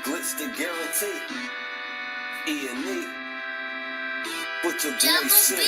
Glitch the guarantee. E&E. With your boy shit.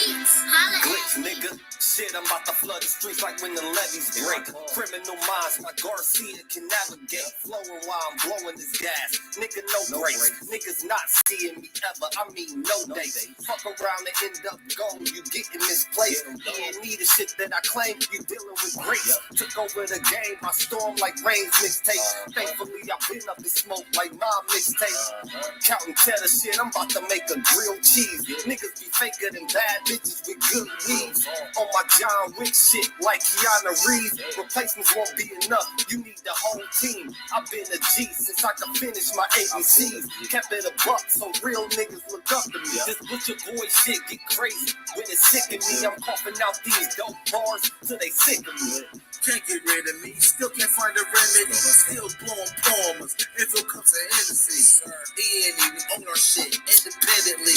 Glitch, nigga. Shit, I'm about to flood the streets like when the levees break. Criminal minds, my Garcia can navigate. Flowing while I'm blowing this gas. Nigga, no brakes. Niggas not seeing me ever. I mean, no dates. Fuck around and end up gone. You getting misplaced. E&E the shit that I claim. You dealing with grace. Took over the game. I storm like Rain's mixtape. Thankfully, I've been up in smoke like my mixtape. Counting cheddar shit. I'm about to make a grilled cheese. Niggas be faker than bad bitches with good weeds. On my John Wick shit like Keanu Reeves. Replacements won't be enough. You need the whole team. I've been a G since I could finish my ABCs. Kept it a buck so real niggas look up to me. This butcher boy shit get crazy. When it's sick of me, I'm coughing out these dope bars till they sick of me. Can't get rid of me, still can't find a remedy. Still blowing palmers, if it comes to Hennessy. E&E, we own our shit independently.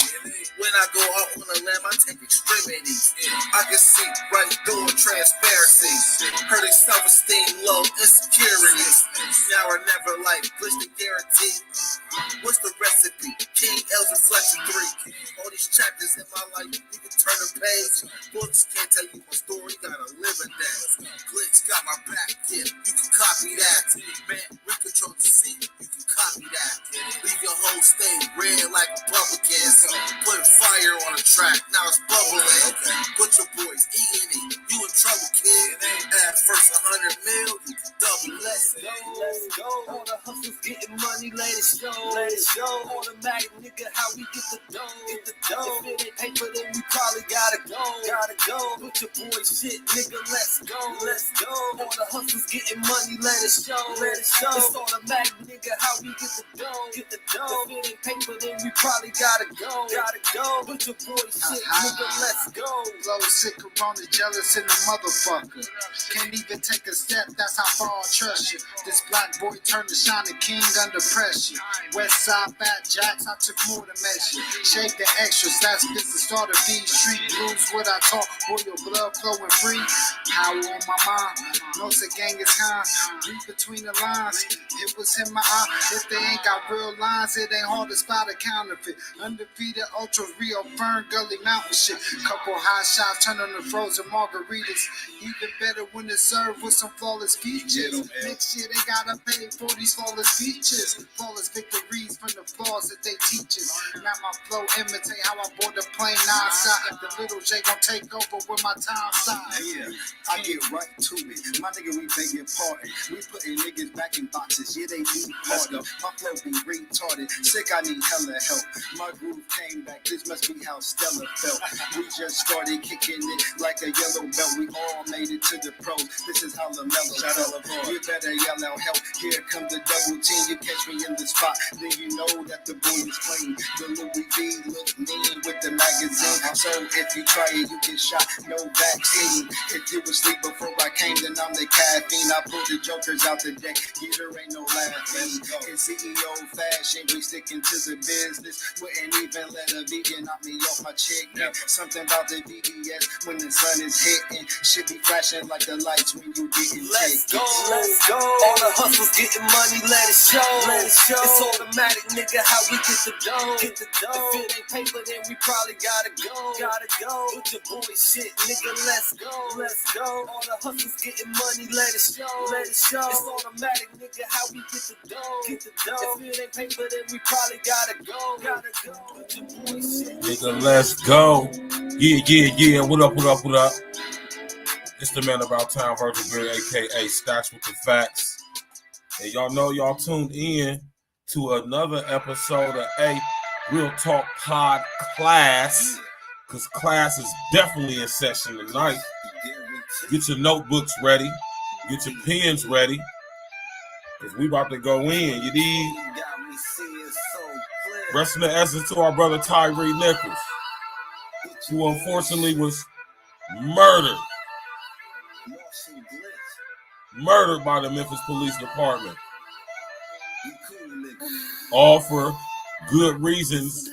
When I go out on a limb, I take extremities. I can see right through transparency. Hurting self-esteem, low insecurities. Now or never life, glitch the guarantee. What's the recipe? King L's Reflection 3. All these chapters in my life, you can turn a page. Books can't tell you my story, gotta live a day. Glitch got my back, yeah, you can copy that. Man, we control the seat, you can copy that. Leave your whole state red like Republicans. Put fire on the track, now it's bubbling. Put your boys E&E, you in trouble, kid. At first 100 mil, you can double. Let's go. All the hustlers getting money, let it show. Automatic, nigga, how we get the dough. If it ain't paper, then we probably gotta go. Put your boy shit, nigga, let's go. All the hustlers getting money, let it show. It's automatic, nigga, how we get the dough. If it ain't paper, then we probably gotta go. Put your boy shit, nigga, let's go. Flow sick, corona, jealous in the motherfucker. Can't even take a step, that's how far I trust you. This black boy turned to shining king under pressure. West side fat jacks, I took more to measure. Shake the extras, that's business starter. These street blues, what I talk, royal blood flowing free. Power on my mind, knows the gang is kind. Read between the lines, it was in my eye. If they ain't got real lines, it ain't hard to spot a counterfeit. Undefeated, ultra real, Fern Gully Mountain shit. Couple high shots, turn on the frozen margaritas. Even better when it's served with some flawless features. Next year they gotta pay for these flawless features. Flawless victories from the flaws that they teach us. Now my flow imitate how I board the plane non-stop. The little J gon' take over with my time stop. Yeah, I get right to it. My nigga, we begging pardon. We putting niggas back in boxes. Yeah, they need pardon. My flow be retarded. Sick, I need hella help. My groove came back. This must be how Stella felt. We just started kicking it like a yellow belt. We all made it to the pros. This is how LaMelo felt. You better yell out help. Here comes the double team. You catch me in the spot, then you know that the boy is clean. The Louis V look mean with the magazine. So if you try it, you get shot. No vaccine. If you was asleep before I came, then I'm the caffeine. I pulled the jokers out the deck. Gator ain't no laughing. In CEO fashion, we sticking to the business. Wouldn't even let a vegan knock me off my chicken. Something about the BBS when the sun is hitting. Should be flashing like the lights when you getting Let's go. All the hustlers getting money, let it show. It's automatic, nigga, how we get the dough. If it ain't paper, then we probably gotta go. Put your boy shit, nigga, let's go. All the hustlers getting money, let it show. It's automatic, nigga, how we get the dough. If it ain't paper, then we probably gotta go. Put your boy shit, nigga, let's go. Yeah. What up? It's the man about town, Virgil Beard, aka Scotch with the Facts. And y'all know y'all tuned in to another episode of A Real Talk Pod Class. Because class is definitely in session tonight. Get your notebooks ready. Get your pens ready. Because we about to go in. You need rest in the essence to our brother Tyree Nichols, who unfortunately was murdered by the Memphis Police Department. All for good reasons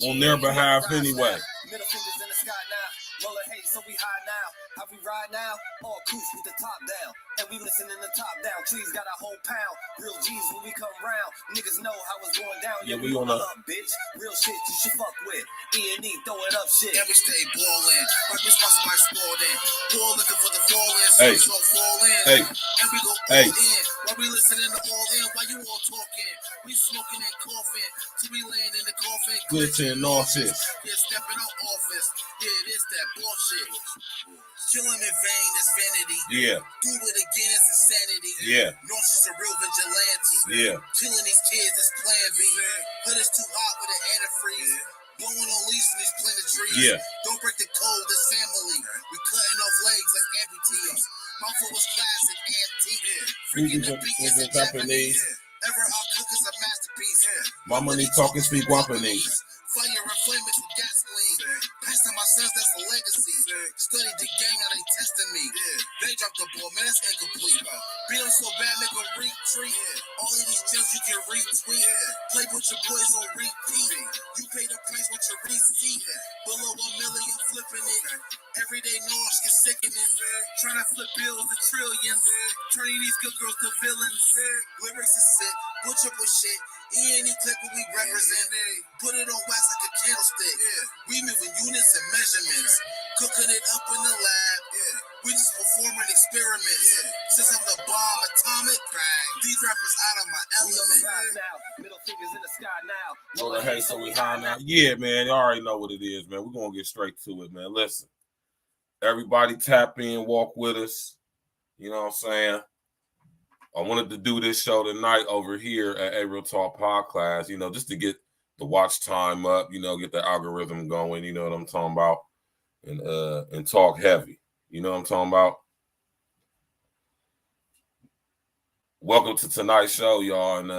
on their behalf anyway. Middle fingers in the sky now. Roller hate, so we high now. How we ride now? now, all coops with the top down. And we listen in the top down. Trees got a whole pound. Real G's when we come round. Niggas know how it's going down. Yeah, we on up, bitch. Real shit you should fuck with. E&E, throw it up shit. And we stay ballin'. Like this muscle might squad in. Ball looking for the fall in. So Hey. we gon' fall in. Hey. And we go all Hey. in. While we listening to all in. While you all talking. We smoking and coughing. Till we land in the coffin. Glitching nauseous. Yeah, stepping out office. Yeah, it is that bullshit. Killing in vain is vanity. Yeah. Do it again is insanity. Yeah. Nauseous a real vigilante. Yeah. Killing these kids is plan B. Hood is too hot with an antifreeze. Blowing on leaves in these planetries. Yeah. Don't break the code, this family. We cutting off legs like amputees. My foot was classic, antique. Freaking the beat is in Japanese. Ever hot cook is a masterpiece. My money talking speak Japanese. Fire and flame into gasoline. Pass to my sons, that's a legacy. Study the gang, how they testing me. They dropped the ball, man, that's incomplete. Beat them so bad, make them retreat. All of these gems you can retweet. Play with your boys on repeat. You pay the price with your receipt. Below $1 million, flipping it. Everyday noise, get sickening. Trying to flip bills to trillions. Turning these good girls to villains. Lyrics is sick, butcher with shit. E&E click what we represent. Put it on wax like a candlestick. We moving units and measurements. Cooking it up in the lab. We just performing experiments. Since I'm the bomb atomic, these rappers out of my element. Middle fingers in the sky now. So the hey, so we high now. Yeah, man. You already know what it is, man. We're gonna get straight to it, man. Listen. Everybody tap in, walk with us. You know what I'm saying? I wanted to do this show tonight over here at A Real Talk Podcast, you know, just to get the watch time up, you know, get the algorithm going, you know what I'm talking about, and talk heavy. You know what I'm talking about? Welcome to tonight's show, y'all, and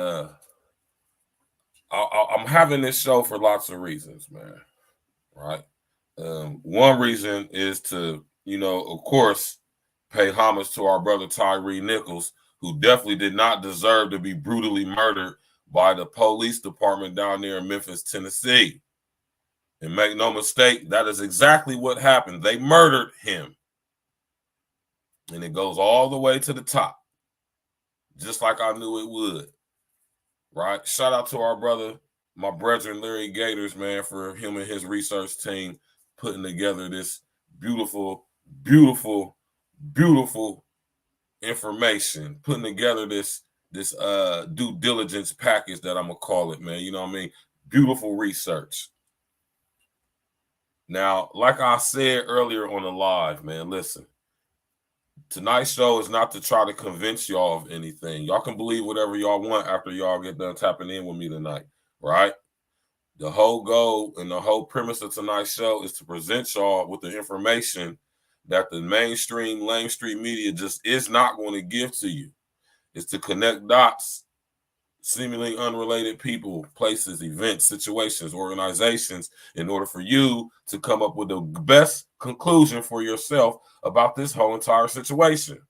I'm having this show for lots of reasons, man. Right? One reason is to, you know, of course, pay homage to our brother Tyree Nichols, who definitely did not deserve to be brutally murdered by the police department down there in Memphis, Tennessee. And make no mistake, that is exactly what happened. They murdered him. And it goes all the way to the top, just like I knew it would. Right? Shout out to our brother, my Bredren Larry Gators, man, for him and his research team putting together this beautiful, beautiful, beautiful information, putting together this due diligence package that I'm gonna call it, man. You know what I mean? Beautiful research. Now, like I said earlier on the live, man, listen. Tonight's show is not to try to convince y'all of anything. Y'all can believe whatever y'all want after y'all get done tapping in with me tonight, right? The whole goal and the whole premise of tonight's show is to present y'all with the information that the mainstream media just is not going to give to you. It's to connect dots, seemingly unrelated people, places, events, situations, organizations, in order for you to come up with the best conclusion for yourself about this whole entire situation.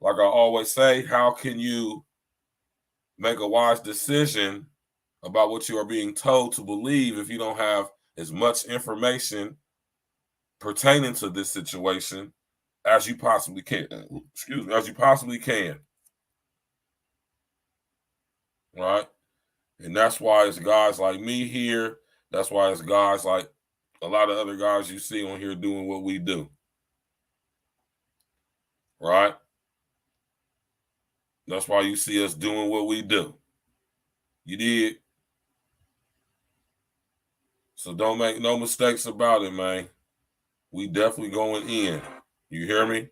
Like I always say, how can you make a wise decision about what you are being told to believe if you don't have as much information pertaining to this situation as you possibly can? Excuse me, as you possibly can. Right? And that's why it's guys like me here. That's why it's guys like a lot of other guys you see on here doing what we do. Right? That's why you see us doing what we do. You did. So don't make no mistakes about it, man. We definitely going in. You hear me?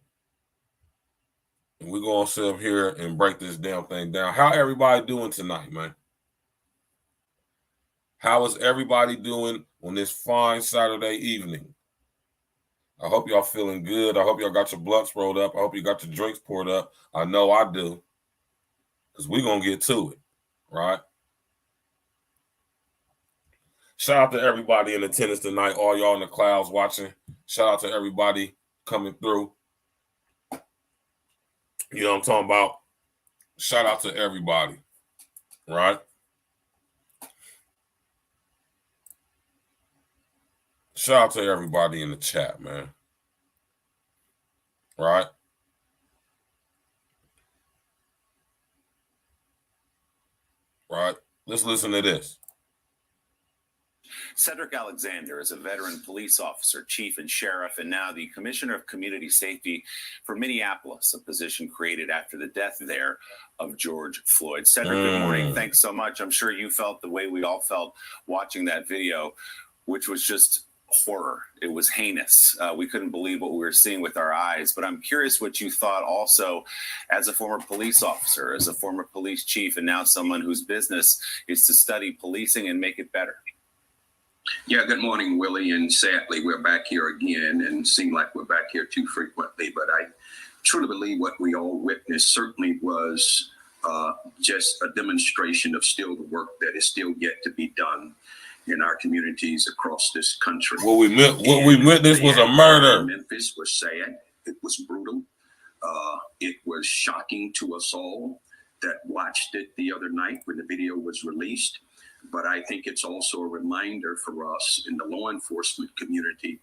And we're going to sit up here and break this damn thing down. How everybody doing tonight, man? How is everybody doing on this fine Saturday evening? I hope y'all feeling good. I hope y'all got your blunts rolled up. I hope you got your drinks poured up. I know I do. Because we're going to get to it, right? Shout out to everybody in attendance tonight, all y'all in the clouds watching. Shout out to everybody coming through. You know what I'm talking about? Shout out to everybody, right? Shout out to everybody in the chat, man. Right? Right? Let's listen to this. Cedric Alexander is a veteran police officer, chief and sheriff, and now the commissioner of community safety for Minneapolis, a position created after the death there of George Floyd. Cedric, good morning. Thanks so much. I'm sure you felt the way we all felt watching that video, which was just horror. It was heinous. We couldn't believe what we were seeing with our eyes. But I'm curious what you thought also as a former police officer, as a former police chief, and now someone whose business is to study policing and make it better. Yeah, good morning, Willie. And sadly, we're back here again and seem like we're back here too frequently. But I truly believe what we all witnessed certainly was just a demonstration of still the work that is still yet to be done in our communities across this country. What we witnessed was a murder. Memphis was sad. It was brutal. It was shocking to us all that watched it the other night when the video was released. But I think it's also a reminder for us in the law enforcement community.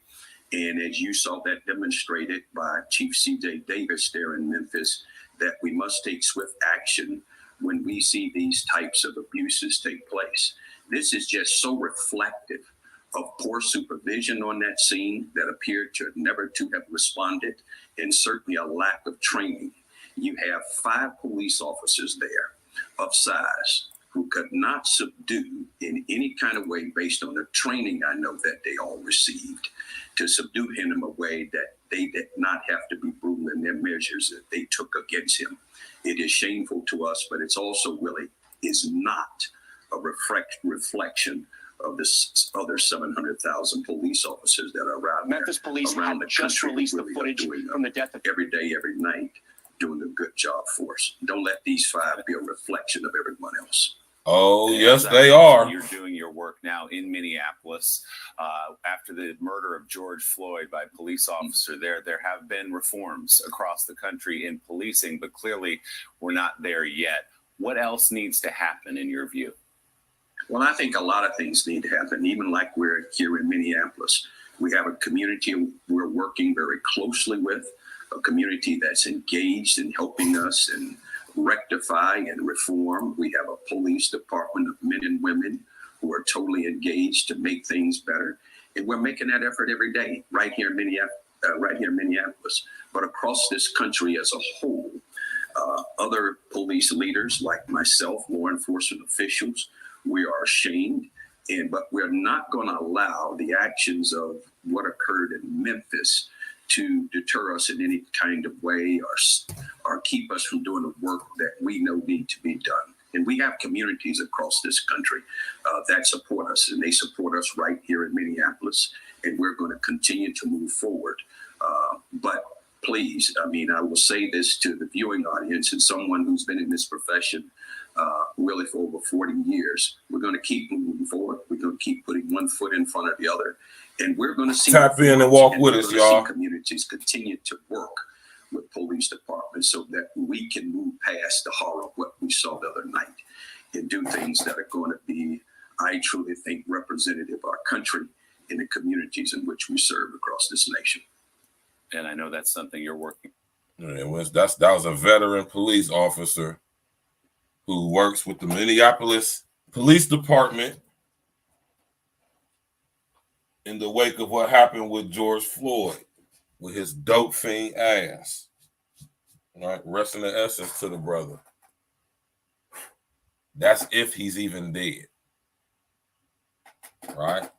And as you saw that demonstrated by Chief C.J. Davis there in Memphis, that we must take swift action when we see these types of abuses take place. This is just so reflective of poor supervision on that scene that appeared to never to have responded, and certainly a lack of training. You have 5 police officers there of size who could not subdue in any kind of way based on the training I know that they all received, to subdue him in a way that they did not have to be brutal in their measures that they took against him. It is shameful to us, but it's also, Willie, is not a reflection of the other 700,000 police officers that are around Memphis police around the just country released the really footage from the death of every day, every night, doing a good job for us. Don't let these 5 be a reflection of everyone else. Oh, yes, they are. You're doing your work now in Minneapolis. After the murder of George Floyd by a police officer there have been reforms across the country in policing, but clearly we're not there yet. What else needs to happen in your view? Well, I think a lot of things need to happen, even like we're here in Minneapolis. We have a community we're working very closely with, a community that's engaged in helping us and rectify and reform. We have a police department of men and women who are totally engaged to make things better. And we're making that effort every day right here in Minneapolis, but across this country as a whole. Other police leaders like myself, law enforcement officials, we are ashamed, but we're not going to allow the actions of what occurred in Memphis to deter us in any kind of way or keep us from doing the work that we know need to be done. And we have communities across this country that support us, and they support us right here in Minneapolis, and we're going to continue to move forward. But please, I will say this to the viewing audience and someone who's been in this profession really for over 40 years. We're going to keep moving forward. We're going to keep putting one foot in front of the other. And we're going to see tap in and walk with us, y'all. Communities continue to work with police departments so that we can move past the horror of what we saw the other night and do things that are going to be, I truly think, representative of our country and the communities in which we serve across this nation. And I know that's something you're working. That was a veteran police officer who works with the Minneapolis Police Department in the wake of what happened with George Floyd, with his dope fiend ass. All right, rest in the essence to the brother. That's if he's even dead. Right?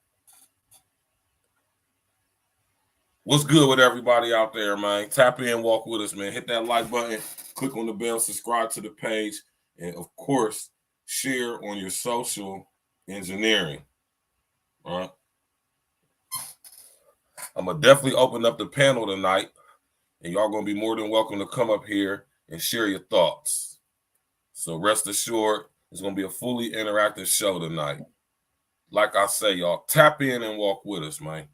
What's good with everybody out there, man? Tap in, walk with us, man. Hit that like button, click on the bell, subscribe to the page, and of course, share on your social engineering. All right? I'm going to definitely open up the panel tonight, and y'all going to be more than welcome to come up here and share your thoughts. So rest assured, it's going to be a fully interactive show tonight. Like I say, y'all, tap in and walk with us, man.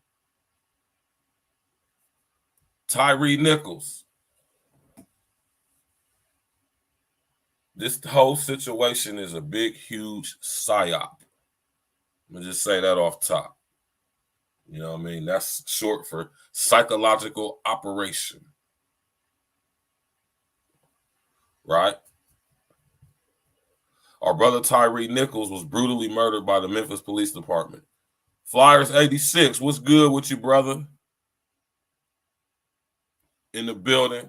Tyree Nichols. This whole situation is a big, huge psyop. Let me just say that off top. You know what I mean? That's short for psychological operation. right? Our brother Tyree Nichols was brutally murdered by the Memphis Police Department. Flyers 86, what's good with you, brother? In the building.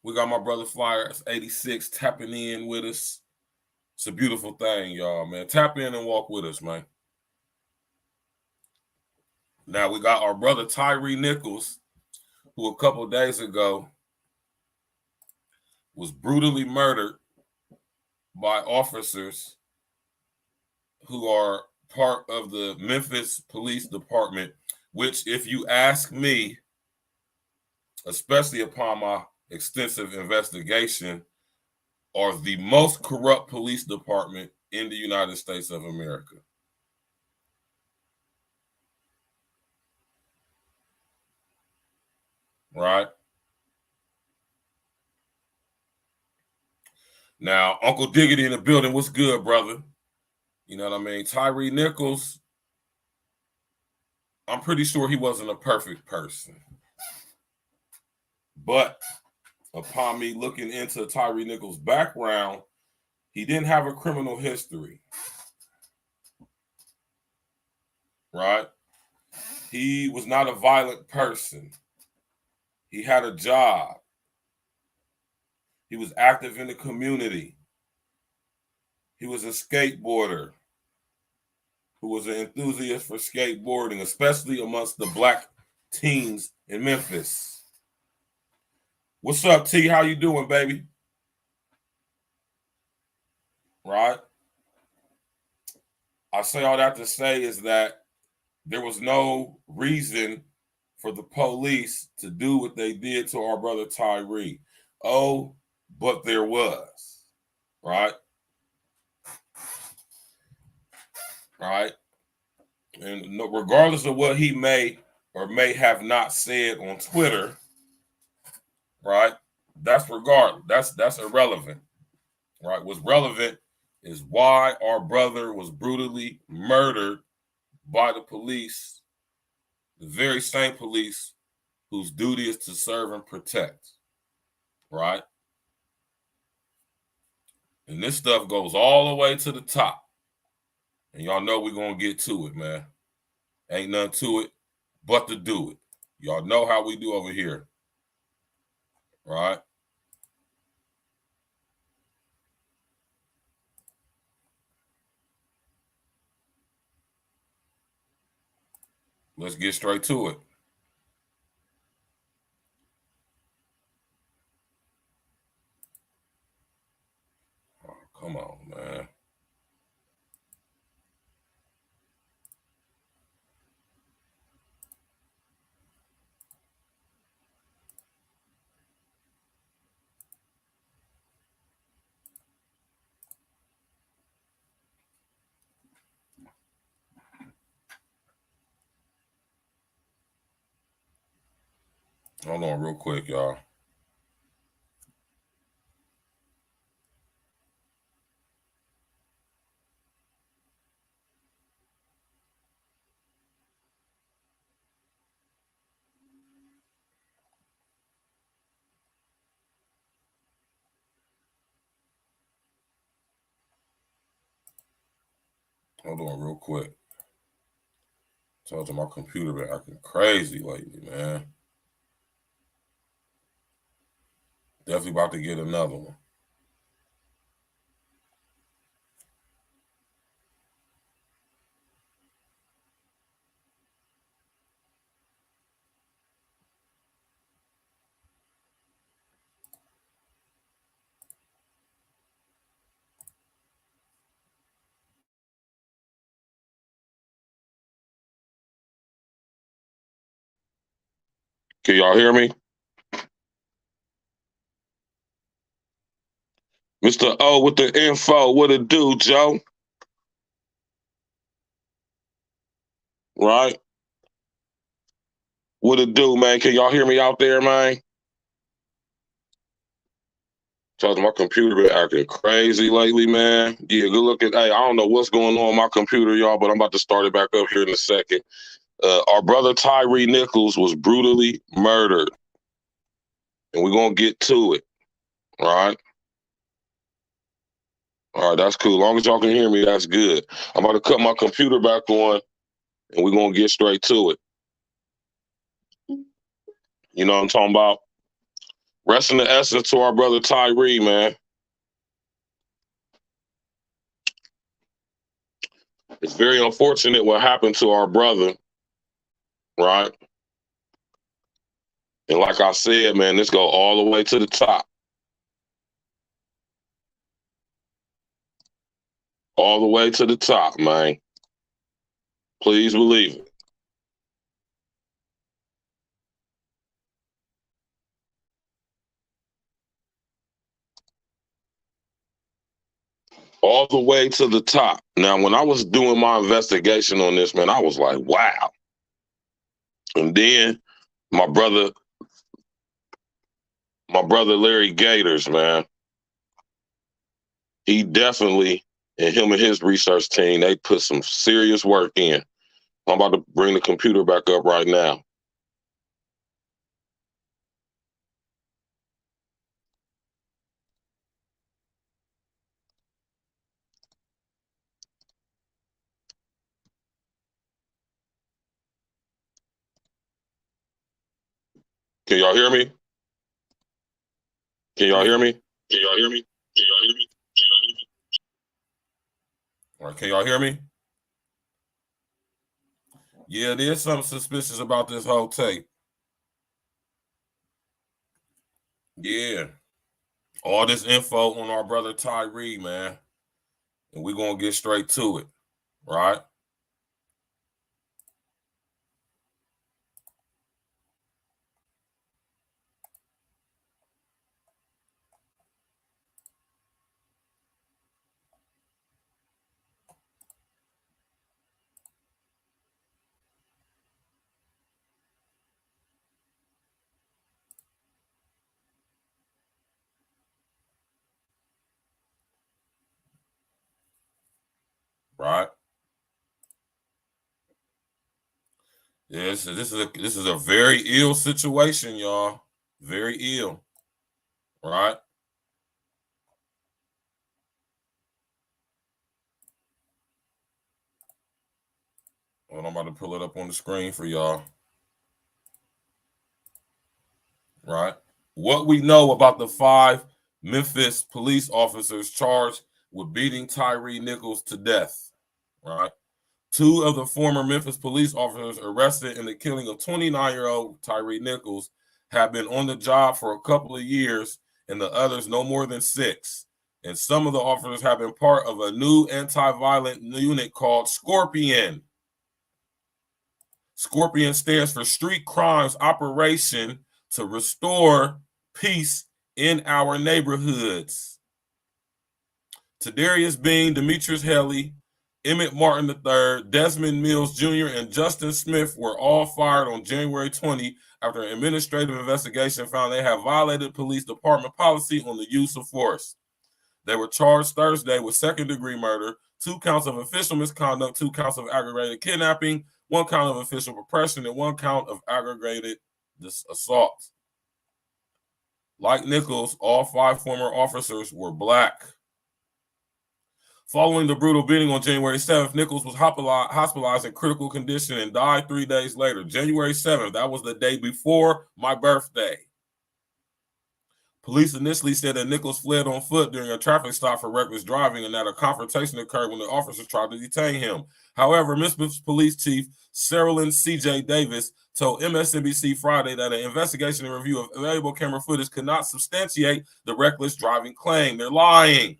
We got my brother Flyers 86 tapping in with us. It's a beautiful thing, y'all, man. Tap in and walk with us, man. Now we got our brother Tyree Nichols, who a couple of days ago was brutally murdered by officers who are part of the Memphis Police Department, which, if you ask me, especially upon my extensive investigation, are the most corrupt police department in the United States of America. Right? Now, Uncle Diggity in the building, what's good, brother? You know what I mean? Tyree Nichols, I'm pretty sure he wasn't a perfect person. But upon me looking into Tyree Nichols' background, he didn't have a criminal history. Right? He was not a violent person. He had a job. He was active in the community. He was a skateboarder who was an enthusiast for skateboarding, especially amongst the black teens in Memphis. What's up, T? How you doing, baby? Right? I say all that to say is that there was no reason for the police to do what they did to our brother Tyree. Oh, but there was. Right? Right? And regardless of what he may or may have not said on Twitter, right? That's regardless. That's irrelevant. Right? What's relevant is why our brother was brutally murdered by the police, the very same police whose duty is to serve and protect. Right? And this stuff goes all the way to the top. And y'all know we're going to get to it, man. Ain't nothing to it but to do it. Y'all know how we do over here. Right? Let's get straight to it. Oh, come on, man. Hold on real quick, y'all. Hold on real quick. Told you my computer been acting crazy lately, man. Definitely about to get another one. Can y'all hear me? Mr. O with the info. What it do, Joe? Right? What it do, man? Can y'all hear me out there, man? Told you my computer been acting crazy lately, man. Yeah, good looking. Hey, I don't know what's going on with my computer, y'all, but I'm about to start it back up here in a second. Our brother Tyree Nichols was brutally murdered. And we're going to get to it, right? All right, that's cool. As long as y'all can hear me, that's good. I'm about to cut my computer back on, and we're going to get straight to it. You know what I'm talking about? Rest in the essence to our brother Tyree, man. It's very unfortunate what happened to our brother, right? And like I said, man, this go all the way to the top. All the way to the top, man. Please believe it. All the way to the top. Now, when I was doing my investigation on this, man, I was like, wow. And then my brother Larry Gators, man, he definitely, and him and his research team, they put some serious work in. I'm about to bring the computer back up right now. Can y'all hear me? Can y'all hear me? Can y'all hear me? Can y'all hear me? All right, can y'all hear me? Yeah, there's something suspicious about this whole tape. Yeah. All this info on our brother Tyree, man. And we're going to get straight to it, right? Right? Yes, this is a very ill situation, y'all. Very ill. Right? Well, I'm about to pull it up on the screen for y'all. Right? What we know about the 5 Memphis police officers charged with beating Tyree Nichols to death. Right? 2 of the former Memphis police officers arrested in the killing of 29-year-old Tyree Nichols have been on the job for a couple of years, and the others no more than 6. And some of the officers have been part of a new anti-violent unit called Scorpion. Scorpion stands for Street Crimes Operation to Restore Peace in Our Neighborhoods. Tadarius Bean, Demetrius Haley, Emmett Martin III, Desmond Mills Jr., and Justin Smith were all fired on January 20 after an administrative investigation found they have violated police department policy on the use of force. They were charged Thursday with second-degree murder, 2 counts of official misconduct, 2 counts of aggravated kidnapping, 1 count of official oppression, and 1 count of aggravated assault. Like Nichols, all 5 former officers were black. Following the brutal beating on January 7th, Nichols was hospitalized in critical condition and died 3 days later. January 7th, that was the day before my birthday. Police initially said that Nichols fled on foot during a traffic stop for reckless driving and that a confrontation occurred when the officers tried to detain him. However, Memphis Police Chief Sherilyn C.J. Davis told MSNBC Friday that an investigation and review of available camera footage could not substantiate the reckless driving claim. They're lying.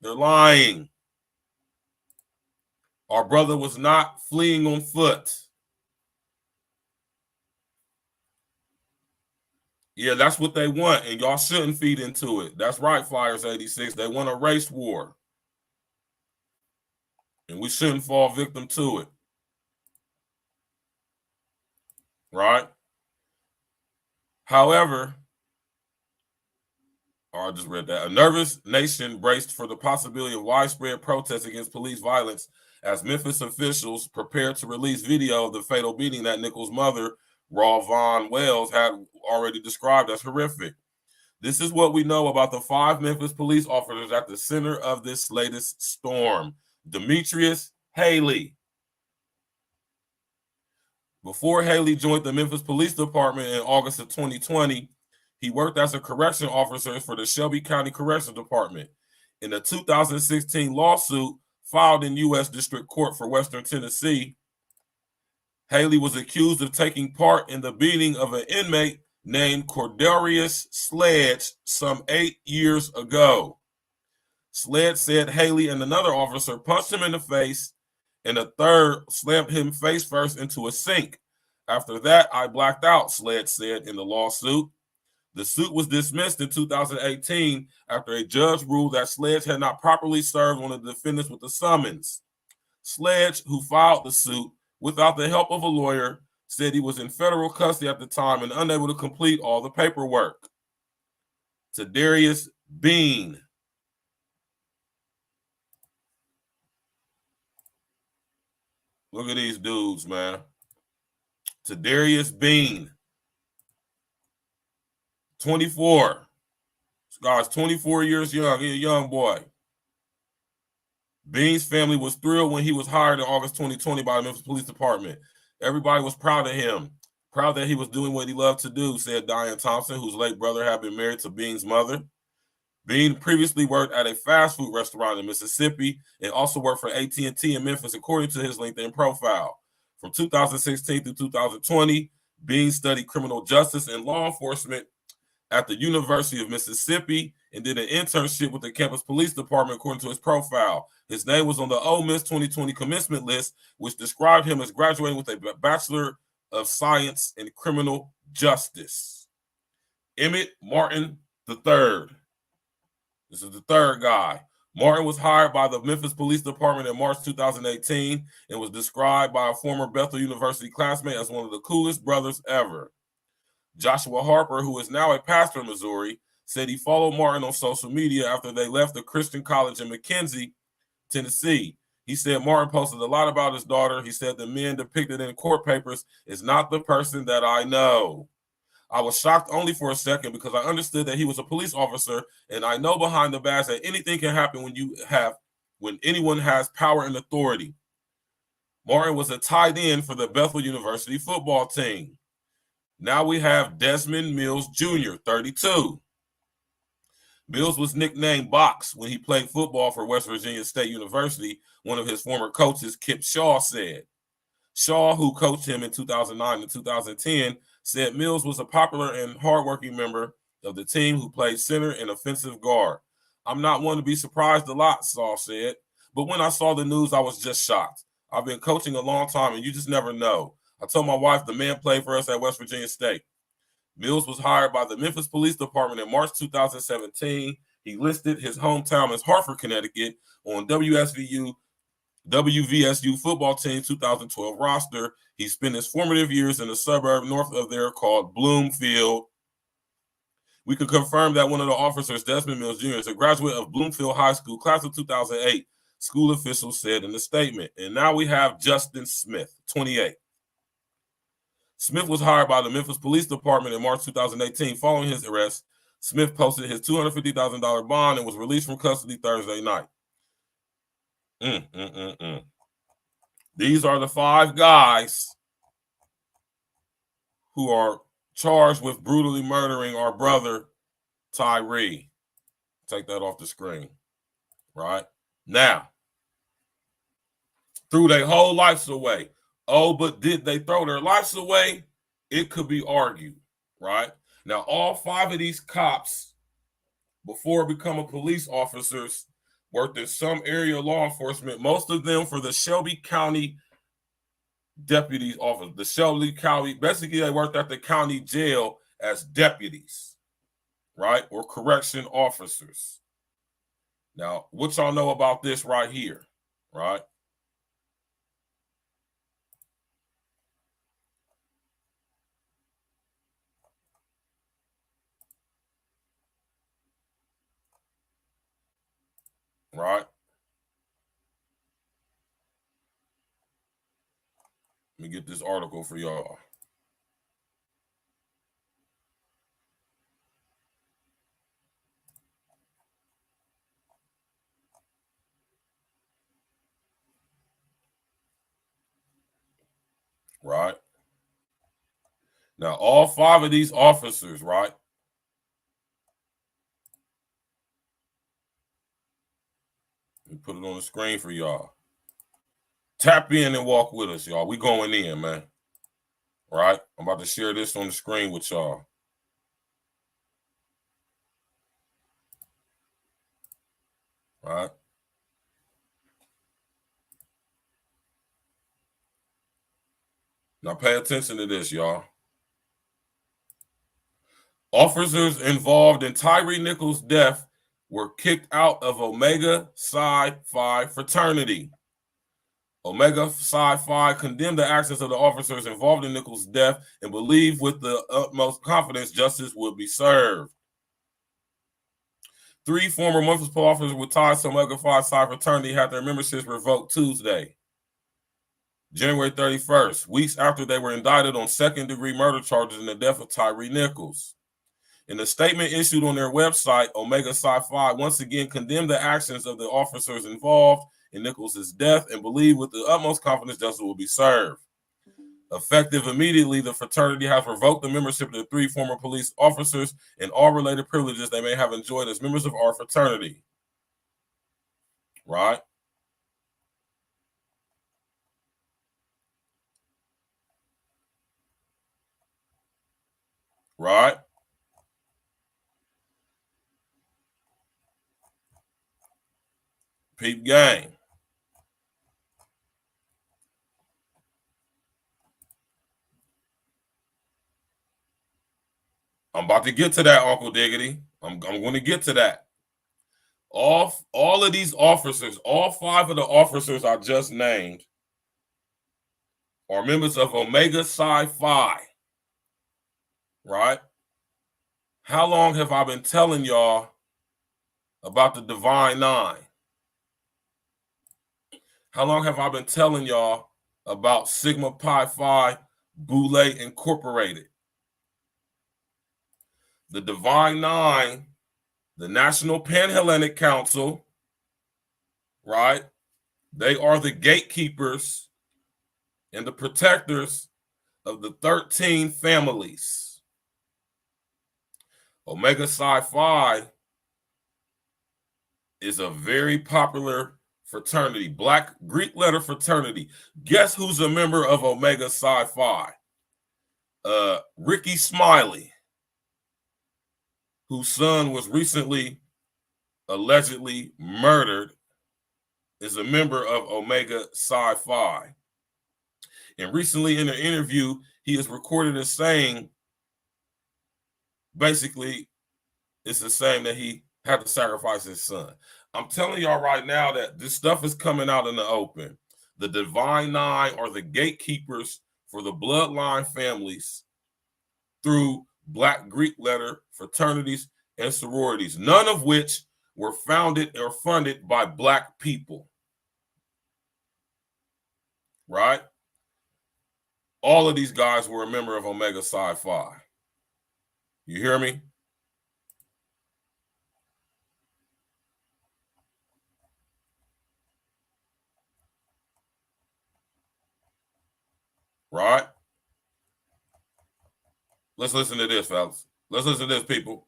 They're lying. Our brother was not fleeing on foot. Yeah, that's what they want, and y'all shouldn't feed into it. That's right, Flyers 86. They want a race war. And we shouldn't fall victim to it. Right? However, I just read that. A nervous nation braced for the possibility of widespread protests against police violence as Memphis officials prepared to release video of the fatal beating that Nichols' mother, Raw Vaughn Wells, had already described as horrific. This is what we know about the 5 Memphis police officers at the center of this latest storm. Demetrius Haley. Before Haley joined the Memphis Police Department in August of 2020, he worked as a correction officer for the Shelby County Corrections Department. In a 2016 lawsuit filed in U.S. District Court for Western Tennessee, Haley was accused of taking part in the beating of an inmate named Cordarius Sledge some 8 years ago. Sledge said Haley and another officer punched him in the face, and a third slammed him face first into a sink. After that, I blacked out, Sledge said in the lawsuit. The suit was dismissed in 2018 after a judge ruled that Sledge had not properly served one of the defendants with the summons. Sledge, who filed the suit without the help of a lawyer, said he was in federal custody at the time and unable to complete all the paperwork. Tadarius Bean. Look at these dudes, man. Tadarius Bean. 24. This guy's 24 years young. He's a young boy. Bean's family was thrilled when he was hired in August 2020 by the Memphis Police Department. Everybody was proud of him, proud that he was doing what he loved to do, said Diane Thompson, whose late brother had been married to Bean's mother. Bean previously worked at a fast food restaurant in Mississippi and also worked for AT&T in Memphis, according to his LinkedIn profile. From 2016 through 2020, Bean studied criminal justice and law enforcement at the University of Mississippi and did an internship with the campus police department, according to his profile. His name was on the Ole Miss 2020 commencement list, which described him as graduating with a Bachelor of Science in Criminal Justice. Emmett Martin III. This is the third guy. Martin was hired by the Memphis Police Department in March 2018 and was described by a former Bethel University classmate as one of the coolest brothers ever. Joshua Harper, who is now a pastor in Missouri, said he followed Martin on social media after they left the Christian college in McKenzie, Tennessee. He said Martin posted a lot about his daughter. He said the man depicted in court papers is not the person that I know. I was shocked only for a second because I understood that he was a police officer, and I know behind the badge that anything can happen when anyone has power and authority. Martin was a tight end for the Bethel University football team. Now we have Desmond Mills Jr., 32. Mills was nicknamed Box when he played football for West Virginia State University, one of his former coaches, Kip Shaw, said. Shaw, who coached him in 2009 and 2010, said Mills was a popular and hardworking member of the team who played center and offensive guard. I'm not one to be surprised a lot, Shaw said, but when I saw the news, I was just shocked. I've been coaching a long time, and you just never know. I told my wife the man played for us at West Virginia State. Mills was hired by the Memphis Police Department in March 2017. He listed his hometown as Hartford, Connecticut on WVSU football team 2012 roster. He spent his formative years in a suburb north of there called Bloomfield. We can confirm that one of the officers, Desmond Mills Jr., is a graduate of Bloomfield High School, class of 2008, school officials said in the statement. And now we have Justin Smith, 28. Smith was hired by the Memphis Police Department in March 2018. Following his arrest, Smith posted his $250,000 bond and was released from custody Thursday night. These are the 5 guys who are charged with brutally murdering our brother, Tyree. Take that off the screen. Right? Now, threw their whole lives away. Oh, but did they throw their lives away? It could be argued, right? Now, all 5 of these cops, before becoming police officers, worked in some area of law enforcement, most of them for the Shelby County Deputy's Office. The Shelby County, basically they worked at the county jail as deputies, right? Or correction officers. Now, what y'all know about this right here, right? Right? Let me get this article for y'all. right? Now, all 5 of these officers, right? Let me put it on the screen for y'all. Tap in and walk with us, y'all. We going in, man. Right? I'm about to share this on the screen with y'all. All right. Now pay attention to this, y'all. Officers involved in Tyree Nichols' death were kicked out of Omega Psi Phi fraternity. Omega Psi Phi condemned the actions of the officers involved in Nichols' death and believed with the utmost confidence justice would be served. 3 former municipal officers with ties to Omega Phi Psi fraternity had their memberships revoked Tuesday, January 31st, weeks after they were indicted on second-degree murder charges in the death of Tyree Nichols. In a statement issued on their website, Omega Psi Phi once again condemned the actions of the officers involved in Nichols' death and believed with the utmost confidence justice will be served. Effective immediately, the fraternity has revoked the membership of the 3 former police officers and all related privileges they may have enjoyed as members of our fraternity. Right? Right? Peep gang. I'm about to get to that, Uncle Diggity. I'm going to get to that. All of these officers, all 5 of the officers I just named are members of Omega Psi Phi. Right? How long have I been telling y'all about the Divine 9? How long have I been telling y'all about Sigma Pi Phi Boule Incorporated? The Divine 9, the National Pan-Hellenic Council, right? They are the gatekeepers and the protectors of the 13 families. Omega Psi Phi is a very popular fraternity, Black Greek letter fraternity. Guess who's a member of Omega Psi Phi? Ricky Smiley, whose son was recently allegedly murdered, is a member of Omega Psi Phi. And recently in an interview, he is recorded as saying, basically, it's the same that he had to sacrifice his son. I'm telling y'all right now that this stuff is coming out in the open. The Divine 9 are the gatekeepers for the bloodline families through Black Greek letter fraternities and sororities, none of which were founded or funded by Black people. Right? All of these guys were a member of Omega Psi Phi. You hear me? Right? Let's listen to this, fellas. Let's listen to this, people.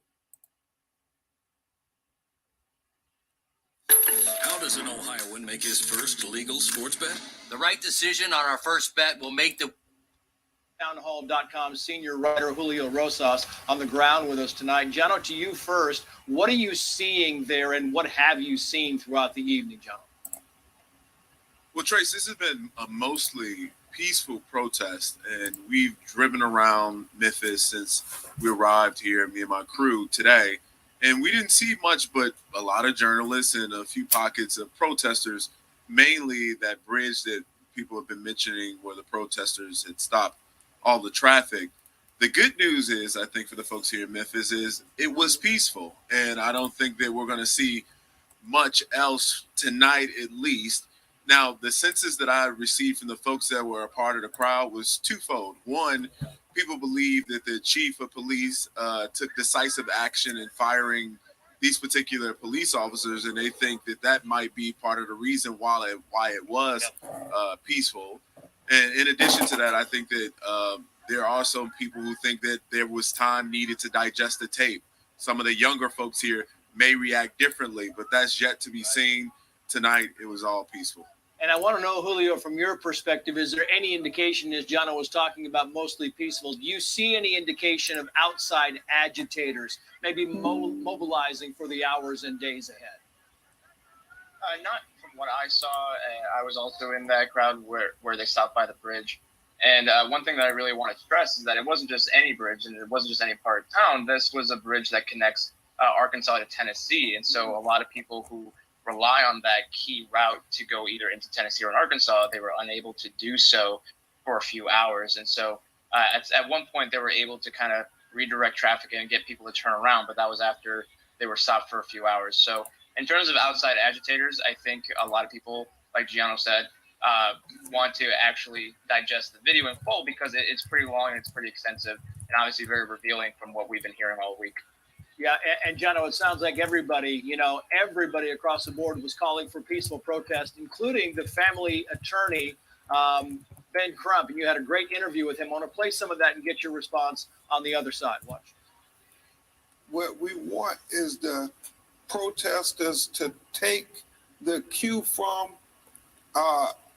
How does an Ohioan make his first legal sports bet? The right decision on our first bet will make the townhall.com senior writer Julio Rosas on the ground with us tonight. Jono, to you first. What are you seeing there, and what have you seen throughout the evening, Jono? Well, Trace, this has been a mostly peaceful protest, and we've driven around Memphis since we arrived here, me and my crew, today, and we didn't see much but a lot of journalists and a few pockets of protesters, mainly that bridge that people have been mentioning where the protesters had stopped all the traffic. The good news is, I think, for the folks here in Memphis is it was peaceful, and I don't think that we're going to see much else tonight, at least. Now, the senses that I received from the folks that were a part of the crowd was twofold. One, people believe that the chief of police took decisive action in firing these particular police officers, and they think that that might be part of the reason why it was peaceful. And in addition to that, I think that there are some people who think that there was time needed to digest the tape. Some of the younger folks here may react differently, but that's yet to be seen. Tonight, it was all peaceful. And I want to know, Julio, from your perspective, is there any indication, as Jono was talking about, mostly peaceful, do you see any indication of outside agitators maybe mobilizing for the hours and days ahead? Not from what I saw. I was also in that crowd where they stopped by the bridge. And one thing that I really want to stress is that it wasn't just any bridge, and it wasn't just any part of town. This was a bridge that connects Arkansas to Tennessee. And so a lot of people who rely on that key route to go either into Tennessee or in Arkansas, they were unable to do so for a few hours. And so at one point, they were able to kind of redirect traffic and get people to turn around, but that was after they were stopped for a few hours. So in terms of outside agitators, I think a lot of people, like Gianno said, want to actually digest the video in full because it's pretty long and it's pretty extensive and obviously very revealing from what we've been hearing all week. Yeah, and Jono, it sounds like everybody across the board was calling for peaceful protest, including the family attorney, Ben Crump, and you had a great interview with him. I want to play some of that and get your response on the other side. Watch. What we want is the protesters to take the cue from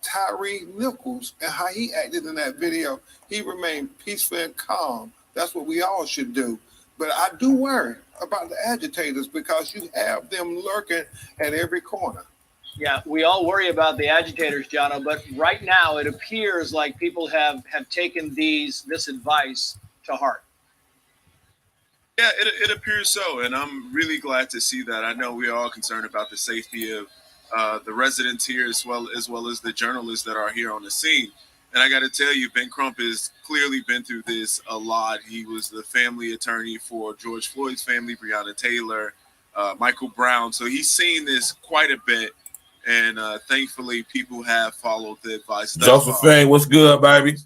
Tyree Nichols and how he acted in that video. He remained peaceful and calm. That's what we all should do. But I do worry about the agitators because you have them lurking at every corner. Yeah, we all worry about the agitators, Jono, but right now it appears like people have taken this advice to heart. Yeah, it appears so, and I'm really glad to see that. I know we are all concerned about the safety of the residents here as well as the journalists that are here on the scene. And I got to tell you, Ben Crump has clearly been through this a lot. He was the family attorney for George Floyd's family, Breonna Taylor, Michael Brown. So he's seen this quite a bit. And thankfully, people have followed the advice. Josephine, what's good, baby?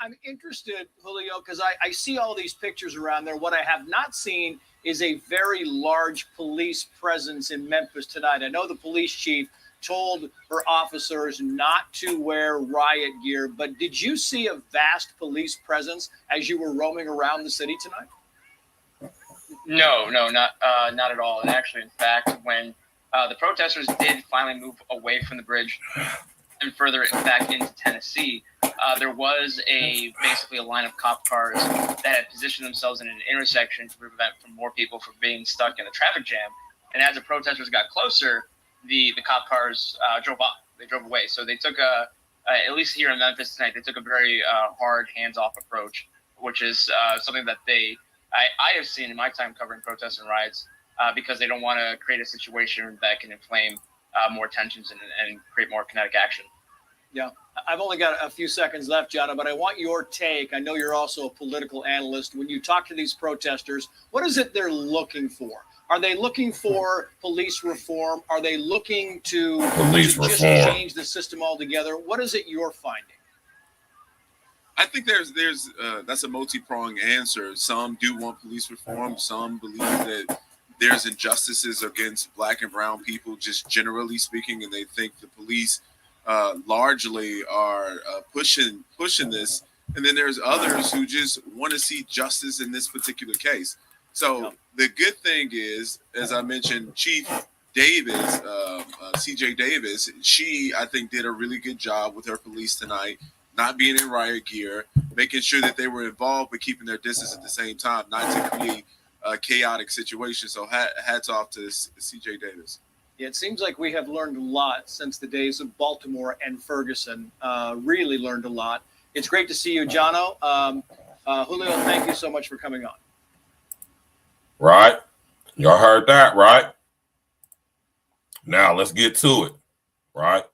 I'm interested, Julio, because I see all these pictures around there. What I have not seen is a very large police presence in Memphis tonight. I know the police chief told her officers not to wear riot gear, but did you see a vast police presence as you were roaming around the city tonight? No, not at all. And actually, in fact, when the protesters did finally move away from the bridge and further back into Tennessee, there was basically a line of cop cars that had positioned themselves in an intersection to prevent more people from being stuck in a traffic jam. And as the protesters got closer, the cop cars drove off. They drove away. So they took at least here in Memphis tonight, they took a very hard hands-off approach, which is something that I have seen in my time covering protests and riots because they don't want to create a situation that can inflame more tensions and create more kinetic action. Yeah, I've only got a few seconds left, Jana, but I want your take. I know you're also a political analyst. When you talk to these protesters, what is it they're looking for? Are they looking for police reform? Are they looking to just change the system altogether? What is it you're finding? I think there's that's a multi-pronged answer. Some do want police reform. Some believe that there's injustices against Black and brown people, just generally speaking, and they think the police largely are pushing this. And then there's others who just want to see justice in this particular case. So the good thing is, as I mentioned, Chief Davis, CJ Davis, she, I think, did a really good job with her police tonight, not being in riot gear, making sure that they were involved but keeping their distance at the same time, not to create a chaotic situation. So hats off to CJ Davis. Yeah, it seems like we have learned a lot since the days of Baltimore and Ferguson. Really learned a lot. It's great to see you, Jono. Julio, thank you so much for coming on. Right. Y'all heard that, right? Now let's get to it, right?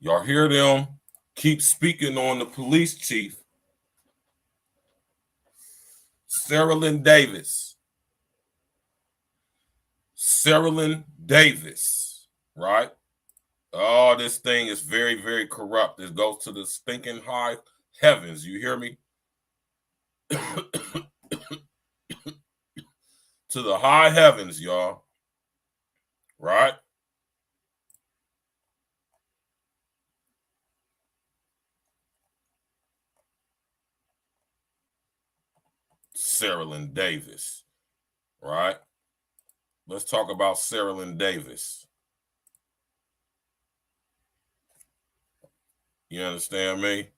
Y'all hear them keep speaking on the police chief, Saralyn Davis. Saralyn Davis, right? Oh, this thing is very, very corrupt. This goes to the stinking high heavens. You hear me? To the high heavens, y'all. Right? Sarah Lynn Davis, right? Let's talk about Sarah Lynn Davis. You understand me?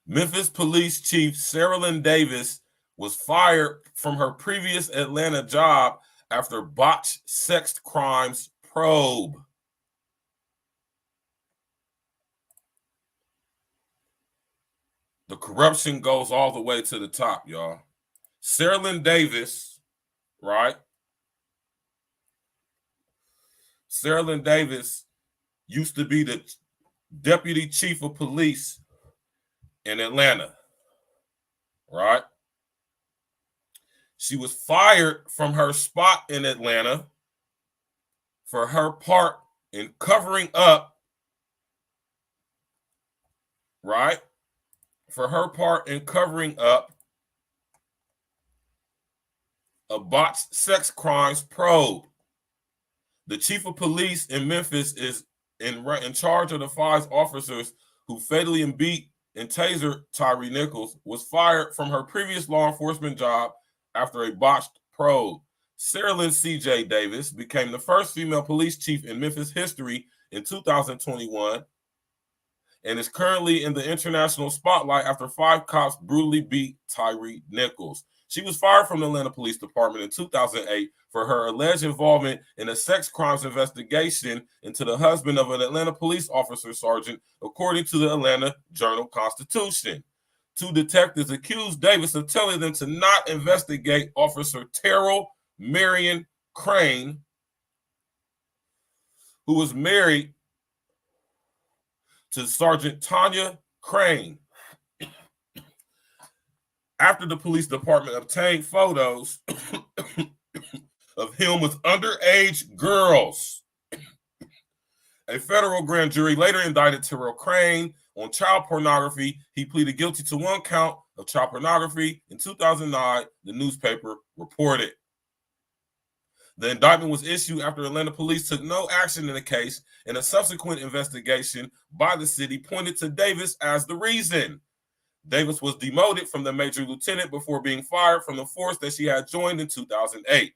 Memphis Police Chief Sarah Lynn Davis was fired from her previous Atlanta job after botched sex crimes probe. The corruption goes all the way to the top, y'all. Sarah Lynn Davis, right? Sarah Lynn Davis used to be the deputy chief of police in Atlanta, right? She was fired from her spot in Atlanta for her part in covering up, right? For her part in covering up a botched sex crimes probe. The chief of police in Memphis is in charge of the 5 officers who fatally beat and tasered Tyree Nichols, was fired from her previous law enforcement job after a botched probe. Sarah Lynn C.J. Davis became the first female police chief in Memphis history in 2021 and is currently in the international spotlight after 5 cops brutally beat Tyree Nichols. She was fired from the Atlanta Police Department in 2008 for her alleged involvement in a sex crimes investigation into the husband of an Atlanta police officer sergeant, according to the Atlanta Journal-Constitution. 2 detectives accused Davis of telling them to not investigate Officer Terrell Marion Crane, who was married to Sergeant Tanya Crane. After the police department obtained photos of him with underage girls, a federal grand jury later indicted Terrell Crane on child pornography. He pleaded guilty to 1 count of child pornography in 2009, the newspaper reported. The indictment was issued after Atlanta police took no action in the case, and a subsequent investigation by the city pointed to Davis as the reason. Davis was demoted from the major lieutenant before being fired from the force that she had joined in 2008.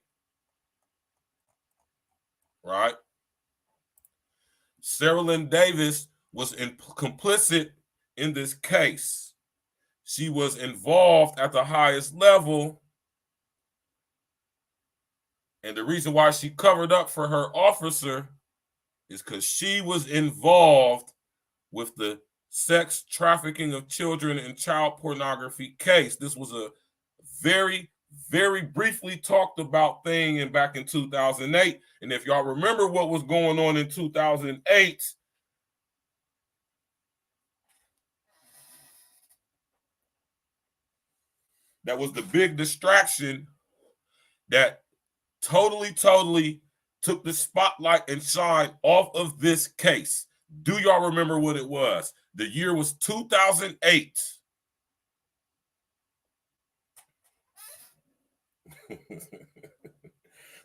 Right? Sarah Lynn Davis was complicit in this case. She was involved at the highest level. And the reason why she covered up for her officer is because she was involved with the sex trafficking of children and child pornography case. This was a very, very briefly talked about thing back in 2008. And if y'all remember what was going on in 2008, that was the big distraction that totally took the spotlight and shine off of this case. Do y'all remember what it was? The year was 2008.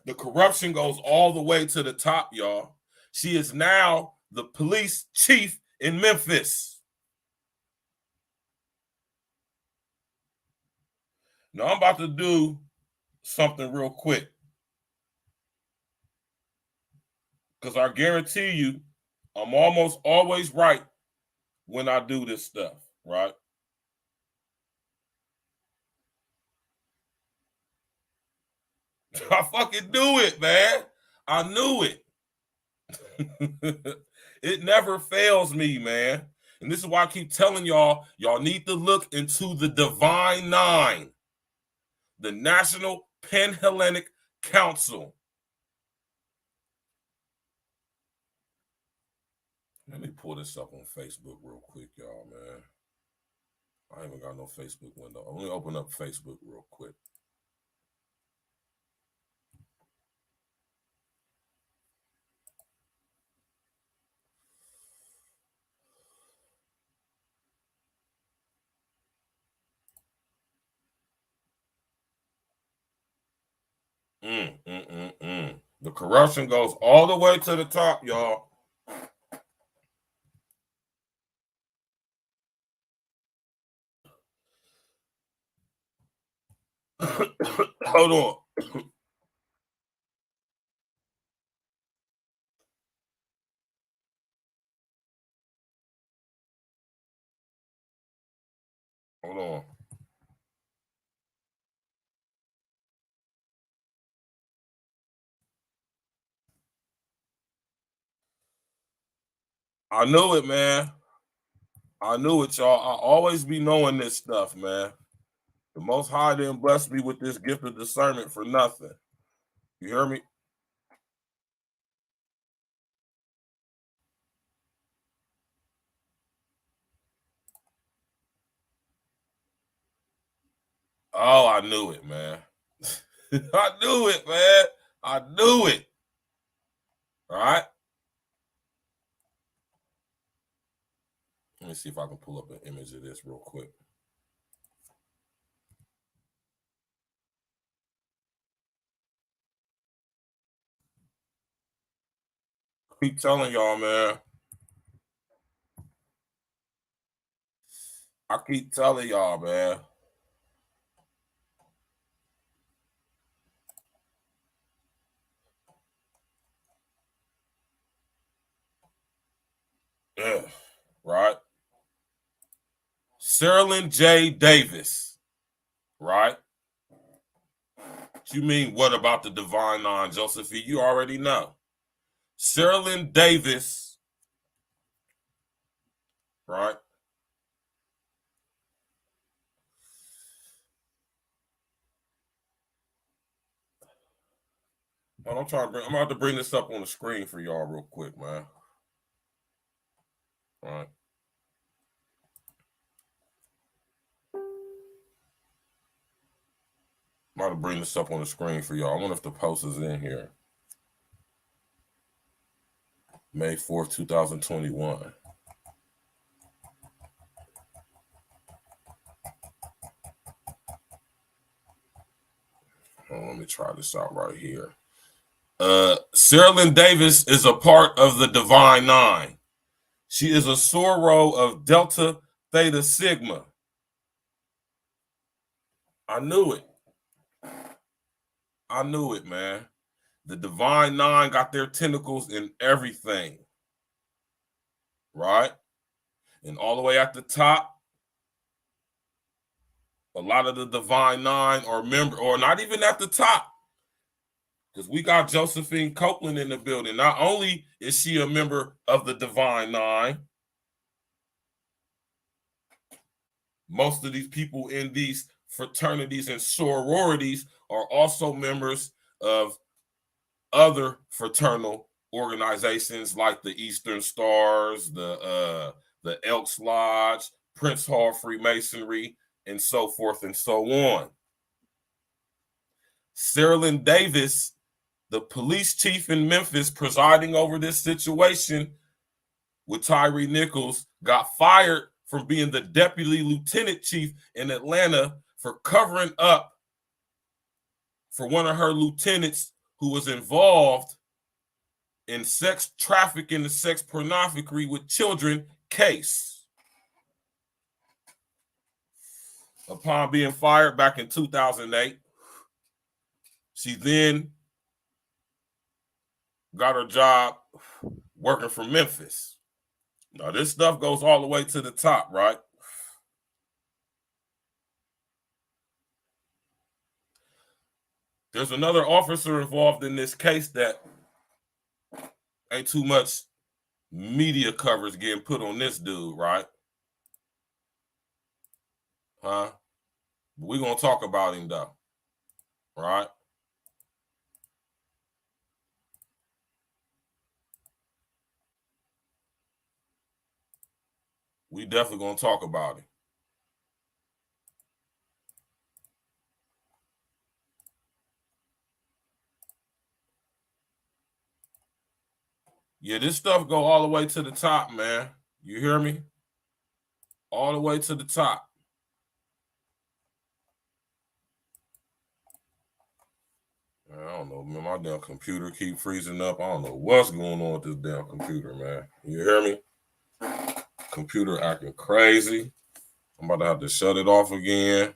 The corruption goes all the way to the top, y'all. She is now the police chief in Memphis. Now I'm about to do something real quick, because I guarantee you I'm almost always right when I do this stuff, right? I fucking knew it, man. I knew it. It never fails me, man. And this is why I keep telling y'all, y'all need to look into the Divine Nine, the National Pan-Hellenic Council. Let me pull this up on Facebook real quick, y'all, man. I ain't even got no Facebook window. Let me open up Facebook real quick. The corruption goes all the way to the top, y'all. Hold on. Hold on. I knew it, man. I knew it, y'all. I always be knowing this stuff, man. The Most High didn't bless me with this gift of discernment for nothing. You hear me? Oh, I knew it, man. I knew it, man. I knew it. All right. Let me see if I can pull up an image of this real quick. Keep telling y'all, man. I keep telling y'all, man. Yeah, right. Cerilyn J. Davis, right? What you mean, what about the Divine Nine, Josephine? You already know. Cerilyn Davis, right? Well, I'm about to bring this up on the screen for y'all real quick, man. All right. I'm about to bring this up on the screen for y'all. I wonder if the post is in here. May 4th, 2021. Let me try this out right here. Cerilyn Davis is a part of the Divine Nine. She is a soror of Delta Theta Sigma. I knew it. I knew it, man. The Divine Nine got their tentacles in everything. Right? And all the way at the top, a lot of the Divine Nine are member, or not even at the top. Because we got Josephine Copeland in the building. Not only is she a member of the Divine Nine, most of these people in these fraternities and sororities are also members of other fraternal organizations like the Eastern Stars, the Elks Lodge, Prince Hall Freemasonry, and so forth and so on. Cerilyn Davis, the police chief in Memphis presiding over this situation with Tyree Nichols, got fired from being the deputy lieutenant chief in Atlanta for covering up for one of her lieutenants who was involved in sex trafficking and sex pornography with children case. Upon being fired back in 2008, she then got her job working for Memphis. Now, this stuff goes all the way to the top, right? There's another officer involved in this case that ain't too much media coverage getting put on this dude, right? Huh? We're going to talk about him, though, right? We definitely going to talk about him. Yeah, this stuff go all the way to the top, man. You hear me? All the way to the top. I don't know, man. My damn computer keep freezing up. I don't know what's going on with this damn computer, man. You hear me? Computer acting crazy. I'm about to have to shut it off again.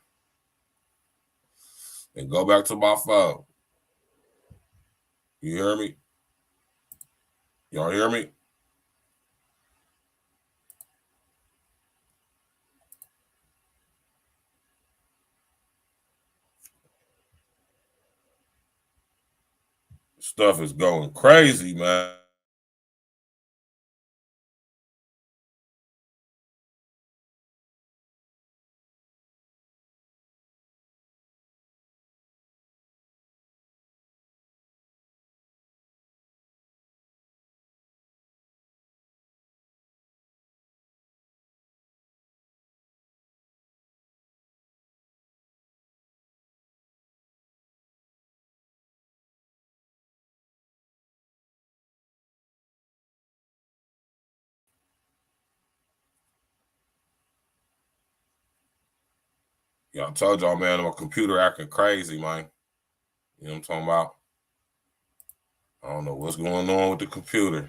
and go back to my phone. You hear me? Y'all hear me? Stuff is going crazy, man. Yeah, I told y'all, man, my computer acting crazy, man. You know what I'm talking about? I don't know what's going on with the computer.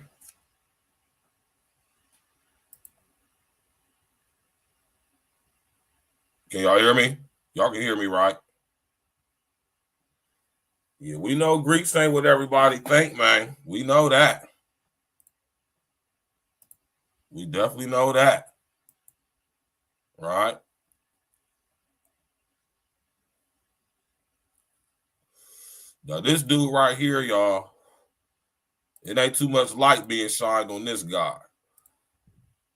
Can y'all hear me? Y'all can hear me, right? Yeah, we know Greeks ain't what everybody think, man. We know that. We definitely know that. Right? Now, this dude right here, y'all, it ain't too much light being shined on this guy.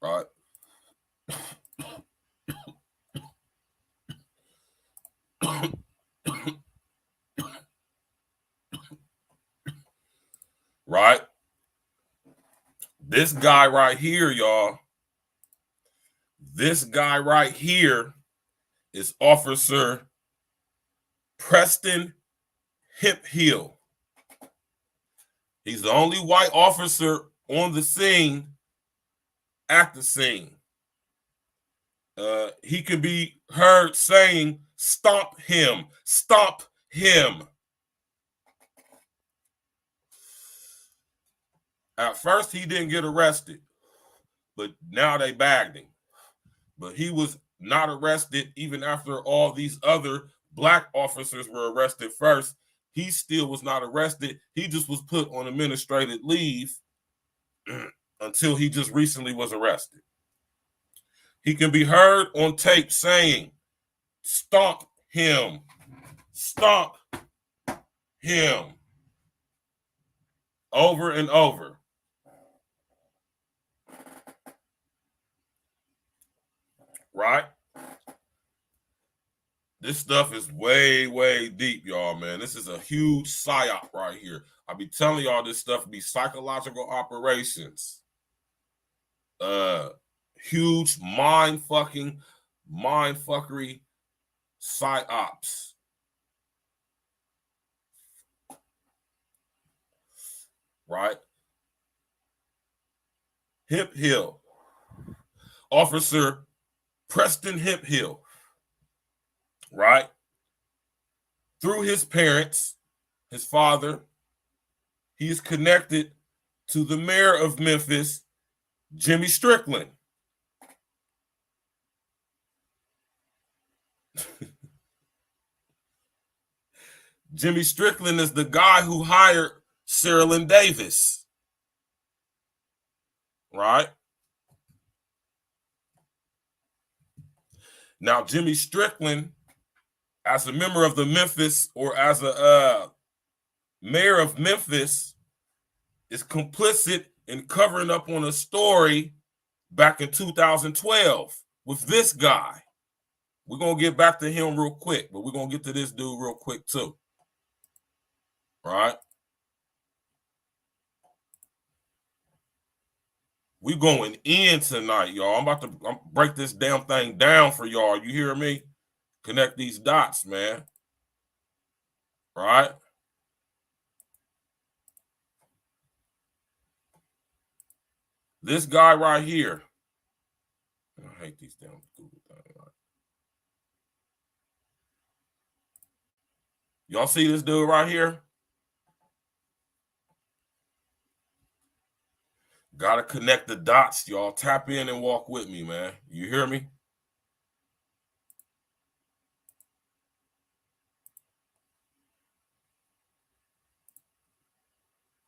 Right? Right? This guy right here, y'all, this guy right here is Officer Preston Hemphill. He's the only white officer on the scene at the scene. He can be heard saying, "Stomp him, stomp him." At first, he didn't get arrested, but now they bagged him. But he was not arrested even after all these other black officers were arrested first. He still was not arrested. He just was put on administrative leave until he just recently was arrested. He can be heard on tape saying, "Stomp him, stomp him," over and over. Right? This stuff is way, way deep, y'all, man. This is a huge psyop right here. I be telling y'all this stuff be psychological operations. Huge mind-fuckery psyops. Right? Hemphill. Officer Preston Hemphill. Right? Through his parents, his father, he is connected to the mayor of Memphis, Jimmy Strickland. Jimmy Strickland is the guy who hired Cyril Davis. Right? Now, Jimmy Strickland, as a member of the Memphis, or as a mayor of Memphis, is complicit in covering up on a story back in 2012 with this guy. We're going to get back to him real quick, but we're going to get to this dude real quick too. Right? We going in tonight, y'all. I'm about to break this damn thing down for y'all. You hear me? Connect these dots, man. Right? This guy right here. I hate these damn Google things. Right? Y'all see this dude right here? Gotta connect the dots, y'all. Tap in and walk with me, man. You hear me?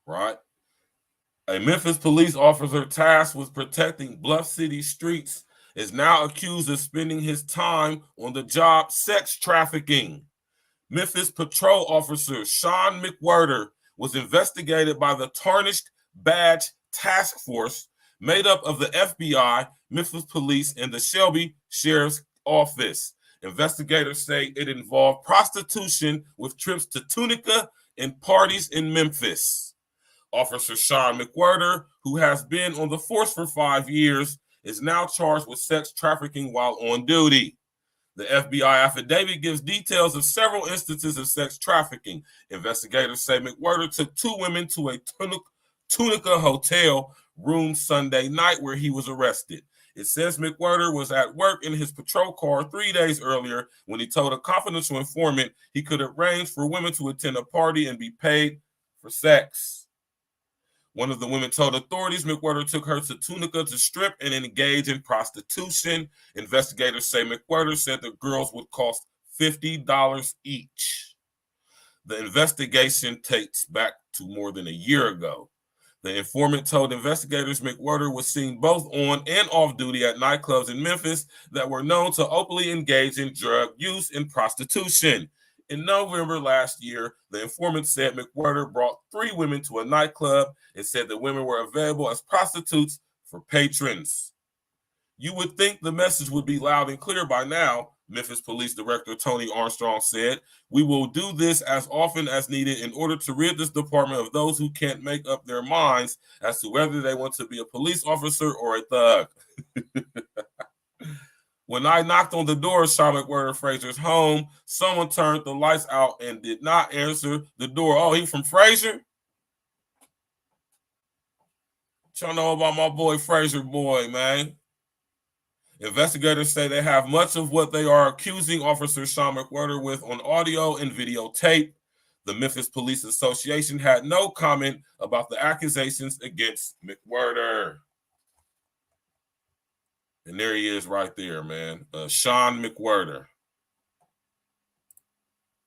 right? A Memphis police officer tasked with protecting Bluff City streets is now accused of spending his time on the job sex trafficking. Memphis patrol officer Sean McWhirter was investigated by the Tarnished Badge Task Force, made up of the FBI, Memphis Police, and the Shelby Sheriff's Office. Investigators say it involved prostitution with trips to Tunica and parties in Memphis. Officer Sean McWhirter, who has been on the force for 5 years, is now charged with sex trafficking while on duty. The FBI affidavit gives details of several instances of sex trafficking. Investigators say McWhirter took 2 women to a Tunica hotel room Sunday night where he was arrested. It says McWhirter was at work in his patrol car 3 days earlier when he told a confidential informant he could arrange for women to attend a party and be paid for sex. One of the women told authorities McWhirter took her to Tunica to strip and engage in prostitution. Investigators say McWhirter said the girls would cost $50 each. The investigation dates back to more than a year ago. The informant told investigators McWhirter was seen both on and off duty at nightclubs in Memphis that were known to openly engage in drug use and prostitution. In November last year, the informant said McWhirter brought 3 women to a nightclub and said the women were available as prostitutes for patrons. You would think the message would be loud and clear by now, Memphis Police Director Tony Armstrong said. We will do this as often as needed in order to rid this department of those who can't make up their minds as to whether they want to be a police officer or a thug. When I knocked on the door of Charlotte McWhirter Frazier's home, someone turned the lights out and did not answer the door. Oh, he from Frazier? What y'all know about my boy Frazier boy, man? Investigators say they have much of what they are accusing Officer Sean McWhirter with on audio and videotape. The Memphis Police Association had no comment about the accusations against McWhirter. And there he is right there, man. Sean McWhirter.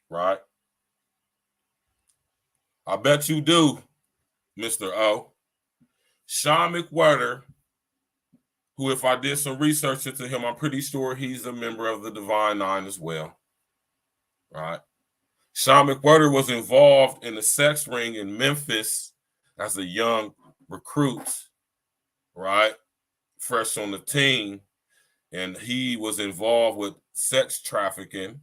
Right? I bet you do, Mr. O. Sean McWhirter, who, if I did some research into him, I'm pretty sure he's a member of the Divine Nine as well. Right? Sean McWhirter was involved in the sex ring in Memphis as a young recruit, right? Fresh on the team, and he was involved with sex trafficking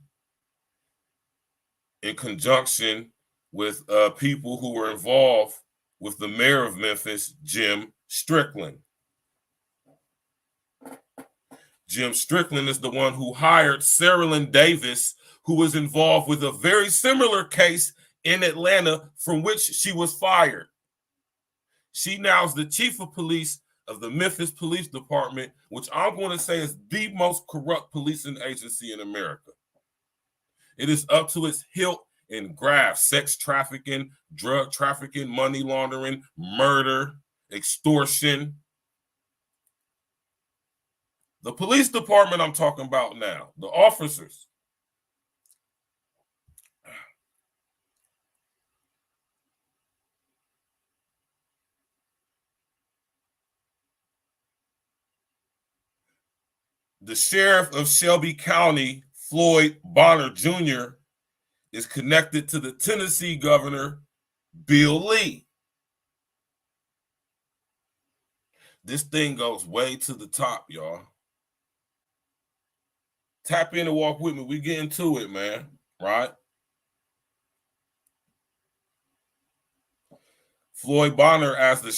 in conjunction with people who were involved with the mayor of Memphis, Jim Strickland. Jim Strickland is the one who hired Sarah Lynn Davis, who was involved with a very similar case in Atlanta from which she was fired. She now is the chief of police of the Memphis Police Department, which I'm going to say is the most corrupt policing agency in America. It is up to its hilt in graft, sex trafficking, drug trafficking, money laundering, murder, extortion. The police department I'm talking about now, the officers. The sheriff of Shelby County, Floyd Bonner Jr., is connected to the Tennessee governor, Bill Lee. This thing goes way to the top, y'all. Tap in and walk with me. We get into it, man. Right? Floyd Bonner, as the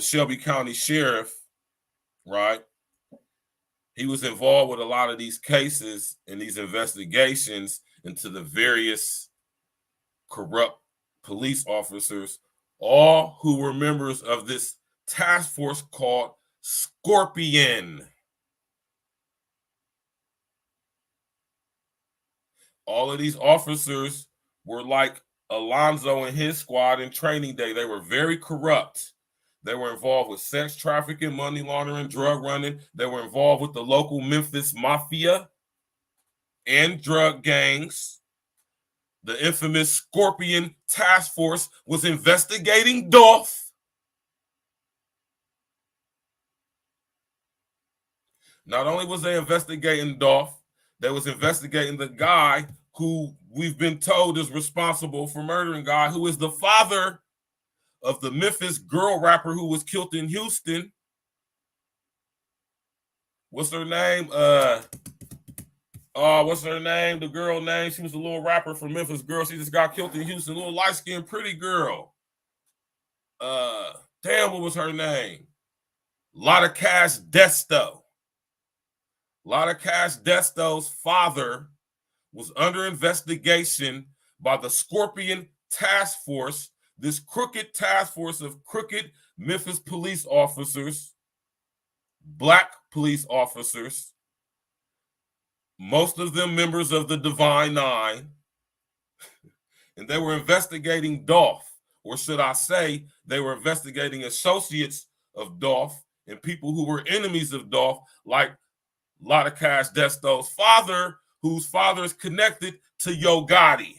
Shelby County sheriff, right? He was involved with a lot of these cases and these investigations into the various corrupt police officers, all who were members of this task force called Scorpion. All of these officers were like Alonzo and his squad in Training Day. They were very corrupt. They were involved with sex trafficking, money laundering, drug running. They were involved with the local Memphis mafia and drug gangs. the infamous Scorpion Task Force was investigating Dolph. Not only was they investigating Dolph, they was investigating the guy who we've been told is responsible for murdering guy, who is the father of the Memphis girl rapper who was killed in Houston. What's her name? What's her name? The girl name. She was a little rapper from Memphis. Girl, she just got killed in Houston. Little light-skinned, pretty girl. Damn, what was her name? Lotta Cash Desto. Lotta Cash Desto's father was under investigation by the Scorpion Task Force, this crooked task force of crooked Memphis police officers, black police officers, most of them members of the Divine Nine, and they were investigating Dolph, or should I say, they were investigating associates of Dolph and people who were enemies of Dolph, like Lotta Cash Desto's father, whose father is connected to Yo Gotti.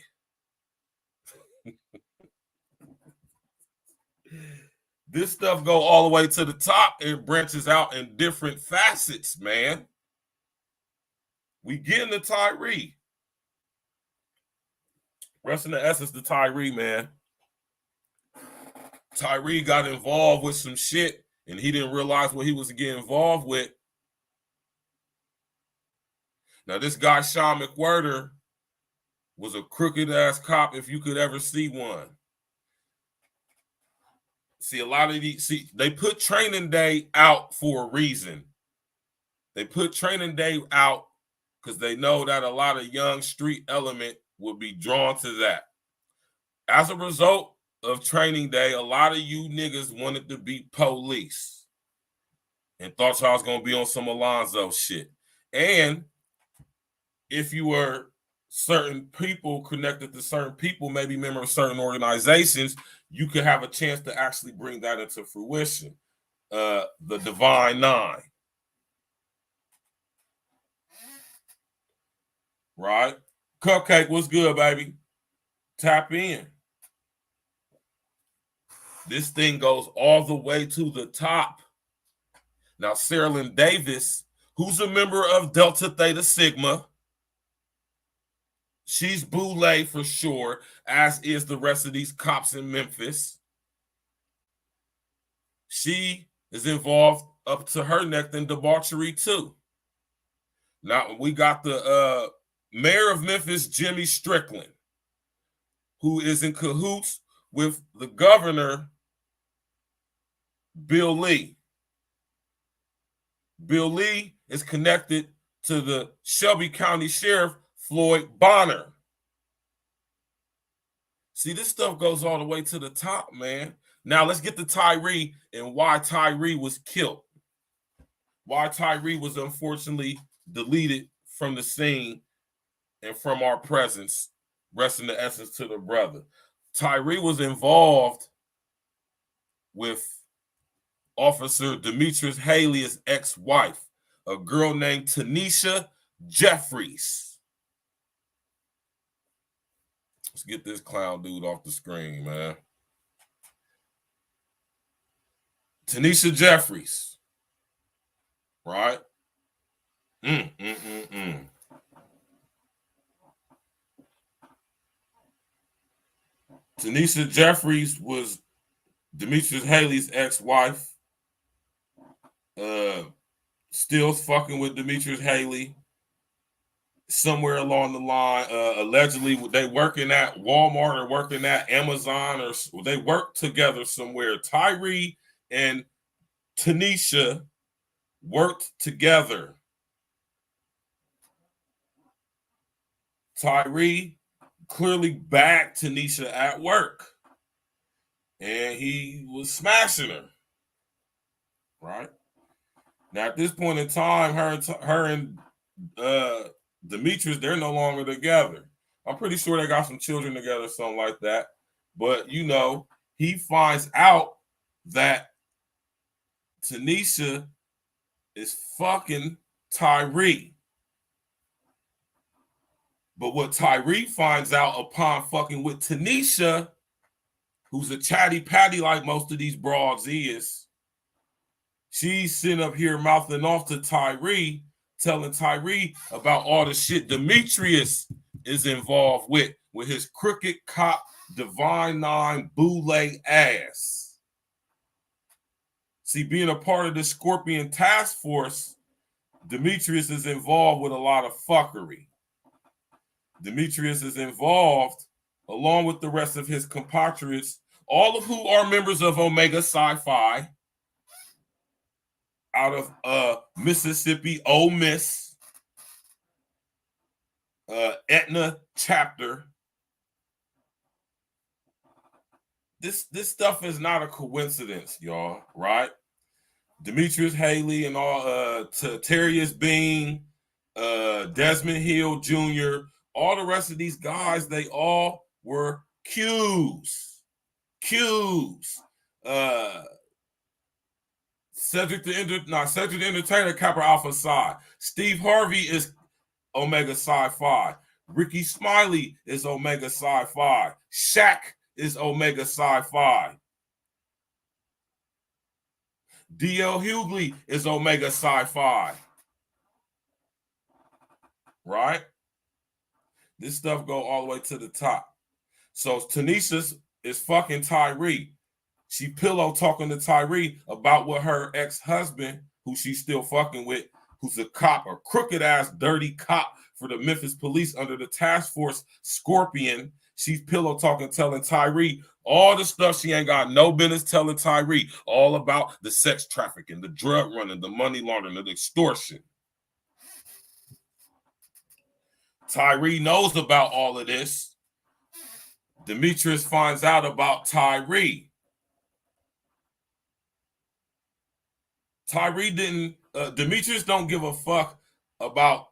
This stuff go all the way to the top and branches out in different facets, man. We getting to Tyree. Rest in the essence to Tyree, man. Tyree got involved with some shit, and he didn't realize what he was getting involved with. Now, this guy, Sean McWhirter, was a crooked-ass cop if you could ever see one. See, a lot of these, they put Training Day out for a reason. They put Training Day out because they know that a lot of young street element will be drawn to that. As a result of Training Day, a lot of you niggas wanted to be police and thought y'all was going to be on some Alonzo shit. And if you were certain people connected to certain people, maybe members of certain organizations, you could have a chance to actually bring that into fruition. The Divine Nine. Right? Cupcake, what's good, baby? Tap in. This thing goes all the way to the top. Now, Sarah Lynn Davis, who's a member of Delta Theta Sigma, she's boule for sure, as is the rest of these cops in Memphis. She is involved up to her neck in debauchery too. Now, we got the mayor of Memphis, Jimmy Strickland, who is in cahoots with the governor, Bill Lee. Bill Lee is connected to the Shelby County Sheriff, Floyd Bonner. See, this stuff goes all the way to the top, man. Now, let's get to Tyree and why Tyree was killed. Why Tyree was unfortunately deleted from the scene and from our presence. Rest in the essence to the brother. Tyree was involved with Officer Demetrius Haley's ex-wife, a girl named Tanisha Jeffries. Let's get this clown dude off the screen, man. Tanisha Jeffries. Right? Tanisha Jeffries was Demetrius Haley's ex-wife. Still fucking with Demetrius Haley. Somewhere along the line, allegedly they working at Walmart or working at Amazon, or they work together somewhere. Tyree and Tanisha worked together. Tyree clearly bagged Tanisha at work, and he was smashing her. Right now, at this point in time, her and Demetrius, they're no longer together. I'm pretty sure they got some children together, something like that. But, you know, he finds out that Tanisha is fucking Tyree. But what Tyree finds out upon fucking with Tanisha, who's a chatty patty like most of these broads is, she's sitting up here mouthing off to Tyree, telling Tyree about all the shit Demetrius is involved with his crooked cop Divine Nine boule ass. See, being a part of the Scorpion task force, Demetrius is involved with a lot of fuckery. Demetrius is involved, along with the rest of his compatriots, all of who are members of Omega Psi-Phi, out of Mississippi, Ole Miss, Etna chapter. This stuff is not a coincidence, y'all, right? Demetrius Haley and all, Terrius Bean, Desmond Hill Jr., all the rest of these guys, they all were Qs. Cedric the Entertainer, Kappa Alpha Psi. Steve Harvey is Omega Psi-Phi. Ricky Smiley is Omega Psi-Phi. Shaq is Omega Psi-Phi. D.L. Hughley is Omega Psi-Phi. Right? This stuff go all the way to the top. So Tanisha is fucking Tyree. She pillow talking to Tyree about what her ex-husband, who she's still fucking with, who's a cop, a crooked-ass, dirty cop for the Memphis police under the task force Scorpion. She's pillow talking, telling Tyree all the stuff she ain't got no business telling Tyree, all about the sex trafficking, the drug running, the money laundering, the extortion. Tyree knows about all of this. Demetrius finds out about Tyree. Demetrius don't give a fuck about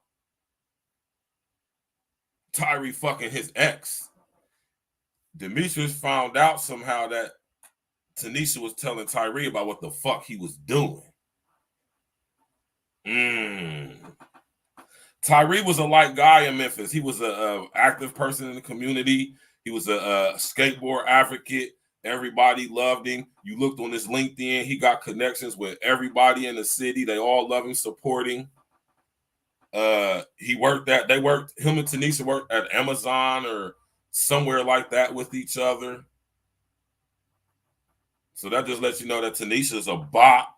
Tyree fucking his ex. Demetrius found out somehow that Tanisha was telling Tyree about what the fuck he was doing. Tyree was a light guy in Memphis. He was an active person in the community. He was a skateboard advocate. Everybody loved him. You looked on his LinkedIn. He got connections with everybody in the city. They all love him, supporting. Him and Tanisha worked at Amazon or somewhere like that with each other. So that just lets you know that Tanisha's a bot.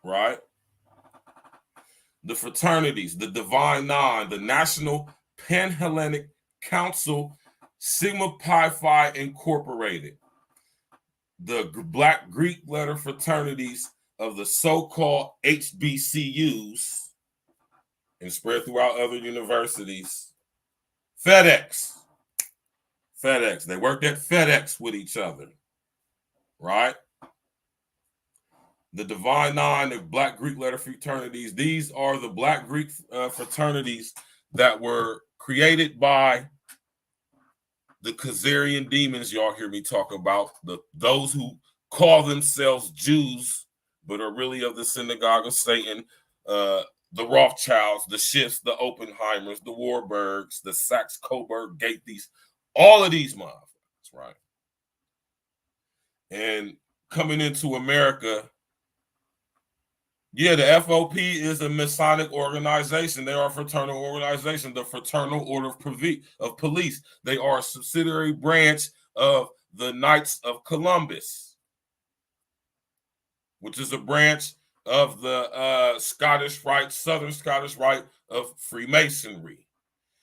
Right? The fraternities, the Divine Nine, the National Pan-Hellenic Council, Sigma Pi Phi Incorporated, the Black Greek letter fraternities of the so-called HBCUs and spread throughout other universities. FedEx. They worked at FedEx with each other, right? The Divine Nine, the Black Greek letter fraternities, these are the Black Greek fraternities that were created by the Khazarian demons y'all hear me talk about, those who call themselves Jews but are really of the synagogue of Satan, the Rothschilds, the Schiffs, the Oppenheimers, the Warburgs, the Saxe-Coburg Gaither, all of these motherfuckers, right? And coming into America, yeah, the FOP is a Masonic organization. They are a fraternal organization, the Fraternal Order of Police. They are a subsidiary branch of the Knights of Columbus, which is a branch of the Scottish Rite, Southern Scottish Rite of Freemasonry.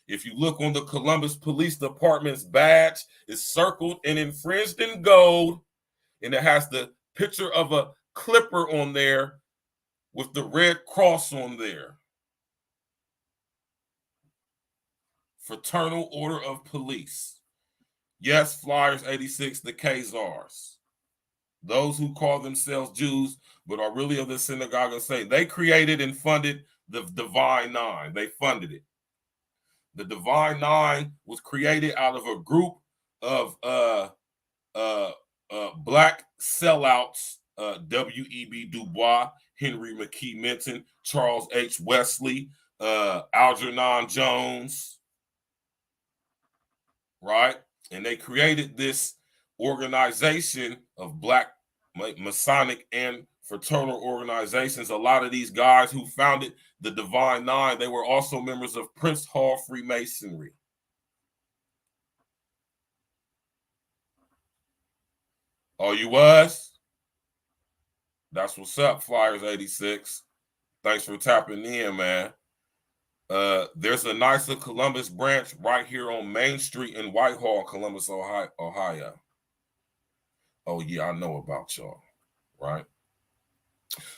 If you look on the Columbus Police Department's badge, it's circled and infringed in gold, and it has the picture of a clipper on there with the red cross on there. Fraternal Order of Police. Yes, Flyers 86, the Khazars. Those who call themselves Jews but are really of the synagogue of Satan. They created and funded the Divine Nine. They funded it. The Divine Nine was created out of a group of black sellouts, W.E.B. Du Bois Henry McKee Minton, Charles H. Wesley, Algernon Jones, right? And they created this organization of Black Masonic and fraternal organizations. A lot of these guys who founded the Divine Nine, they were also members of Prince Hall Freemasonry. Oh, you was? That's what's up, Flyers 86. Thanks for tapping in, man. There's a Knights of Columbus branch right here on Main Street in Whitehall, Columbus, Ohio. Oh, yeah, I know about y'all, right?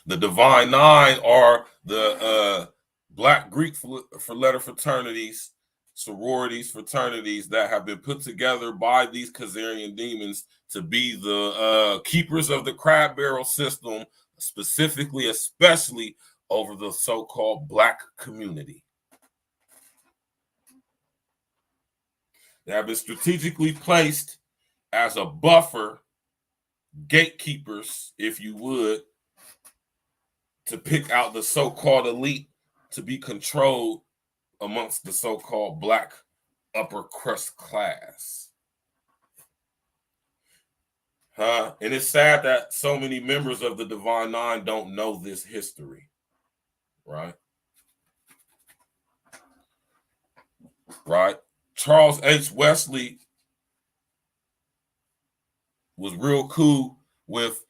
The Divine Nine are the Black Greek for letter fraternities, sororities, fraternities that have been put together by these Khazarian demons to be the keepers of the crab barrel system, specifically, especially over the so-called Black community. They have been strategically placed as a buffer, gatekeepers, if you would, to pick out the so-called elite to be controlled amongst the so-called Black upper crust class. And it's sad that so many members of the Divine Nine don't know this history, right? Right? Charles H. Wesley was real cool with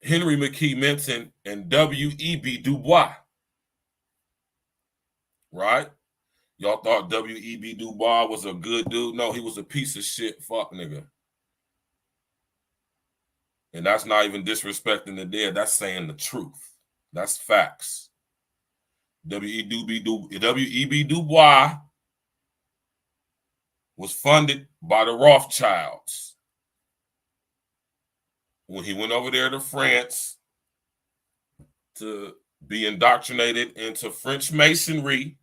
Henry McKee Minton and W.E.B. Du Bois, right? Y'all thought W.E.B. Du Bois was a good dude? No, he was a piece of shit fuck nigga. And that's not even disrespecting the dead. That's saying the truth. That's facts. W.E.B. Du Bois was funded by the Rothschilds. When he went over there to France to be indoctrinated into French Masonry,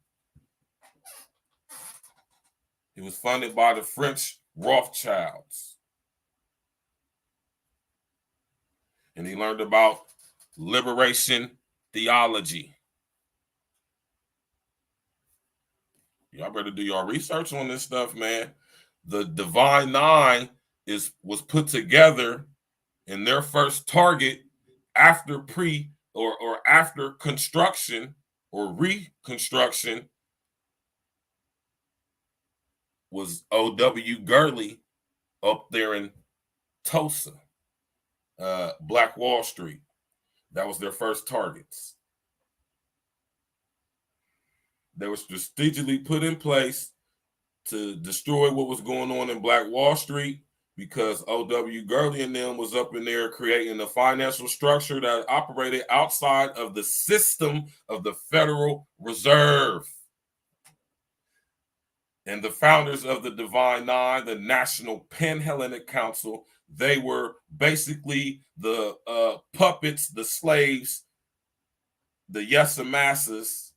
he was funded by the French Rothschilds. And he learned about liberation theology. Y'all better do your research on this stuff, man. The Divine Nine was put together, and their first target after after construction or reconstruction was O.W. Gurley up there in Tulsa, Black Wall Street. That was their first targets. They were strategically put in place to destroy what was going on in Black Wall Street because O.W. Gurley and them was up in there creating a financial structure that operated outside of the system of the Federal Reserve. And the founders of the Divine Nine, the National Pan-Hellenic Council, they were basically the puppets, the slaves, the Yesamasses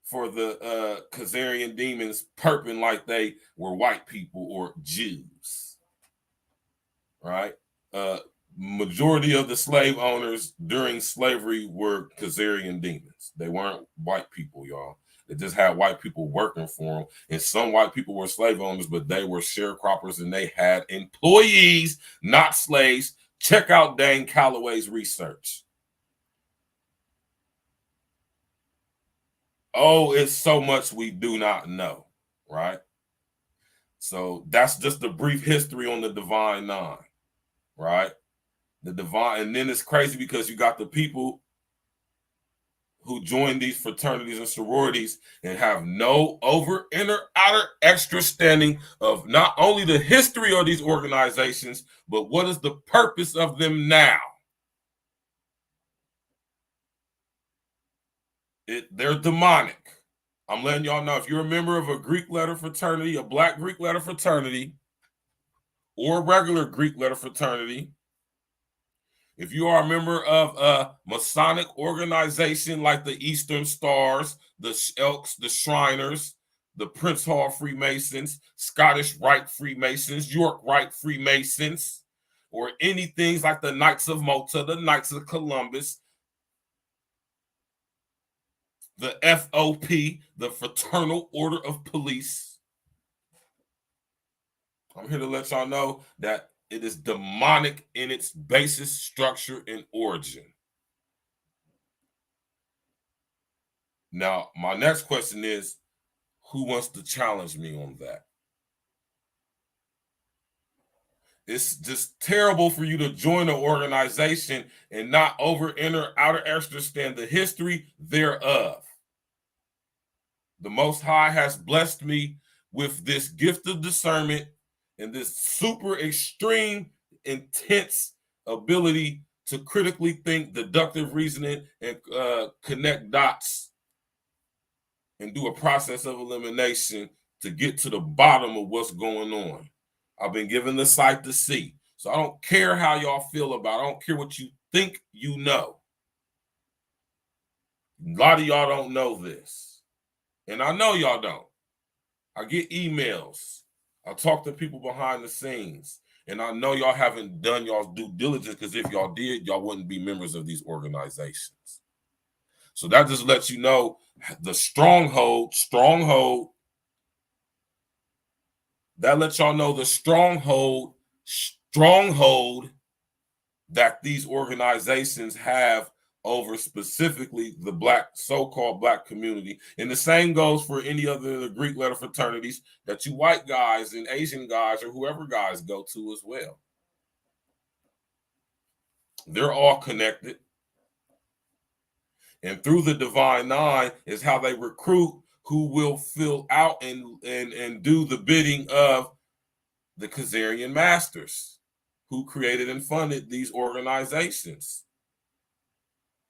for the Khazarian demons, perping like they were white people or Jews, right? Majority of the slave owners during slavery were Khazarian demons. They weren't white people, y'all. They just had white people working for them. And some white people were slave owners, but they were sharecroppers and they had employees, not slaves. Check out Dane Calloway's research. Oh, it's so much we do not know, right? So that's just a brief history on the Divine Nine, right? The Divine, and then it's crazy because you got the people who join these fraternities and sororities and have no over, inner, outer, extra standing of not only the history of these organizations, but what is the purpose of them now? They're demonic. I'm letting y'all know, if you're a member of a Greek letter fraternity, a Black Greek letter fraternity, or a regular Greek letter fraternity, if you are a member of a Masonic organization like the Eastern Stars, the Elks, the Shriners, the Prince Hall Freemasons, Scottish Rite Freemasons, York Rite Freemasons, or anything like the Knights of Malta, the Knights of Columbus, the FOP, the Fraternal Order of Police. I'm here to let y'all know that it is demonic in its basis, structure, and origin. Now, my next question is, who wants to challenge me on that? It's just terrible for you to join an organization and not outer understand the history thereof. The Most High has blessed me with this gift of discernment and this super extreme, intense ability to critically think, deductive reasoning, and connect dots and do a process of elimination to get to the bottom of what's going on. I've been given the sight to see. So I don't care how y'all feel about it. I don't care what you think you know. A lot of y'all don't know this. And I know y'all don't. I get emails. I talk to people behind the scenes. And I know y'all haven't done y'all's due diligence, because if y'all did, y'all wouldn't be members of these organizations. So that just lets you know the stronghold, that lets y'all know the stronghold that these organizations have over specifically the black, so-called black community. And the same goes for any other of the Greek letter fraternities that you white guys and Asian guys or whoever guys go to as well. They're all connected. And through the Divine Nine is how they recruit who will fill out and do the bidding of the Khazarian masters who created and funded these organizations.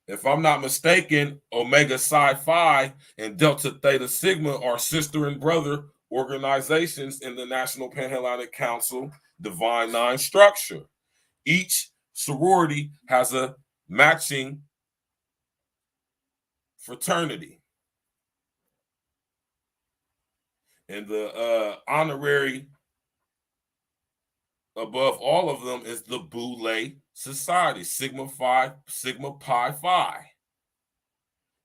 If I'm not mistaken, Omega Psi Phi and Delta Theta Sigma are sister and brother organizations in the National Panhellenic Council Divine Nine structure. Each sorority has a matching fraternity. And the honorary above all of them is the Boule Society, Sigma Pi Phi,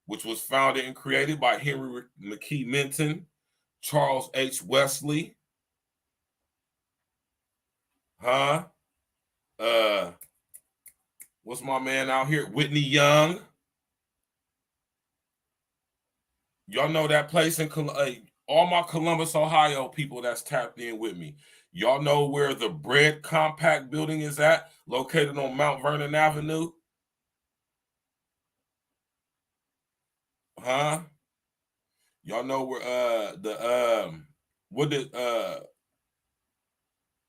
which was founded and created by Henry McKee Minton, Charles H. Wesley, what's my man out here? Whitney Young. Y'all know that place in all my Columbus, Ohio people that's tapped in with me. Y'all know where the Bread Compact building is at, located on Mount Vernon Avenue? Y'all know where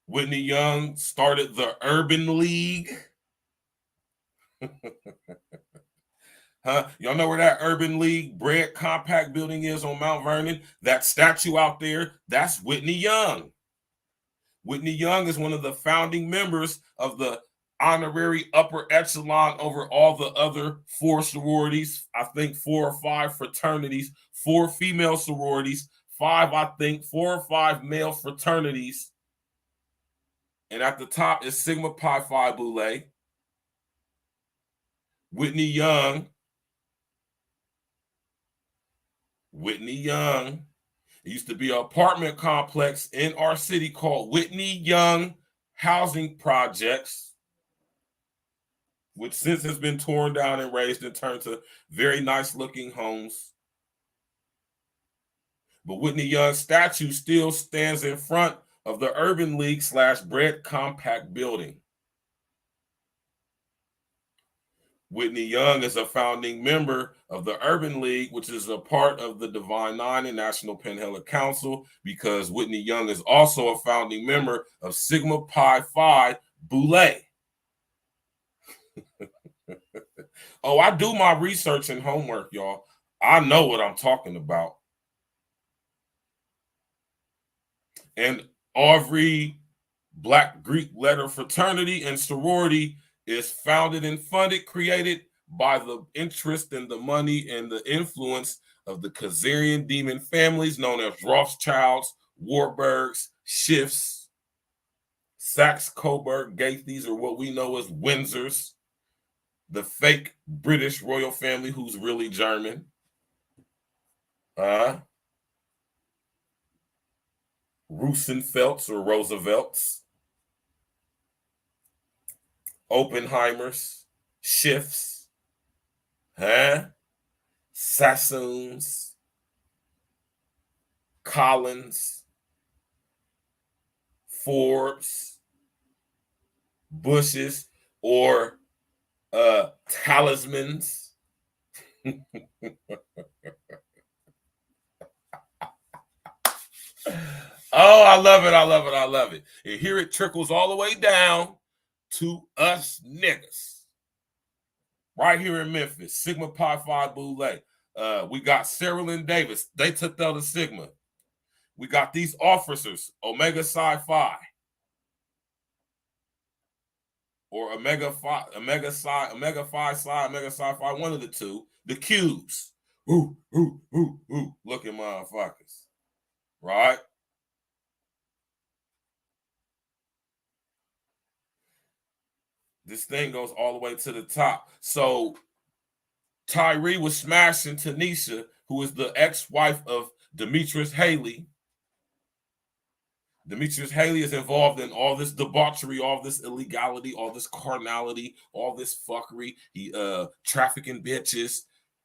Whitney Young started the Urban League? Y'all know where that Urban League Bread Compact building is on Mount Vernon? That statue out there, that's Whitney Young. Whitney Young is one of the founding members of the honorary upper echelon over all the other 4 sororities, I think 4 or 5 fraternities, 4 female sororities, 4 or 5 male fraternities. And at the top is Sigma Pi Phi Boule. Whitney Young. It used to be an apartment complex in our city called Whitney Young Housing Projects, which since has been torn down and raised and turned to very nice looking homes. But Whitney Young's statue still stands in front of the Urban League / Bread Compact building. Whitney Young is a founding member of the Urban League, which is a part of the Divine Nine and National Panhellenic Council, because Whitney Young is also a founding member of Sigma Pi Phi Boule. Oh, I do my research and homework, y'all. I know what I'm talking about. And every Black Greek letter fraternity and sorority is founded and funded, created by the interest and the money and the influence of the Khazarian demon families known as Rothschilds, Warburgs, Schiffs, Saxe-Coburg, Gaithys, or what we know as Windsors, the fake British royal family who's really German. Rosenfelds or Roosevelts, Oppenheimers, Schiffs, Sassoons, Collins, Forbes, Bushes, or talismans. Oh, I love it. I love it. I love it. And here it trickles all the way down to us niggas. Right here in Memphis, Sigma Pi Phi Boule. We got Cyril and Davis. They took out the Sigma. We got these officers, Omega Psi Phi. Or Omega Phi Psi, Omega Psi Phi, one of the two. The Qs. Looking motherfuckers. Right? This thing goes all the way to the top. So Tyree was smashing Tanisha, who is the ex-wife of Demetrius Haley. Demetrius Haley is involved in all this debauchery, all this illegality, all this carnality, all this fuckery. He trafficking bitches,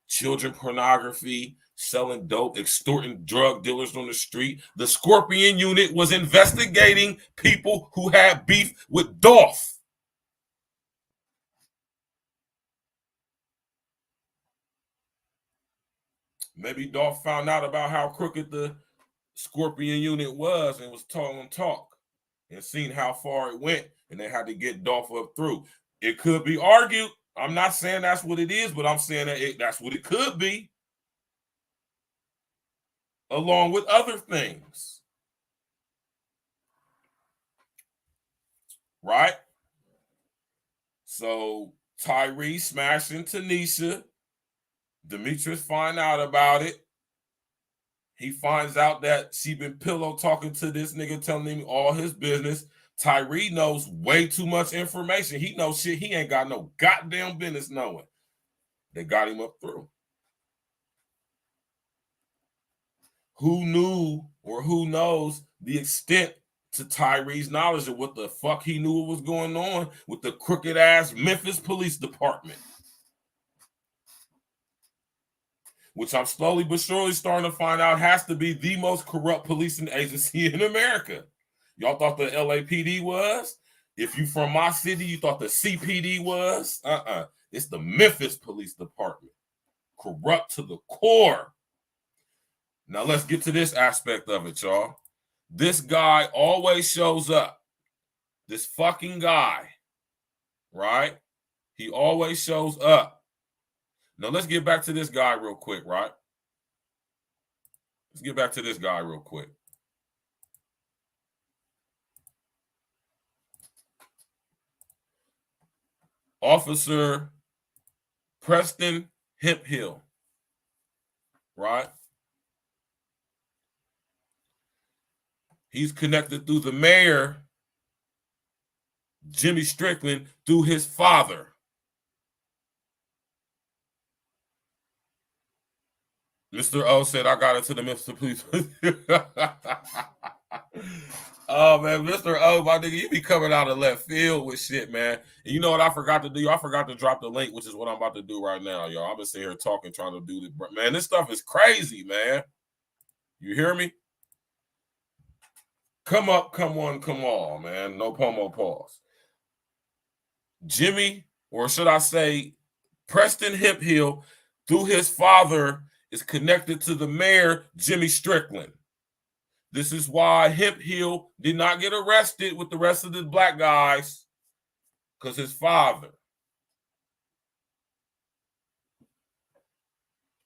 children pornography, selling dope, extorting drug dealers on the street. The Scorpion unit was investigating people who had beef with Dolph. Maybe Dolph found out about how crooked the Scorpion unit was and was telling talk and seen how far it went, and they had to get Dolph up through. It could be argued. I'm not saying that's what it is, but I'm saying that that's what it could be, along with other things. Right? So Tyree smashing Tanisha. Demetrius find out about it. He finds out that she been pillow talking to this nigga, telling him all his business. Tyree knows way too much information. He knows shit he ain't got no goddamn business knowing. They got him up through. Who knew or who knows the extent to Tyree's knowledge of what the fuck he knew was going on with the crooked ass Memphis Police Department? Which I'm slowly but surely starting to find out has to be the most corrupt policing agency in America. Y'all thought the LAPD was? If you from my city, you thought the CPD was? It's the Memphis Police Department. Corrupt to the core. Now let's get to this aspect of it, y'all. This guy always shows up. This fucking guy, right? He always shows up. Now, let's get back to this guy real quick, right? Let's get back to this guy real quick. Officer Preston Hemphill, right? He's connected through the mayor, Jimmy Strickland, through his father. Mr. O said, I got into the Memphis Police. Oh, man, Mr. O, my nigga, you be coming out of left field with shit, man. And you know what I forgot to do? I forgot to drop the link, which is what I'm about to do right now, y'all. I've been sitting here talking, trying to do this. Man, this stuff is crazy, man. You hear me? Come up, come one, come all, man. No pomo pause. Jimmy, or should I say, Preston Hemphill, through his father, is connected to the mayor, Jimmy Strickland. This is why Hemphill did not get arrested with the rest of the black guys, because his father.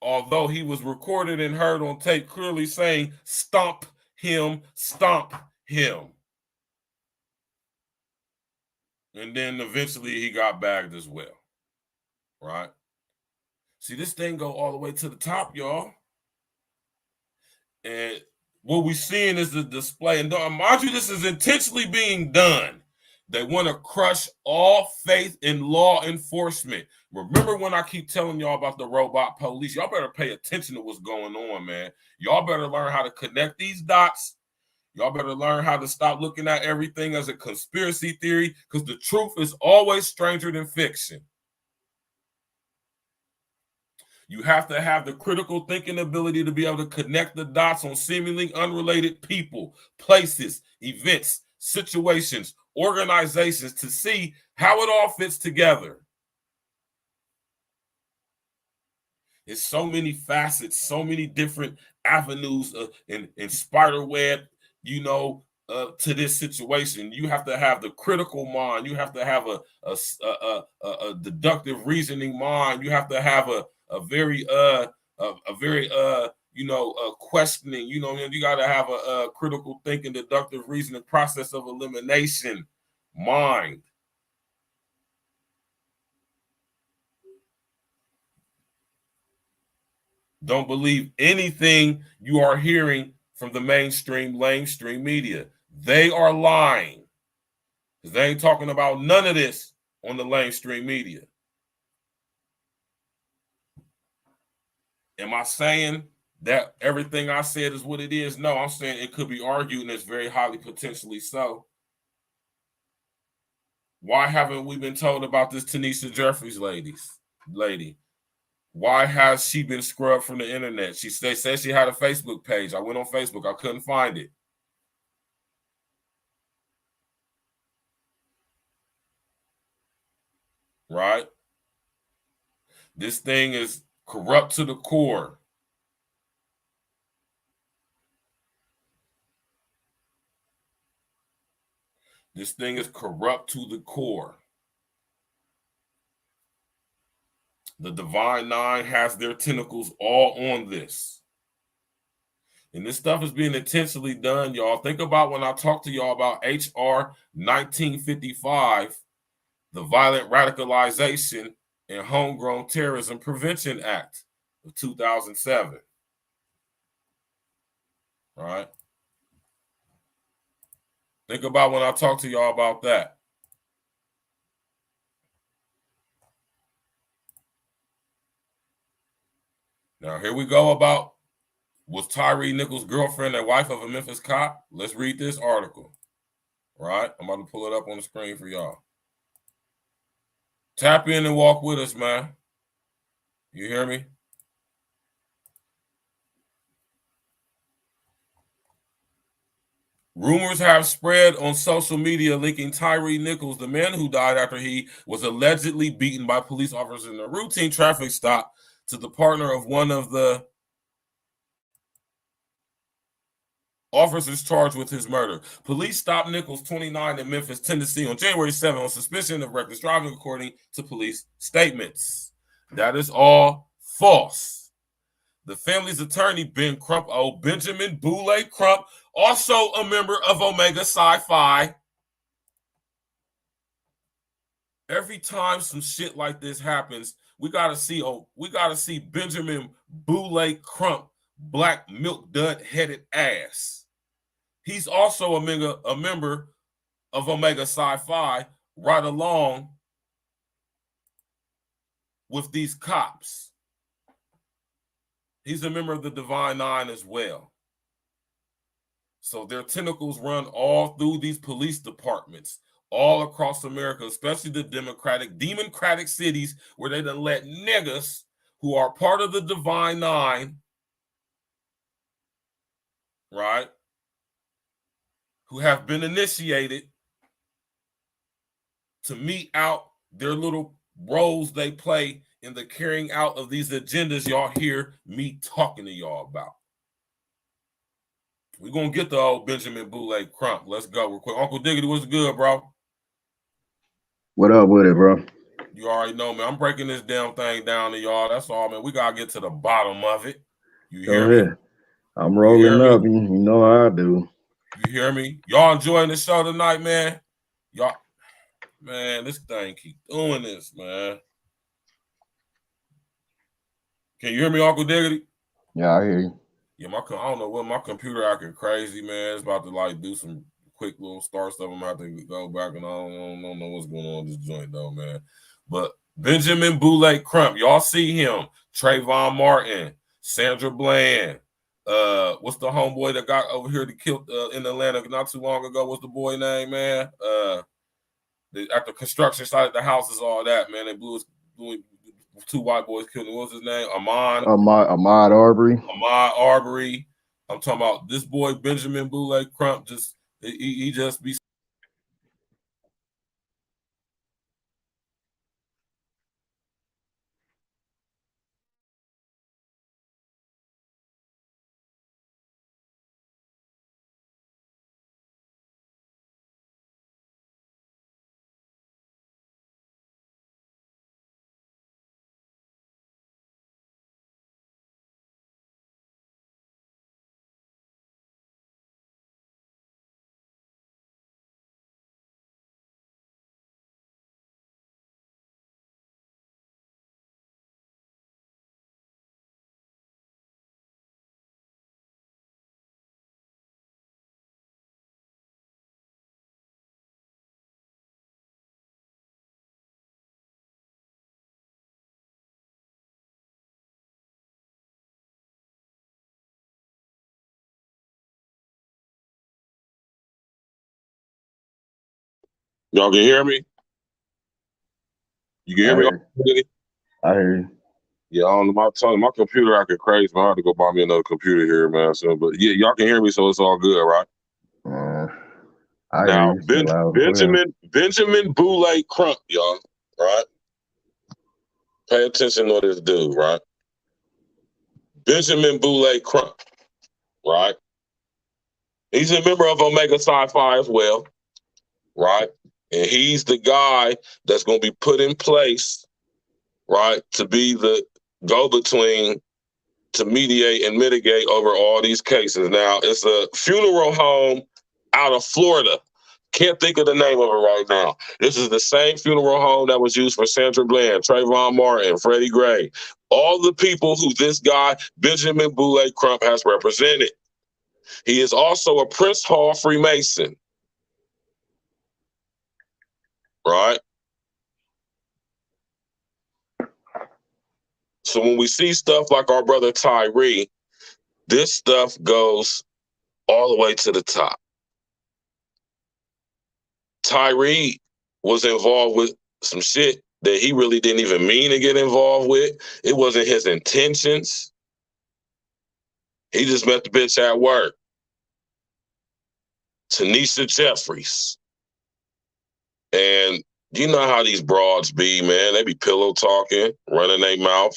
Although he was recorded and heard on tape clearly saying, stomp him, stomp him. And then eventually he got bagged as well, right? See, this thing go all the way to the top, y'all. And what we're seeing is the display. And mind you, this is intentionally being done. They want to crush all faith in law enforcement. Remember when I keep telling y'all about the robot police? Y'all better pay attention to what's going on, man. Y'all better learn how to connect these dots. Y'all better learn how to stop looking at everything as a conspiracy theory, because the truth is always stranger than fiction. You have to have the critical thinking ability to be able to connect the dots on seemingly unrelated people, places, events, situations, organizations to see how it all fits together. It's so many facets, so many different avenues in spider web, to this situation. You have to have the critical mind. You have to have a deductive reasoning mind. You have to have a very questioning. You got to have a critical thinking, deductive reasoning, process of elimination mind. Don't believe anything you are hearing from the mainstream media. They are lying. They ain't talking about none of this on the mainstream media. Am I saying that everything I said is what it is? No, I'm saying it could be argued, and it's very highly potentially so. Why haven't we been told about this Tanisha Jeffries lady? Why has she been scrubbed from the internet? They said she had a Facebook page. I went on Facebook. I couldn't find it. Right? This thing is corrupt to the core. This thing is corrupt to the core. The Divine Nine has their tentacles all on this. And this stuff is being intentionally done, y'all. Think about when I talked to y'all about HR 1955, the Violent Radicalization and Homegrown Terrorism Prevention Act of 2007. All right? Think about when I talked to y'all about that. Now, here we go about, was Tyree Nichols' girlfriend and wife of a Memphis cop? Let's read this article. All right? I'm about to pull it up on the screen for y'all. Tap in and walk with us, man. You hear me? Rumors have spread on social media linking Tyree Nichols, the man who died after he was allegedly beaten by police officers in a routine traffic stop, to the partner of one of the officers charged with his murder. Police stopped Nichols, 29, in Memphis, Tennessee on January 7 on suspicion of reckless driving, according to police statements. That is all false. The family's attorney, Benjamin Boulay Crump, also a member of Omega Psi Phi. Every time some shit like this happens, we gotta see Benjamin Boulay Crump, black milk dud headed ass. He's also a member of Omega Psi Phi, right along with these cops. He's a member of the Divine Nine as well. So their tentacles run all through these police departments all across America, especially the democratic cities where they done let niggas who are part of the Divine Nine, right, who have been initiated to mete out their little roles they play in the carrying out of these agendas y'all hear me talking to y'all about. We're going to get the old Benjamin Boulay Crump. Let's go real quick. Uncle Diggity, what's good, bro? What up with it, bro? You already know, man. I'm breaking this damn thing down to y'all. That's all, man. We got to get to the bottom of it. You hear me? I'm rolling up. You know how I do. You hear me? Y'all enjoying the show tonight, man? Y'all, man, this thing keep doing this, man. Can you hear me, Uncle Diggity? Yeah, I hear you. Yeah, I don't know what, my computer acting crazy, man. It's about to like do some quick little start stuff. I'm gonna have to go back and I don't know what's going on with this joint though, man. But Benjamin Boulay Crump, y'all see him. Trayvon Martin, Sandra Bland. What's the homeboy that got over here that killed in Atlanta not too long ago? What's the boy name, man? At the construction site, the houses, all that, man. They blew 2 white boys killed him. What was his name? Ahmaud Arbery. Ahmaud Arbery. I'm talking about this boy Benjamin Boulay Crump. He just be. Y'all can hear me? You can hear me? I hear you. Yeah, I don't know. My computer acting crazy, man. I have to go buy me another computer here, man. So, but yeah, y'all can hear me, so it's all good, right? I hear you. Benjamin Boulay Crump, y'all, right? Pay attention to this dude, right? Benjamin Boulay Crump, right? He's a member of Omega Psi-Phi as well, right? And he's the guy that's going to be put in place, right, to be the go-between to mediate and mitigate over all these cases. Now, it's a funeral home out of Florida. Can't think of the name of it right now. This is the same funeral home that was used for Sandra Bland, Trayvon Martin, Freddie Gray, all the people who this guy, Benjamin Boulay Crump, has represented. He is also a Prince Hall Freemason, right? So when we see stuff like our brother Tyree, this stuff goes all the way to the top. Tyree was involved with some shit that he really didn't even mean to get involved with. It wasn't his intentions. He just met the bitch at work. Tanisha Jeffries. And you know how these broads be, man. They be pillow talking, running their mouth.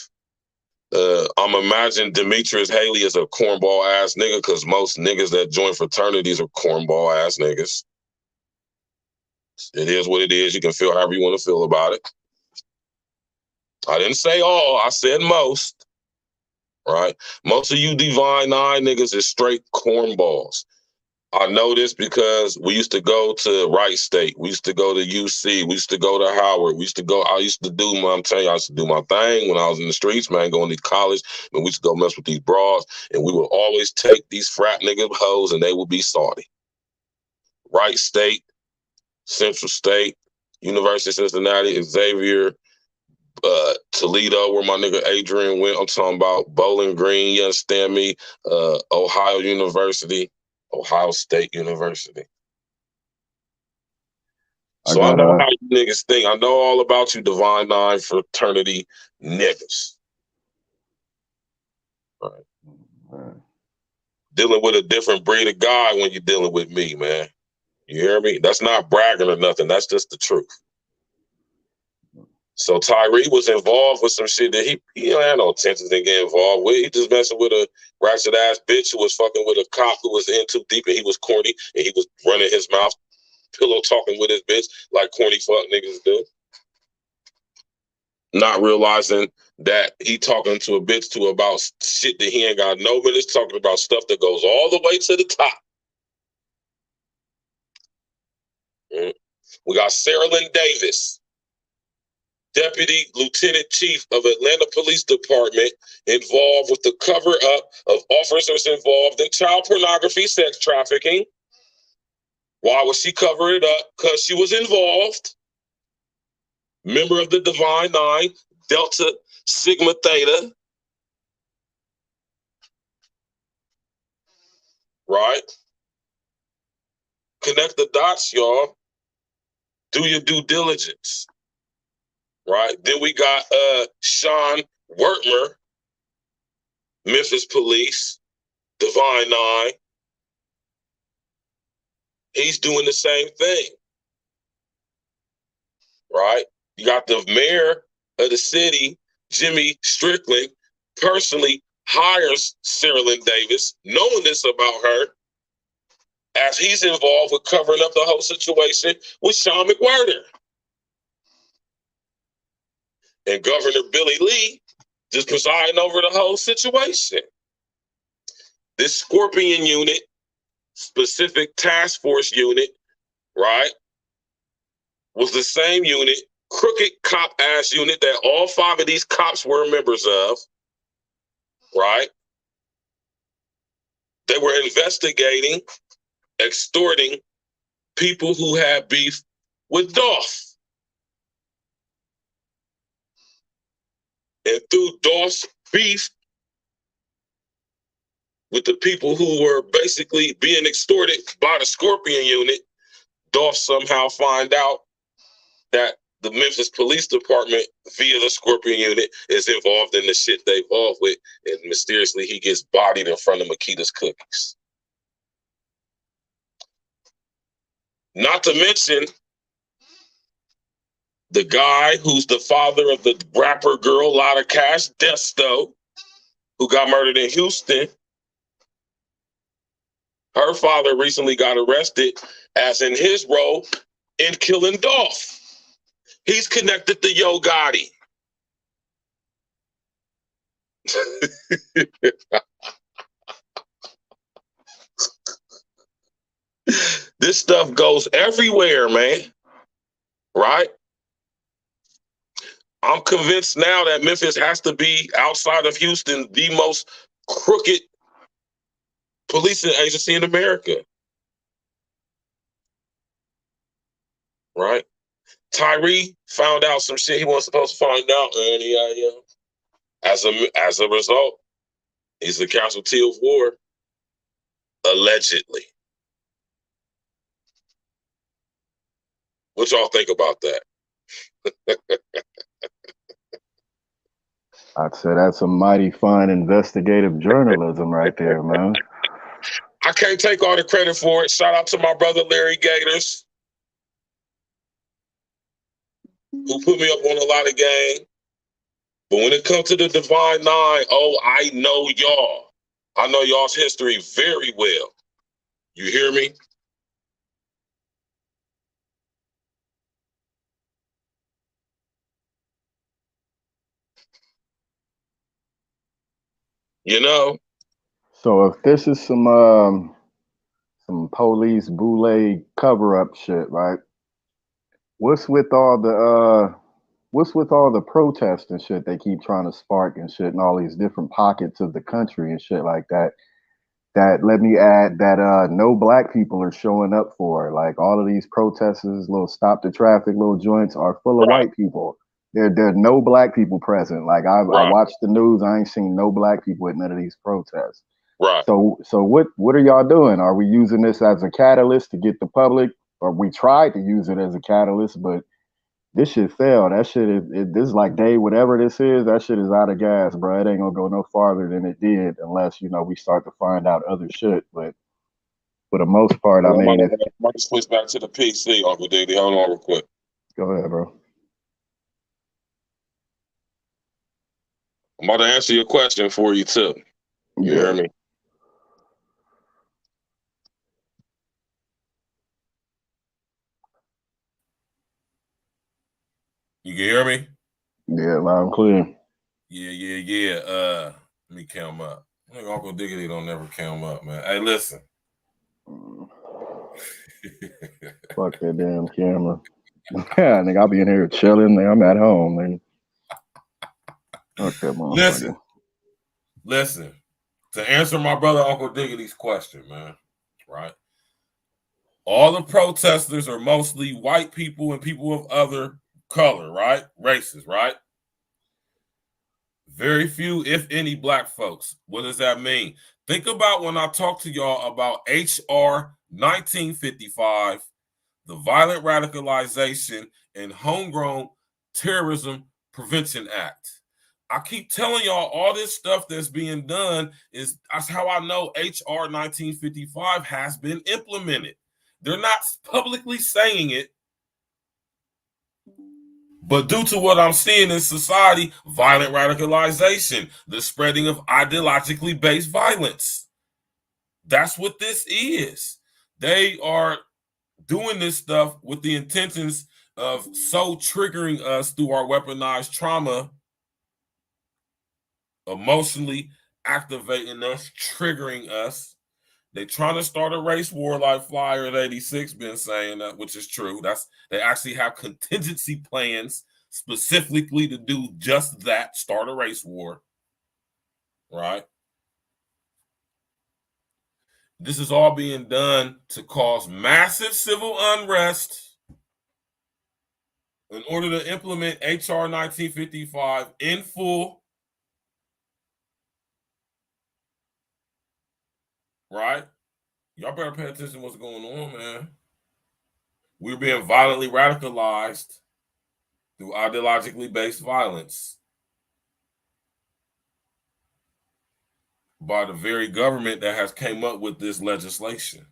I'm imagining Demetrius Haley is a cornball ass nigga because most niggas that join fraternities are cornball ass niggas. It is what it is. You can feel however you want to feel about it. I didn't say all. I said most. Right? Most of you Divine Nine niggas is straight cornballs. I know this because we used to go to Wright State. We used to go to UC. We used to go to Howard. I used to do I used to do my thing when I was in the streets, man, going to college. And we used to go mess with these bras. And we would always take these frat niggas hoes and they would be salty. Wright State, Central State, University of Cincinnati, Xavier, Toledo, where my nigga Adrian went. I'm talking about Bowling Green, you understand me? Ohio University. Ohio State University. So I know how you niggas think. I know all about you Divine Nine fraternity niggas. Right. Dealing with a different breed of guy when you're dealing with me, man. You hear me? That's not bragging or nothing. That's just the truth. So Tyree was involved with some shit that he don't have no intentions in getting involved with. He just messing with a ratchet ass bitch who was fucking with a cop who was in too deep and he was corny and he was running his mouth, pillow talking with his bitch like corny fuck niggas do. Not realizing that he talking to a bitch to about shit that he ain't got no business talking about, stuff that goes all the way to the top. We got Sarah Lynn Davis, Deputy Lieutenant Chief of Atlanta Police Department, involved with the cover-up of officers involved in child pornography, sex trafficking. Why would she cover it up? Because she was involved. Member of the Divine Nine, Delta Sigma Theta. Right? Connect the dots, y'all. Do your due diligence. Right? Then we got Sean Wertmer, Memphis Police, Divine Nine. He's doing the same thing. Right? You got the mayor of the city, Jimmy Strickland, personally hires Cerilyn Davis, knowing this about her, as he's involved with covering up the whole situation with Sean McWhirter. And Governor Billy Lee just presiding over the whole situation. This Scorpion unit, specific task force unit, right, was the same unit, crooked cop ass unit that all 5 of these cops were members of, right? They were investigating, extorting people who had beef with Dolph. And through Dolph's beef with the people who were basically being extorted by the Scorpion unit, Dolph somehow find out that the Memphis Police Department, via the Scorpion unit, is involved in the shit they involved with, and mysteriously he gets bodied in front of Makita's cookies. Not to mention the guy who's the father of the rapper girl Lotta Cash, Desto, who got murdered in Houston. Her father recently got arrested as in his role in killing Dolph. He's connected to Yo Gotti. This stuff goes everywhere, man. Right? I'm convinced now that Memphis has to be, outside of Houston, the most crooked policing agency in America. Right? Tyree found out some shit he wasn't supposed to find out, and as a result, he's the casualty of war, allegedly. What y'all think about that? I'd say that's some mighty fine investigative journalism right there, man. I can't take all the credit for it. Shout out to my brother Larry Gators, who put me up on a lot of game. But when it comes to the Divine Nine, I know y'all. I know y'all's history very well. You hear me? You know? So if this is some police boule cover-up shit, right? What's with all the protests and shit they keep trying to spark and shit in all these different pockets of the country and shit like that? That, let me add, that no black people are showing up for. Like, all of these protesters, little stop the traffic, little joints are full of white people. There are no black people present. Like, I watched the news, I ain't seen no black people at none of these protests. Right. So what are y'all doing? Are we using this as a catalyst to get the public? Or we tried to use it as a catalyst, but this shit failed. That shit this is like day, whatever this is, that shit is out of gas, bro. It ain't gonna go no farther than it did unless, we start to find out other shit. But for the most part, I mean, I'm gonna switch back to the PC, Uncle Diddy. Hold on real quick. Go ahead, bro. I'm about to answer your question for you too. You hear me? You can hear me? Yeah, loud and clear. Yeah. Let me count up. I think Uncle Diggity don't never count up, man. Hey, listen. Fuck that damn camera. Yeah, I think I'll be in here chilling. I'm at home, man. Okay, Listen. To answer my brother Uncle Diggity's question, man, right? All the protesters are mostly white people and people of other color, right? Races, right? Very few, if any, black folks. What does that mean? Think about when I talk to y'all about HR 1955, the Violent Radicalization and Homegrown Terrorism Prevention Act. I keep telling y'all all this stuff that's being done that's how I know HR 1955 has been implemented. They're not publicly saying it, but due to what I'm seeing in society, violent radicalization, the spreading of ideologically based violence. That's what this is. They are doing this stuff with the intentions of so triggering us through our weaponized trauma, emotionally activating us, triggering us. They're trying to start a race war like Flyer at 86 been saying that, which is true. They actually have contingency plans specifically to do just that, start a race war, right? This is all being done to cause massive civil unrest in order to implement HR 1955 in full, right? Y'all better pay attention to what's going on, man. We're being violently radicalized through ideologically based violence by the very government that has came up with this legislation,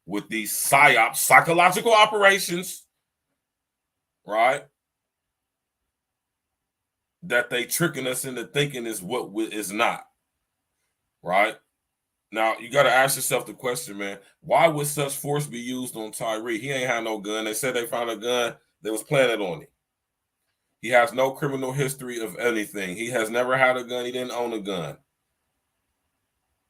with these psyops, psychological operations, right? That they tricking us into thinking is what is not, right? Now, you got to ask yourself the question, man, why would such force be used on Tyree? He ain't had no gun. They said they found a gun that was planted on him. He has no criminal history of anything. He has never had a gun. He didn't own a gun.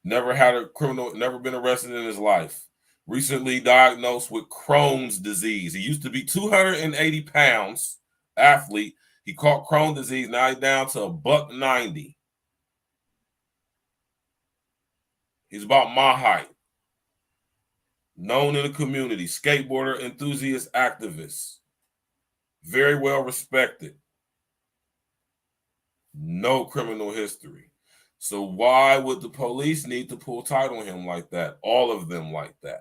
Never had a criminal, never been arrested in his life. Recently diagnosed with Crohn's disease. He used to be 280 pounds, athlete. He caught Crohn's disease. Now he's down to $190. He's about my height. Known in the community, skateboarder, enthusiast, activist. Very well respected. No criminal history. So why would the police need to pull tight on him like that? All of them like that.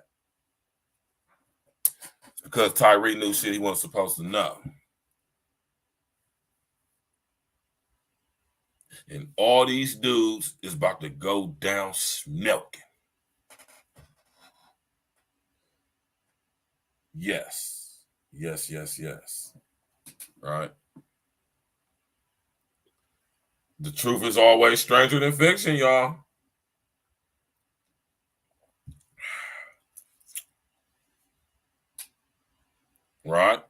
It's because Tyree knew shit he wasn't supposed to know. And all these dudes is about to go down smoking. Yes. Yes, yes, yes. Right? The truth is always stranger than fiction, y'all. Right?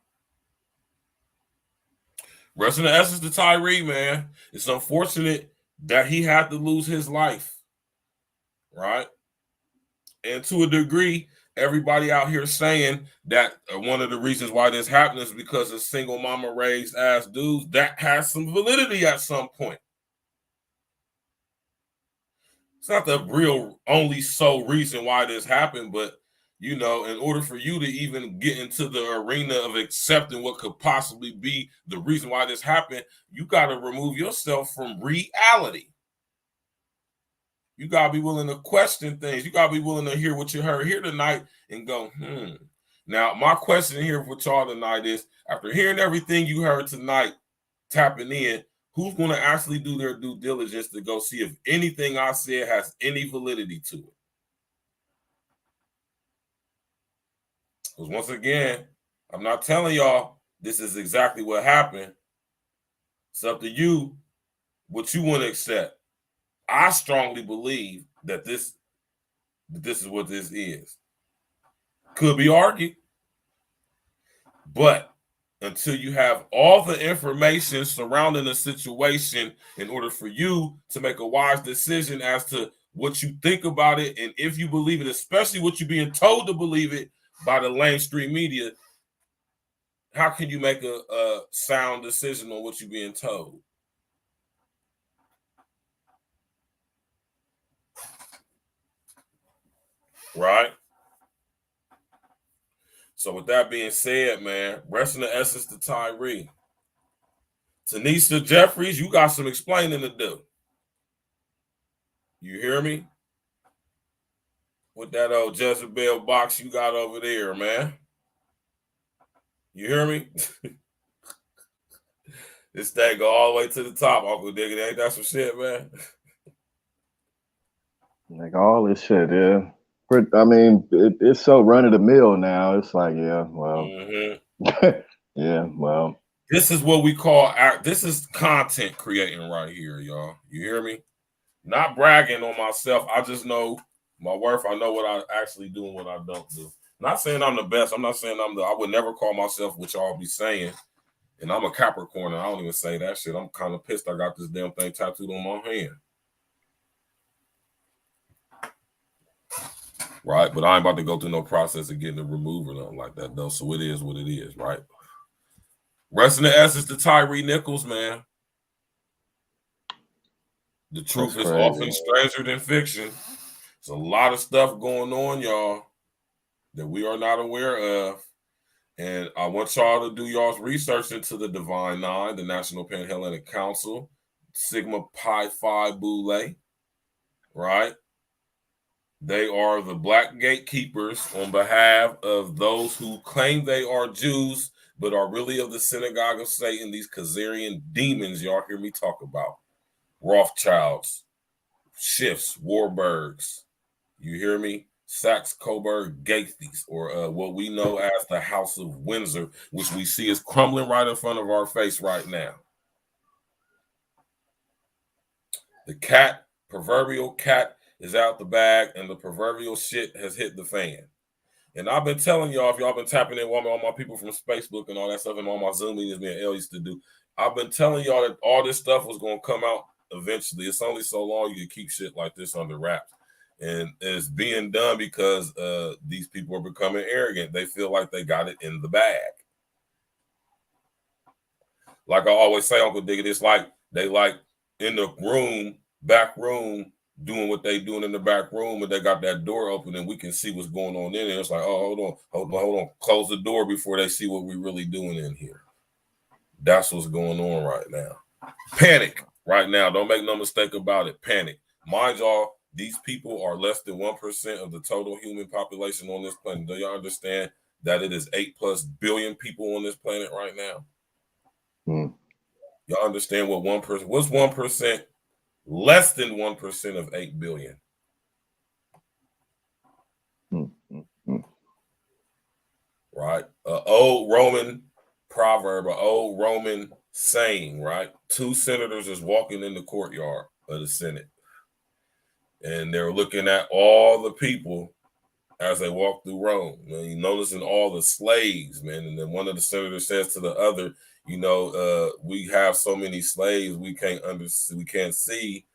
Rest in the essence to Tyree, man. It's unfortunate that he had to lose his life. Right? And to a degree, everybody out here saying that one of the reasons why this happened is because of single mama raised ass dudes. That has some validity at some point. It's not the real only sole reason why this happened, but you know, in order for you to even get into the arena of accepting what could possibly be the reason why this happened, you got to remove yourself from reality. You got to be willing to question things. You got to be willing to hear what you heard here tonight and go, Now, my question here for y'all tonight is, after hearing everything you heard tonight, tapping in, who's going to actually do their due diligence to go see if anything I said has any validity to it? Because once again, I'm not telling y'all this is exactly what happened. It's up to you what you want to accept. I strongly believe that this is what this is. Could be argued. But until you have all the information surrounding the situation in order for you to make a wise decision as to what you think about it and if you believe it, especially what you're being told to believe it by the mainstream media, how can you make a sound decision on what you're being told? Right? So with that being said, man, rest in the essence to Tyree. Tanisha Jeffries, you got some explaining to do. You hear me? With that old Jezebel box you got over there, man. You hear me? This thing go all the way to the top, Uncle Diggity. Ain't that some shit, man? Like all this shit, yeah. I mean, it's so run of the mill now. It's like, yeah, well, yeah, well. This is what we call this is content creating right here, y'all. You hear me? Not bragging on myself. I just know my worth. I know what I actually do and what I don't do. Not saying I'm the best. I'm not saying I would never call myself what y'all be saying. And I'm a Capricorn, and I don't even say that shit. I'm kind of pissed I got this damn thing tattooed on my hand. Right? But I ain't about to go through no process of getting it removed or nothing like that, though. So it is what it is, right? Rest in the essence to Tyree Nichols, man. The truth is often stranger than fiction. There's a lot of stuff going on, y'all, that we are not aware of. And I want y'all to do y'all's research into the Divine Nine, the National Panhellenic Council, Sigma Pi Phi Boule, right? They are the black gatekeepers on behalf of those who claim they are Jews, but are really of the synagogue of Satan, these Khazarian demons y'all hear me talk about. Rothschilds, Schiffs, Warburgs, you hear me? Saxe-Coburg Gaithes, or what we know as the House of Windsor, which we see is crumbling right in front of our face right now. The proverbial cat is out the bag, and the proverbial shit has hit the fan. And I've been telling y'all, if y'all been tapping in with all my people from Facebook and all that stuff, and all my Zoom meetings me and El used to do, I've been telling y'all that all this stuff was going to come out eventually. It's only so long you can keep shit like this under wraps. And it's being done because these people are becoming arrogant. They feel like they got it in the bag. Like I always say, Uncle Diggity, it's like they like in the back room, doing what they doing in the back room, and they got that door open and we can see what's going on in there. It's like, oh, hold on. Close the door before they see what we really doing in here. That's what's going on right now. Panic right now. Don't make no mistake about it. Panic. Mind y'all, these people are less than 1% of the total human population on this planet. Do y'all understand that it is 8+ billion people on this planet right now? Y'all understand what 1%, what's 1%? Less than 1% of 8 billion. Right? An old Roman proverb, an old Roman saying, right? 2 senators is walking in the courtyard of the Senate. And they're looking at all the people as they walk through Rome. And you noticing all the slaves, man. And then one of the senators says to the other, we have so many slaves, we can't see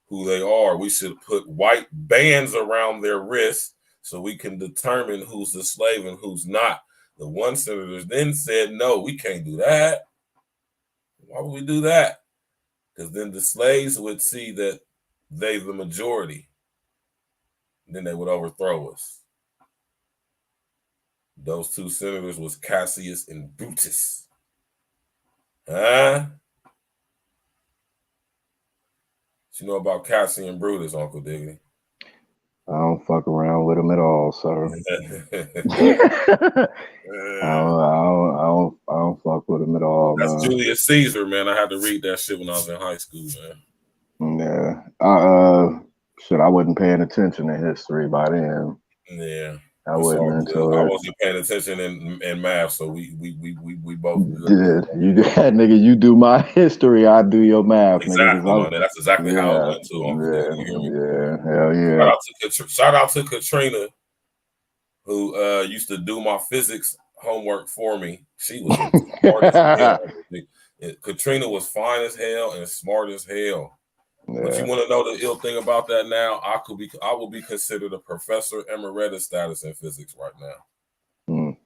who they are. We should put white bands around their wrists so we can determine who's the slave and who's not. The one senator then said, no, we can't do that. Why would we do that? Because then the slaves would see that they the majority. Then they would overthrow us. Those 2 senators was Cassius and Brutus. Huh? What you know about Cassius and Brutus, Uncle Diggity? I don't fuck around with them at all, sir. I don't fuck with them at all. That's man. Julius Caesar, man. I had to read that shit when I was in high school, man. Yeah. Shit, I wasn't paying attention to history by then. Yeah. I wasn't into it. I wasn't paying attention in math, so we both did. You nigga, you do my history, I do your math. Exactly, nigga, man. That's exactly how it went too. Yeah, you hear me? Yeah, hell yeah. Shout out to Katrina, who used to do my physics homework for me. She was smart as hell. Katrina was fine as hell and smart as hell. Yeah. But you want to know the ill thing about that now? I will be considered a professor emeritus status in physics right now.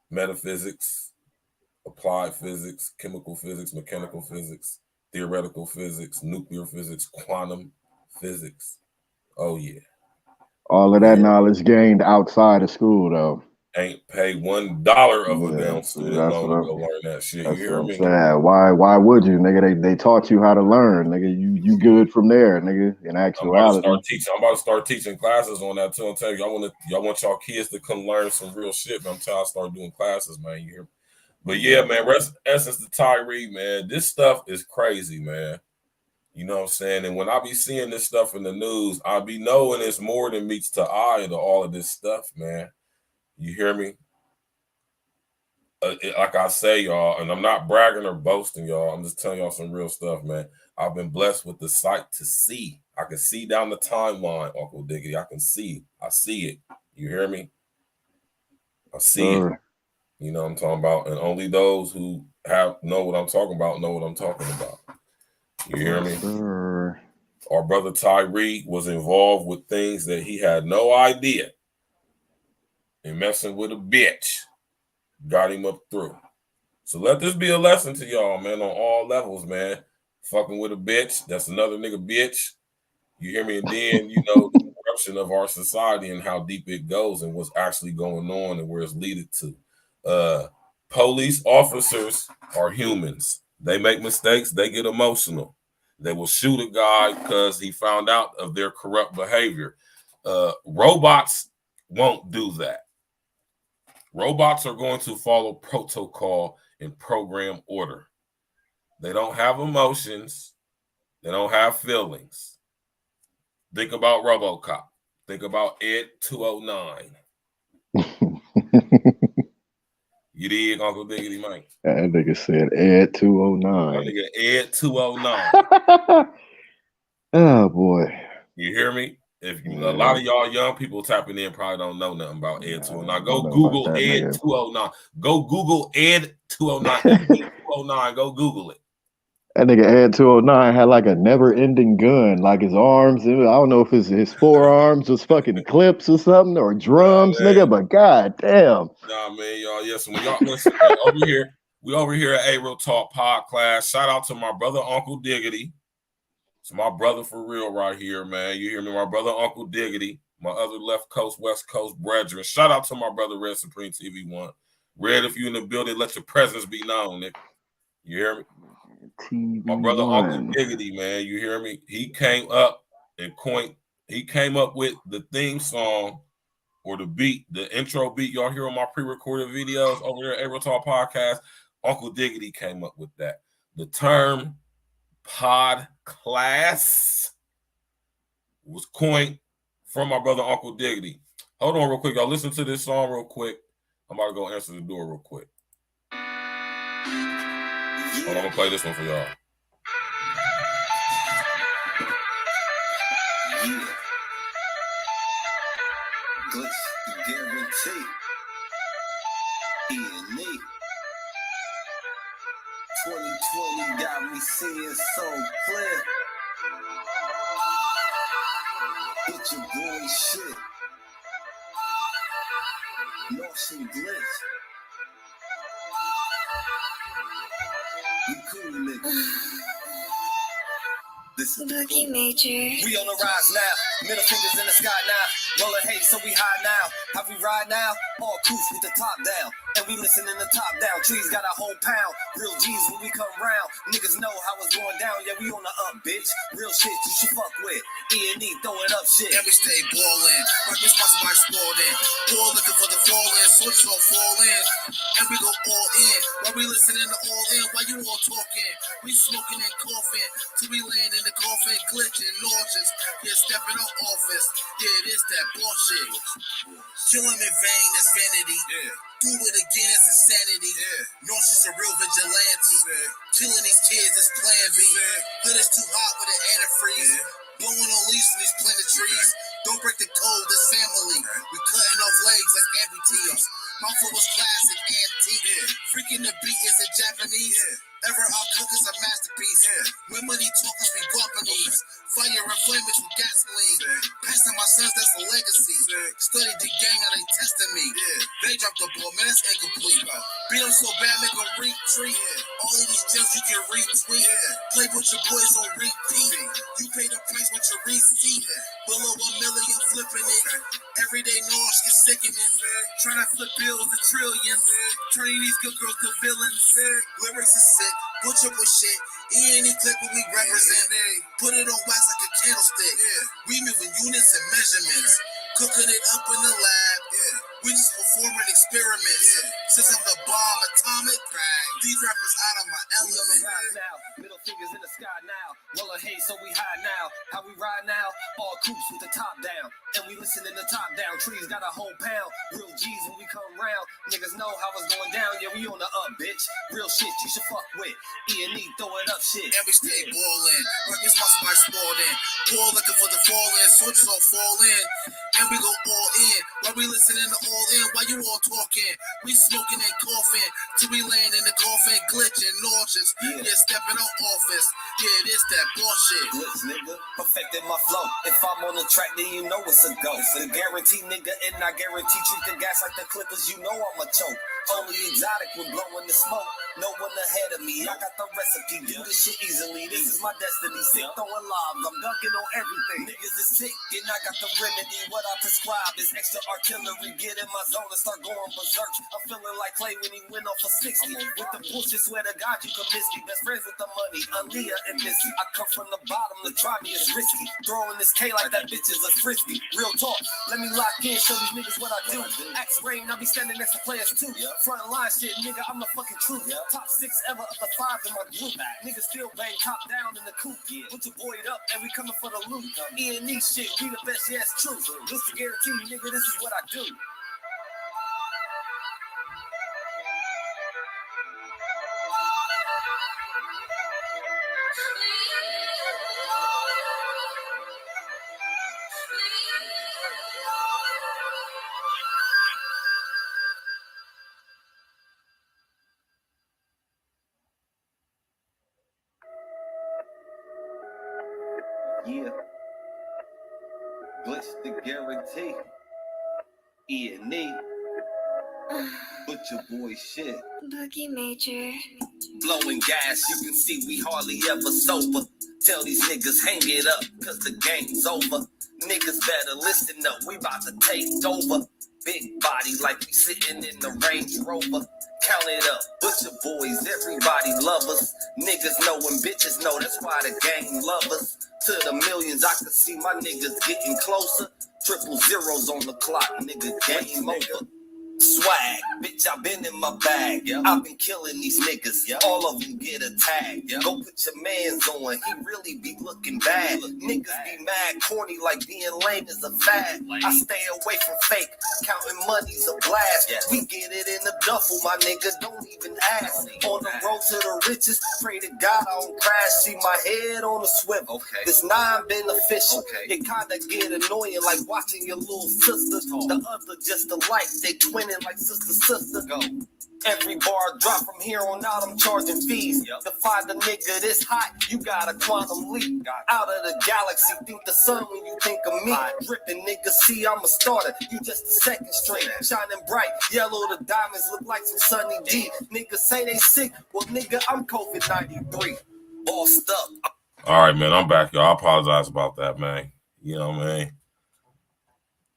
Metaphysics, applied physics, chemical physics, mechanical physics, theoretical physics, nuclear physics, quantum physics. Oh yeah. All of that knowledge gained outside of school, though. ain't pay $1 of a Yeah, damn see, student that's loan what to I'm. go learn that shit. You That's hear what I'm me? saying. Why would you, nigga? They taught you how to learn, nigga. You good from there, nigga. In actuality, I'm about to start teaching classes on that too. I'm telling you, y'all want y'all kids to come learn some real shit. Man, I'm trying to start doing classes, man. You hear me? But yeah, man, essence to Tyree, man. This stuff is crazy, man. You know what I'm saying? And when I be seeing this stuff in the news, I be knowing it's more than meets the eye to all of this stuff, man. You hear me? Like I say, y'all, and I'm not bragging or boasting, y'all. I'm just telling y'all some real stuff, man. I've been blessed with the sight to see. I can see down the timeline, Uncle Diggity. I can see. I see it. You hear me? I see it. You know what I'm talking about? And only those who know what I'm talking about know what I'm talking about. You hear me? Our brother Tyree was involved with things that he had no idea. And messing with a bitch got him up through. So let this be a lesson to y'all, man, on all levels, man. Fucking with a bitch, that's another nigga bitch. You hear me? And then, you know, the corruption of our society and how deep it goes and what's actually going on and where it's leaded to. Police officers are humans. They make mistakes. They get emotional. They will shoot a guy because he found out of their corrupt behavior. Robots won't do that. Robots are going to follow protocol and program order. They don't have emotions. They don't have feelings. Think about RoboCop. Think about Ed 209. You dig, Uncle Diggity Mike? That nigga said Ed 209. That nigga Ed 209. Oh boy. You hear me? If you, a lot of y'all young people tapping in probably don't know nothing about Ed 209. Go Google Ed 209. Go Google Ed 209. Ed 209. Go Google it. That nigga Ed 209 had like a never-ending gun, like his arms. I don't know if his forearms was fucking clips or something or drums, nigga. But god damn. Nah, man, y'all. Yes, when y'all listen, man, we over here at A Real Talk Podcast. Shout out to my brother Uncle Diggity. It's my brother for real right here, man. You hear me? My brother Uncle Diggity. My other left coast, west coast brethren. Shout out to my brother Red Supreme TV1. Red, if you in the building, let your presence be known, nigga. You hear me? TV1. My brother Uncle Diggity, man. You hear me? He came up with the theme song or the beat, the intro beat y'all hear on my pre-recorded videos over there at A Real Talk Podcast. Uncle Diggity came up with that. The term pod class was coined from my brother Uncle Diggity. Hold on real quick, y'all. Listen to this song real quick. I'm about to go answer the door real quick. Hold on, I'm gonna play this one for y'all. Yeah. Glitch guarantee. E&E. 2020 got me seeing so clear. It's your boy shit. Lost and glitch. We cool niggas. This is Lucky Major. We on the rise now. Middle fingers in the sky now. Rolling hate, so we high now. How we ride now? All coops with the top down. And we listen in the top down. Trees got a whole pound. Real G's when we come round. Niggas know how it's going down. Yeah, we on the up, bitch. Real shit you should fuck with. E&E throwing up shit. And we stay ballin'. My response my spawning. All looking for the falling. Soldiers gon' fall in. And we go all in. While we listening to all in. While you all talking. We smoking and coughing. Till we land in the coffin. Glitching, nauseous. Yeah, stepping on office. Yeah, it is that bullshit. Killing in vain is vanity. Yeah. Do it again is insanity. Yeah. Nauseous a real vigilante. Yeah. Killing these kids is plan B. Yeah. Hood is too hot with an antifreeze. Yeah. Blowing on leaves from these planted trees. Don't break the code, this family. We cutting off legs like amputees. My flow was classic, antique. Yeah. Freaking the beat is it Japanese. Yeah. Ever our cook is a masterpiece. Yeah. When money talkers be Guapanese. Fire and flame with gasoline. Yeah. Passing my sons, that's a legacy. Yeah. Studied the gang, how they testing me. Yeah. They dropped the ball, man, that's incomplete. Beat them so bad, make them retreat. Yeah. All of these else you can retweet. Play with your boys on repeat. You pay the price with your receipt. Below $1 million flipping it. Everyday noise get sickening. Trying to flip bills to trillions. Turning these good girls to villains. Lyrics is sick. Butcher with shit. Any clip what we represent. Put it on wax like a candlestick. We moving units and measurements. Cooking it up in the lab. We just performing experiments. Since I'm the bomb atomic, these rappers out of my element. Now, middle fingers in the sky now. Roller hay, so we high now. How we ride now? All coops with the top down. And we listen in the top down. Trees got a whole pound. Real G's when we come round. Niggas know how it's going down. Yeah, we on the up, bitch. Real shit you should fuck with. E&E throwing up shit. And we stay ballin'. Like we sponsored by Spalding. Ball looking for the fall in. Switches all fall in. And we go all in. While we listening to all in. While you all talking. We smoking and coughing. Till we land in the coffin. Glitching, nauseous. Yeah, stepping on office. Yeah, this that bullshit. Glitch, nigga. Perfected my flow. If I'm on the track, then you know it's a go. It's a guarantee, nigga. And I guarantee treat the gas like the Clippers. You know I'm a choke. Only exotic when blowing the smoke. No one ahead of me. I got the recipe. Do this shit easily. This is my destiny. Sick throwing lobs. I'm dunking on everything. Niggas is sick. And I got the remedy. What I prescribe is extra artillery. Get in my zone and start going berserk. I'm feeling like Clay when he went off for 60. With the bullshit, swear to God you can miss me. Best friends with the money. Aaliyah and Missy. I come from the bottom. To try me is risky. Throwing this K like that bitch is a frisbee. Real talk. Let me lock in. Show these niggas what I do. Axe Rain. I'll be standing next to players too. Front line shit, nigga. I'm the fucking truth. Top 6 ever of the 5 in my group. Niggas still bang top down in the coop. Put your boy up and we coming for the loot. E&E shit, we the best, yeah, it's true. This the guarantee, nigga, this is what I do. Yeah. Glitch the guarantee. E&E. Put your boy shit. Boogie Major. Blowing gas, you can see we hardly ever sober. Tell these niggas hang it up, cause the game's over. Niggas better listen up, we about to take over. Big body like we sitting in the Range Rover. Count it up, Butcher boys, everybody love us. Niggas know and bitches know, that's why the gang love us. To the millions, I can see my niggas getting closer. Triple zeros on the clock, nigga, game over. Swag, bitch, I been in my bag. I've been killing these niggas. All of them get a tag. Go put your mans on. He really be looking bad. Niggas be mad, corny like being lame is a fad. I stay away from fake. Counting money's a blast. We get it in the duffel, my nigga. Don't even ask. On the road to the riches, pray to God I don't crash. See my head on a swivel. This 9 beneficial. It kinda get annoying like watching your little sister. The other just alike. They twinning like sister go. Every bar drop from here on out, I'm charging fees. To find a nigga this hot, you got a quantum leap. Out of the galaxy, think the sun when you think of me. Dripping nigga, see I'm a starter, you just a second string. Shining bright, yellow the diamonds look like some Sunny D. Niggas say they sick, well nigga, I'm COVID-93. Bossed up. All right, man, I'm back, y'all. I apologize about that, man. You know what I mean?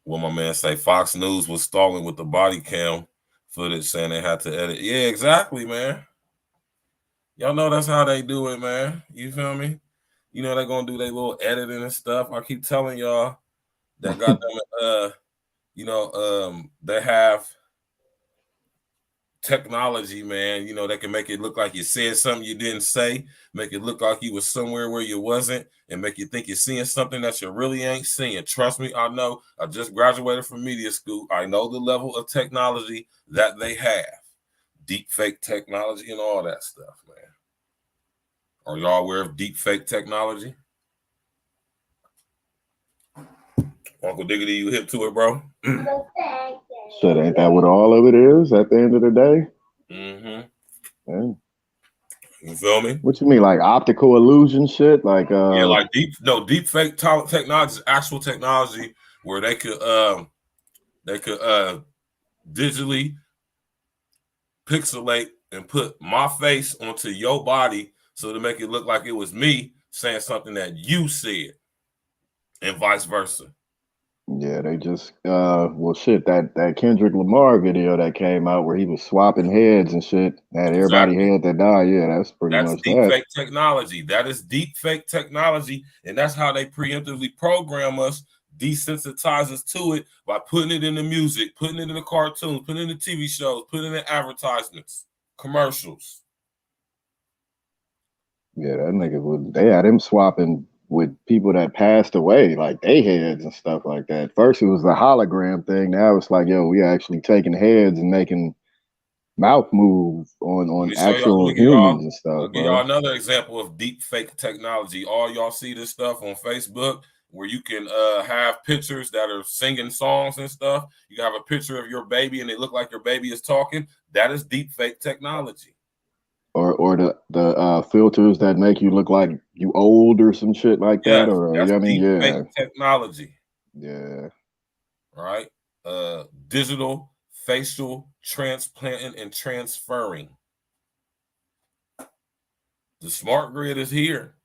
What my man say, Fox News was stalling with the body cam footage saying they had to edit. Yeah, exactly, man. Y'all know that's how they do it, man. You feel me? You know they're going to do their little editing and stuff. I keep telling y'all that goddamn, they have technology, man, you know, that can make it look like you said something you didn't say, make it look like you was somewhere where you wasn't, and make you think you're seeing something that you really ain't seeing. Trust me, I know. I just graduated from media school. I know the level of technology that they have. Deep fake technology and all that stuff, man. Are y'all aware of deep fake technology? Uncle Diggity, you hip to it, bro? Shit, ain't that what all of it is at the end of the day? Mm-hmm. Yeah. You feel me? What you mean, like optical illusion shit? Like yeah, like deep fake technology is actual technology where they could digitally pixelate and put my face onto your body so to make it look like it was me saying something that you said, and vice versa. Yeah, they just well shit, that Kendrick Lamar video that came out where he was swapping heads and shit, had everybody head that died. Yeah, that's pretty much deep that. fake technology. That is deep fake technology, and that's how they preemptively program us, desensitize us to it by putting it in the music, putting it in the cartoons, putting it in the TV shows, putting it in advertisements, commercials. Yeah, that nigga was. They had him swapping with people that passed away, like they heads and stuff like that. First it was the hologram thing. Now it's like, yo, we actually taking heads and making mouth move on actual humans and stuff. I'll give y'all another example of deep fake technology. All y'all see this stuff on Facebook where you can have pictures that are singing songs and stuff. You can have a picture of your baby and it look like your baby is talking. That is deep fake technology. Or the filters that make you look like you old or some shit like that. Or that's I mean, deep yeah, fake technology. Yeah. Right. Digital facial transplanting and transferring. The smart grid is here.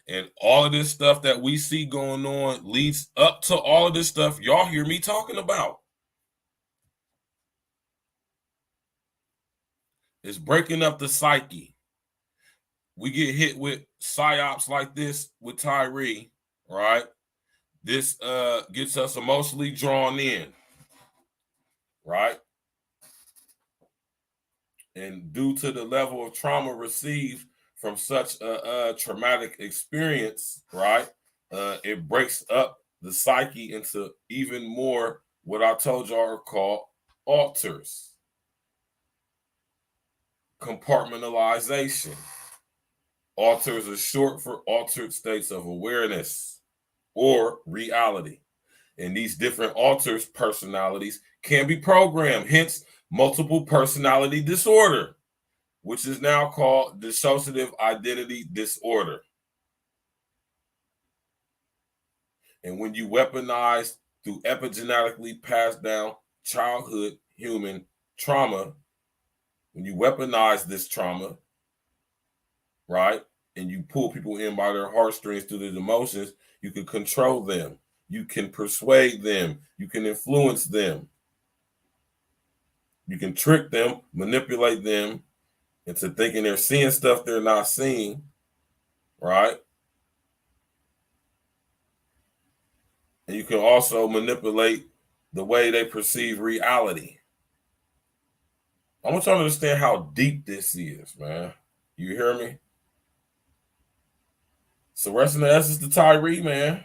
And all of this stuff that we see going on leads up to all of this stuff y'all hear me talking about. It's breaking up the psyche. We get hit with psyops like this with Tyree, right? This gets us emotionally drawn in, right? And due to the level of trauma received from such a traumatic experience, right? It breaks up the psyche into even more what I told y'all are called alters. Compartmentalization. Alters are short for altered states of awareness or reality. And these different alters personalities can be programmed, hence multiple personality disorder, which is now called dissociative identity disorder. And when you weaponize through epigenetically passed down childhood human trauma, when you weaponize this trauma, right, and you pull people in by their heartstrings through their emotions, you can control them. You can persuade them. You can influence them. You can trick them, manipulate them into thinking they're seeing stuff they're not seeing, right? And you can also manipulate the way they perceive reality. I want y'all to understand how deep this is, man. You hear me? So rest in the essence to Tyree, man.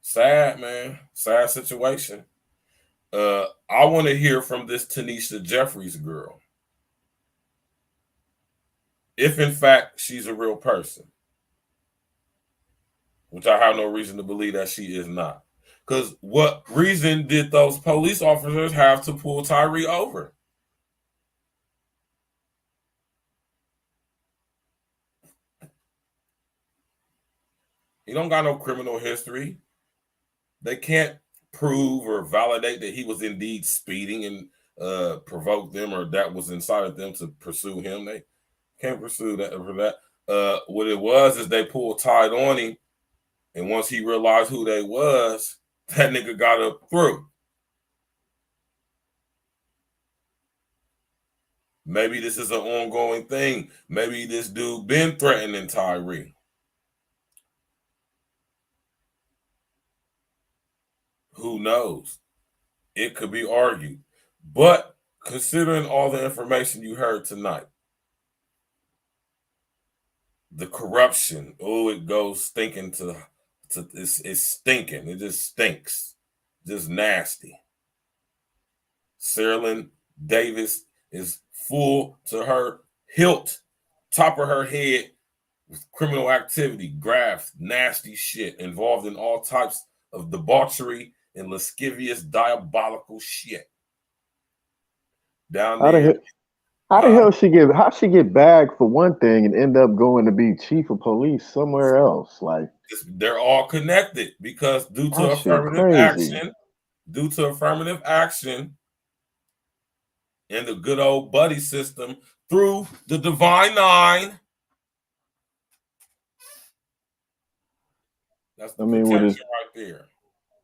Sad, man. Sad situation. I want to hear from this Tanisha Jeffries girl. If in fact she's a real person. Which I have no reason to believe that she is not. Because what reason did those police officers have to pull Tyree over? He don't got no criminal history. They can't prove or validate that he was indeed speeding and provoke them or that was inside of them to pursue him. They can't pursue that for that. What it was is they pulled tight on him, and once he realized who they was, that nigga got up through. Maybe this is an ongoing thing. Maybe this dude been threatening Tyree. Who knows? It could be argued. But considering all the information you heard tonight, the corruption, it goes stinking it's stinking. It just stinks. Just nasty. Saralyn Davis is full to her hilt, top of her head with criminal activity, graft, nasty shit involved in all types of debauchery and lascivious, diabolical shit. Down there. How the hell how she get bagged for one thing and end up going to be chief of police somewhere else? Like they're all connected because due to affirmative action, in the good old buddy system through the Divine Nine. That's the protection right there.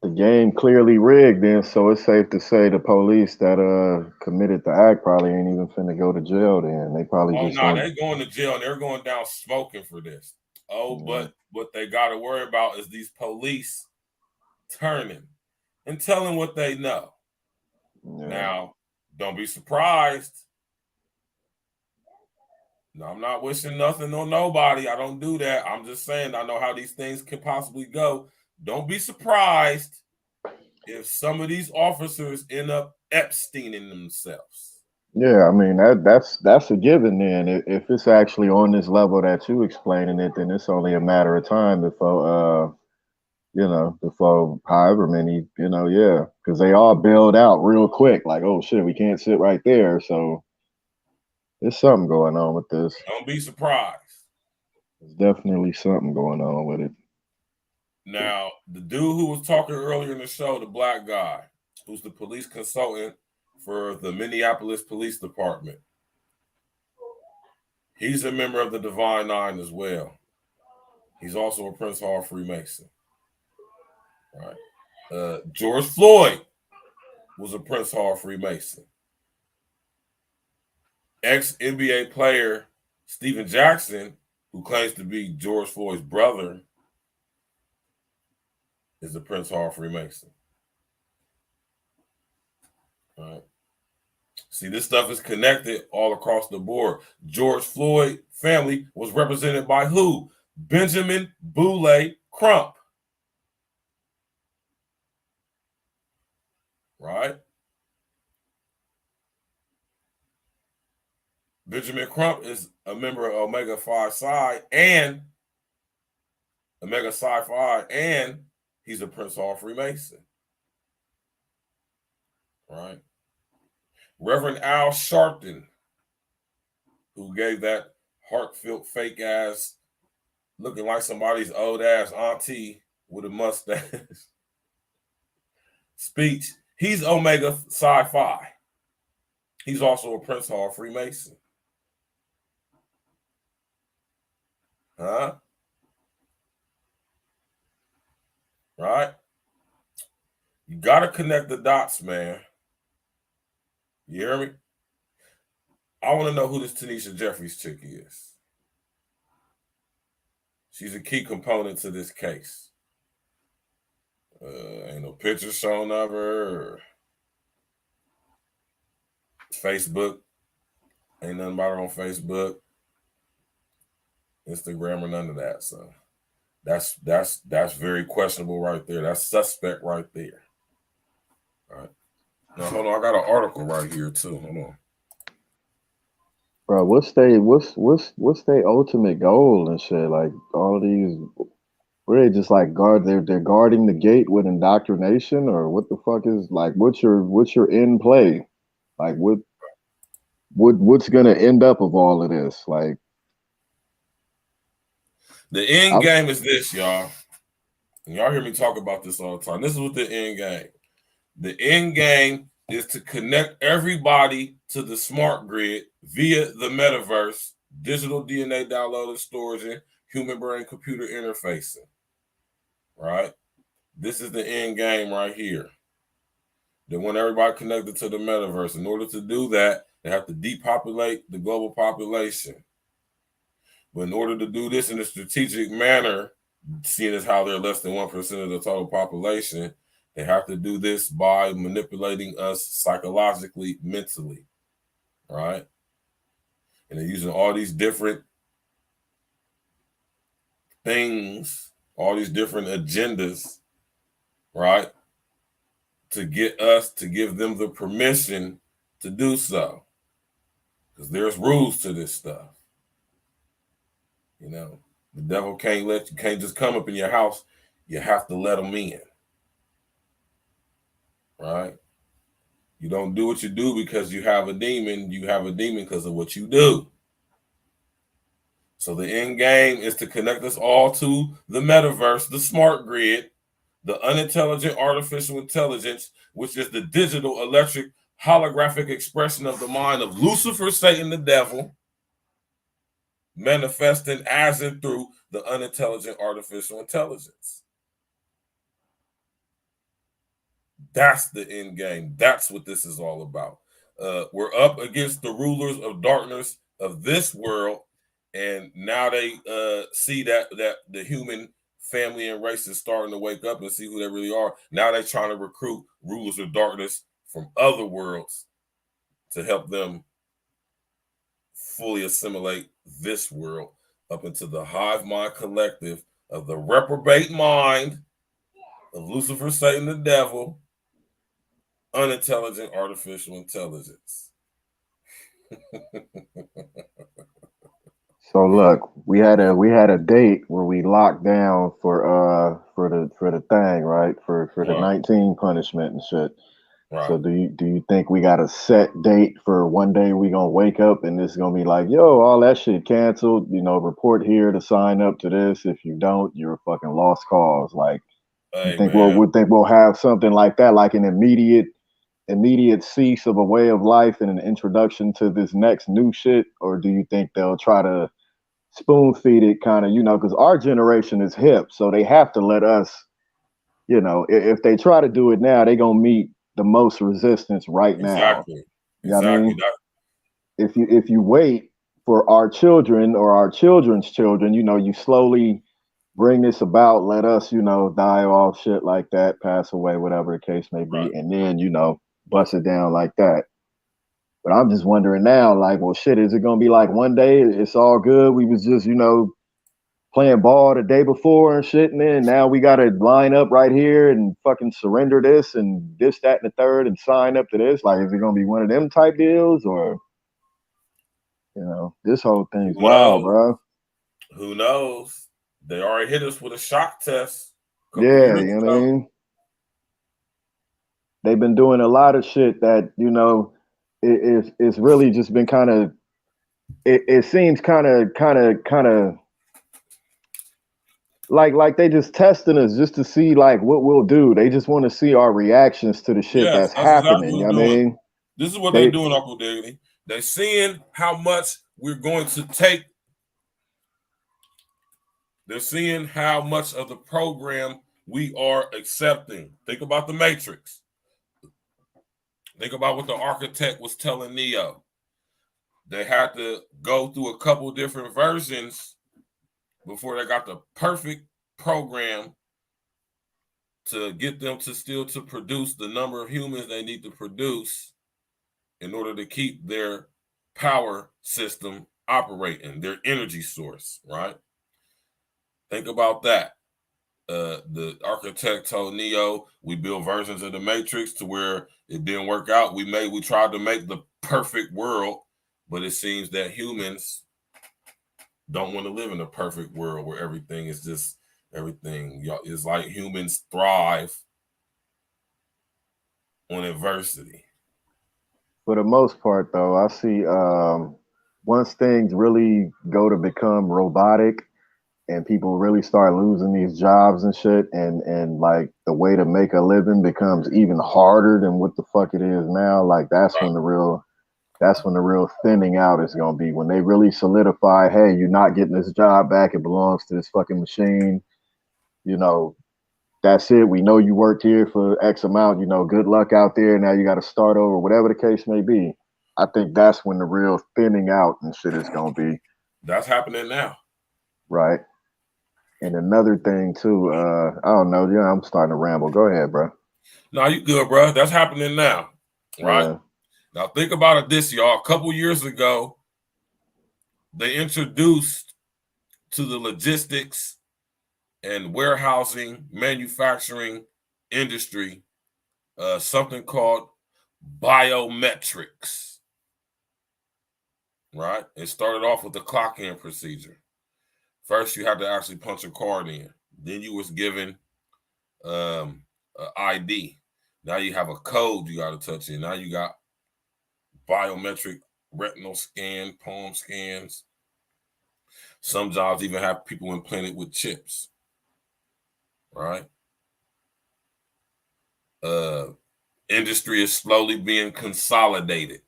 The game clearly rigged, then, so it's safe to say the police that committed the act probably ain't even finna go to jail. Then they probably just they going to jail and they're going down smoking for this. But what they got to worry about is these police turning and telling what they know. Yeah. Now, don't be surprised. No, I'm not wishing nothing on nobody. I don't do that. I'm just saying I know how these things can possibly go. Don't be surprised if some of these officers end up Epsteining themselves. Yeah, I mean that's a given. Then if it's actually on this level that you explaining it, then it's only a matter of time before before however many, because they all bailed out real quick. Like, oh shit, we can't sit right there. So there's something going on with this. Don't be surprised. There's definitely something going on with it. Now, the dude who was talking earlier in the show, the black guy, who's the police consultant for the Minneapolis Police Department, he's a member of the Divine Nine as well. He's also a Prince Hall Freemason. Right. George Floyd was a Prince Hall Freemason. Ex-NBA player Steven Jackson, who claims to be George Floyd's brother, is a Prince Hall Freemason. All right. See, this stuff is connected all across the board. George Floyd family was represented by who? Benjamin Boule Crump. Right? Benjamin Crump is a member of Omega Phi Psi and Omega Psi Phi, and he's a Prince Hall Freemason. Right? Reverend Al Sharpton, who gave that heartfelt fake ass, looking like somebody's old ass auntie with a mustache speech, he's Omega Psi Phi. He's also a Prince Hall Freemason. Huh? Right? You got to connect the dots, man. You hear me? I want to know who this Tanisha Jeffries chick is. She's a key component to this case. Ain't no picture shown of her. Or Facebook. Ain't nothing about her on Facebook. Instagram or none of that. So that's very questionable right there. That's suspect right there. All right. Now hold on, I got an article right here too. Hold on. Bro, what's their ultimate goal and shit? Like all these, where they just like they're guarding the gate with indoctrination, or what the fuck is like? What's your end play? Like what's gonna end up of all of this? Like the end game is this, y'all. And y'all hear me talk about this all the time. This is what the end game. The end game is to connect everybody to the smart grid via the metaverse, digital DNA downloaded storage, and human brain computer interfacing. Right? This is the end game right here. They want everybody connected to the metaverse. In order to do that, they have to depopulate the global population. But in order to do this in a strategic manner, seeing as how they're less than 1% of the total population, they have to do this by manipulating us psychologically, mentally, right? And they're using all these different things, all these different agendas, right? To get us to give them the permission to do so. Because there's rules to this stuff. You know, the devil can't just come up in your house. You have to let him in. Right? You don't do what you do because you have a demon. You have a demon because of what you do. So the end game is to connect us all to the metaverse, the smart grid, the unintelligent artificial intelligence, which is the digital electric holographic expression of the mind of Lucifer, Satan, the devil, manifesting as and through the unintelligent artificial intelligence. That's the end game. That's what this is all about. We're up against the rulers of darkness of this world, and now they see that the human family and race is starting to wake up and see who they really are. Now they're trying to recruit rulers of darkness from other worlds to help them fully assimilate this world up into the hive mind collective of the reprobate mind of Lucifer, Satan, the devil, unintelligent artificial intelligence. So look, we had a date where we locked down for the thing, right? For the 19 punishment and shit. Right. So do you think we got a set date for one day we gonna wake up and it's gonna be like, yo, all that shit canceled, you know, report here to sign up to this. If you don't, you're a fucking lost cause. Like, hey, you think man, we'll have something like that, like an immediate cease of a way of life and an introduction to this next new shit? Or do you think they'll try to spoon feed it kind of, you know, because our generation is hip, so they have to let us, you know, if they try to do it now, they're gonna meet the most resistance right now. Exactly. You know what I mean? That, if you wait for our children or our children's children, you know, you slowly bring this about, let us, you know, die off, shit like that, pass away, whatever the case may be, and then, you know, bust it down like that. But I'm just wondering now, like, well, shit, is it gonna be like one day it's all good? We was just, you know, playing ball the day before and shit, and then now we gotta line up right here and fucking surrender this and this, that, and the third and sign up to this. Like, is it gonna be one of them type deals, or, you know, this whole thing's wild, bro. Who knows? They already hit us with a shock test. Yeah, you know what I mean? They've been doing a lot of shit that, you know, it's really just been kind of, it seems kind of like they just testing us just to see like what we'll do. They just want to see our reactions to the shit Yes, that's that's exactly happening. what You know they're what I doing. mean? This is what they're doing, Uncle Daily. They're seeing how much we're going to take. They're seeing how much of the program we are accepting. Think about the Matrix. Think about what the architect was telling Neo. They had to go through a couple different versions before they got the perfect program to get them to still to produce the number of humans they need to produce in order to keep their power system operating, their energy source, right? Think about that. The architect told Neo, we built versions of the Matrix to where it didn't work out. We tried to make the perfect world, but it seems that humans don't want to live in a perfect world where everything is just everything. It's like humans thrive on adversity. For the most part, though, I see once things really go to become robotic and people really start losing these jobs and shit, and like the way to make a living becomes even harder than what the fuck it is now. Like that's when the real thinning out is gonna be, when they really solidify, hey, you're not getting this job back, it belongs to this fucking machine. You know, that's it. We know you worked here for X amount, you know, good luck out there. Now you got to start over, whatever the case may be. I think that's when the real thinning out and shit is going to be. That's happening now. Right. And another thing too, I don't know. Yeah, I'm starting to ramble. Go ahead, bro. No, you good, bro. That's happening now. Right. Yeah. Now think about it this, y'all. A couple years ago, they introduced to the logistics and warehousing, manufacturing industry, something called biometrics, right? It started off with the clock-in procedure. First, you had to actually punch a card in. Then you was given an ID. Now you have a code you got to touch in. Now you got biometric retinal scan, palm scans. Some jobs even have people implanted with chips, right? industry is slowly being consolidated.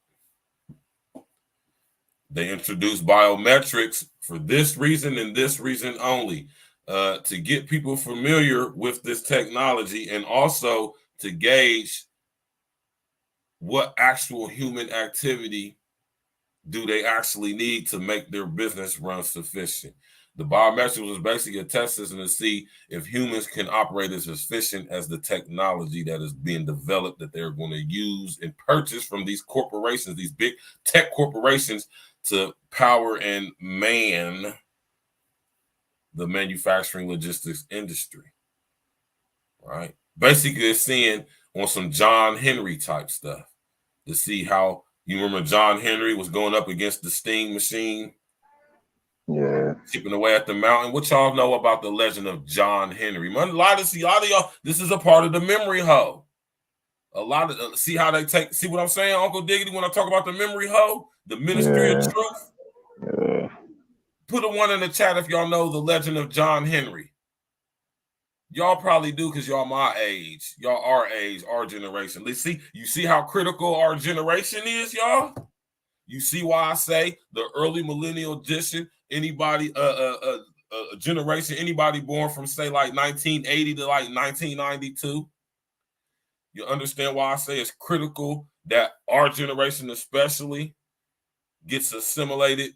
They introduced biometrics for this reason and this reason only, to get people familiar with this technology and also to gauge what actual human activity do they actually need to make their business run sufficient. The biometrics was basically a test system to see if humans can operate as efficient as the technology that is being developed that they're going to use and purchase from these corporations, these big tech corporations, to power and man the manufacturing logistics industry, right? Basically, it's seeing on some John Henry type stuff to see how, you remember John Henry was going up against the steam machine? Yeah. Chipping away at the mountain. What y'all know about the legend of John Henry? A lot of y'all, this is a part of the memory hole. A lot of, see how they take, see what I'm saying, Uncle Diggity, when I talk about the memory hole? The ministry of truth? Yeah. Put a one in the chat if y'all know the legend of John Henry. Y'all probably do because y'all my age. Y'all our age, our generation. Let's see, you see how critical our generation is, y'all? You see why I say the early millennial edition, anybody, generation, anybody born from, say, like 1980 to like 1992. You understand why I say it's critical that our generation especially gets assimilated,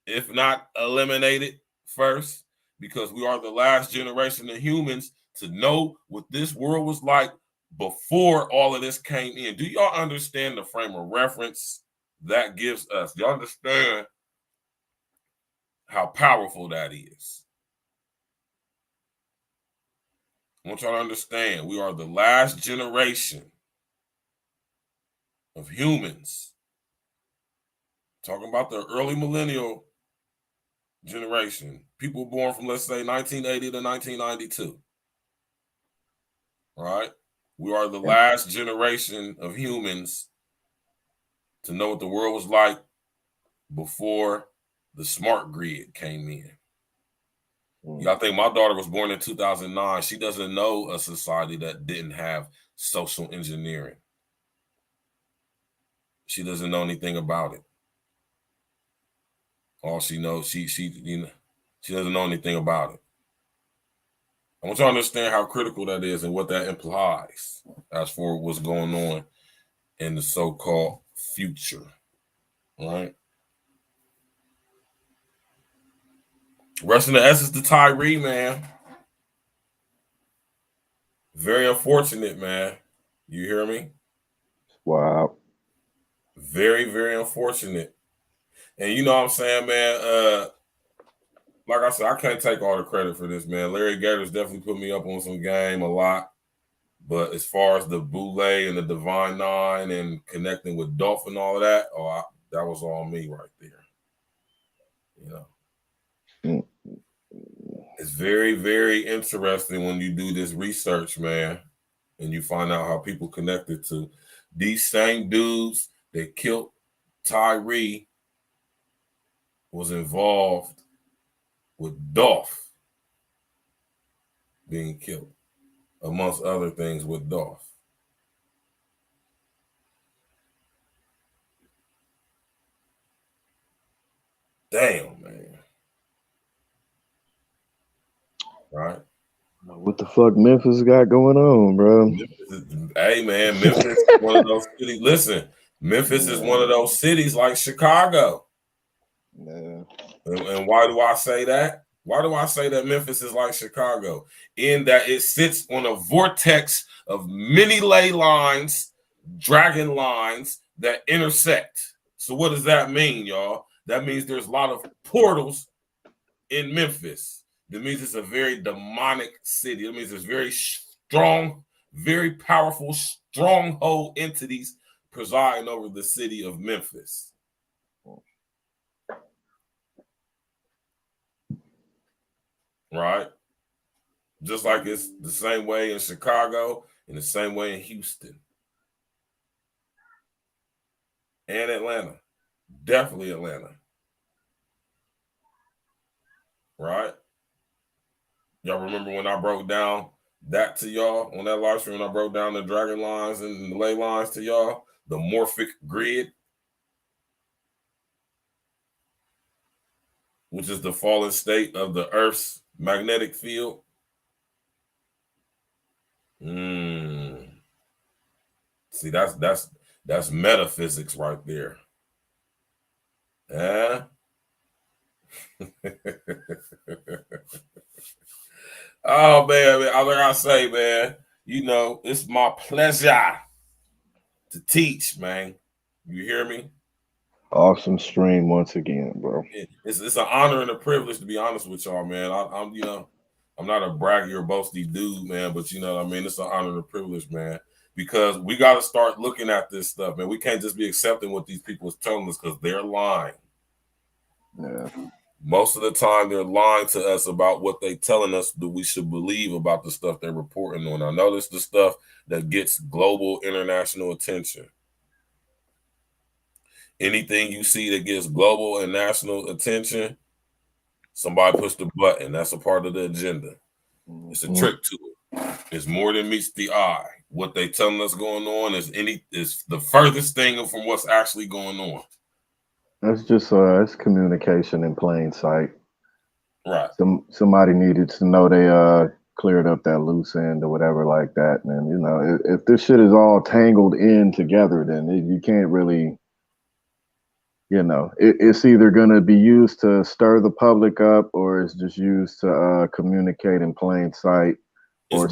if not eliminated first, because we are the last generation of humans to know what this world was like before all of this came in. Do y'all understand the frame of reference that gives us? Do y'all understand how powerful that is? I want y'all to understand we are the last generation of humans. Talking about the early millennial generation, people born from, let's say, 1980 to 1992. Right? We are the last generation of humans to know what the world was like before the smart grid came in. Y'all think my daughter was born in 2009. She doesn't know a society that didn't have social engineering. She doesn't know anything about it. All she knows, she doesn't know anything about it. I want you to understand how critical that is and what that implies as for what's going on in the so-called future, right? Rest in the essence to Tyree, man. Very unfortunate, man. You hear me? Wow. Very, very unfortunate. And you know what I'm saying, man? Like I said, I can't take all the credit for this, man. Larry Gator's definitely put me up on some game a lot. But as far as the Boule and the Divine Nine and connecting with Dolph and all of that, that was all me right there. You know, it's very, very interesting when you do this research, man, and you find out how people connected to these same dudes that killed Tyree was involved with Dolph being killed, amongst other things with Dolph. Damn, man. Right? What the fuck Memphis got going on, bro? Hey, man, Memphis is one of those cities. Listen, Memphis is one of those cities like Chicago. Yeah. And why do I say that? Why do I say that Memphis is like Chicago? In that it sits on a vortex of many ley lines, dragon lines that intersect. So what does that mean, y'all? That means there's a lot of portals in Memphis. That means it's a very demonic city. It means there's very strong, very powerful, stronghold entities presiding over the city of Memphis. Right? Just like it's the same way in Chicago and the same way in Houston. And Atlanta. Definitely Atlanta. Right? Y'all remember when I broke down that to y'all on that live stream. I broke down the dragon lines and the ley lines to y'all, the morphic grid, which is the fallen state of the Earth's magnetic field. See, that's metaphysics right there. Yeah. Oh man, like I say, man, you know, it's my pleasure to teach, man. You hear me? Awesome stream once again, bro. It's an honor and a privilege to be honest with y'all, man. I'm you know, I'm not a braggy or boasty dude, man, but you know what I mean? It's an honor and a privilege, man, because we got to start looking at this stuff, man. We can't just be accepting what these people is telling us because they're lying. Yeah. Most of the time, they're lying to us about what they're telling us that we should believe about the stuff they're reporting on. I notice the stuff that gets global, international attention. Anything you see that gets global and national attention, somebody push the button. That's a part of the agenda. It's a trick to it. It's more than meets the eye. What they telling us going on is the furthest thing from what's actually going on. That's just it's communication in plain sight. Right. Somebody needed to know they cleared up that loose end or whatever like that. And you know, if this shit is all tangled in together, then you can't really, you know, it's either going to be used to stir the public up or it's just used to communicate in plain sight, or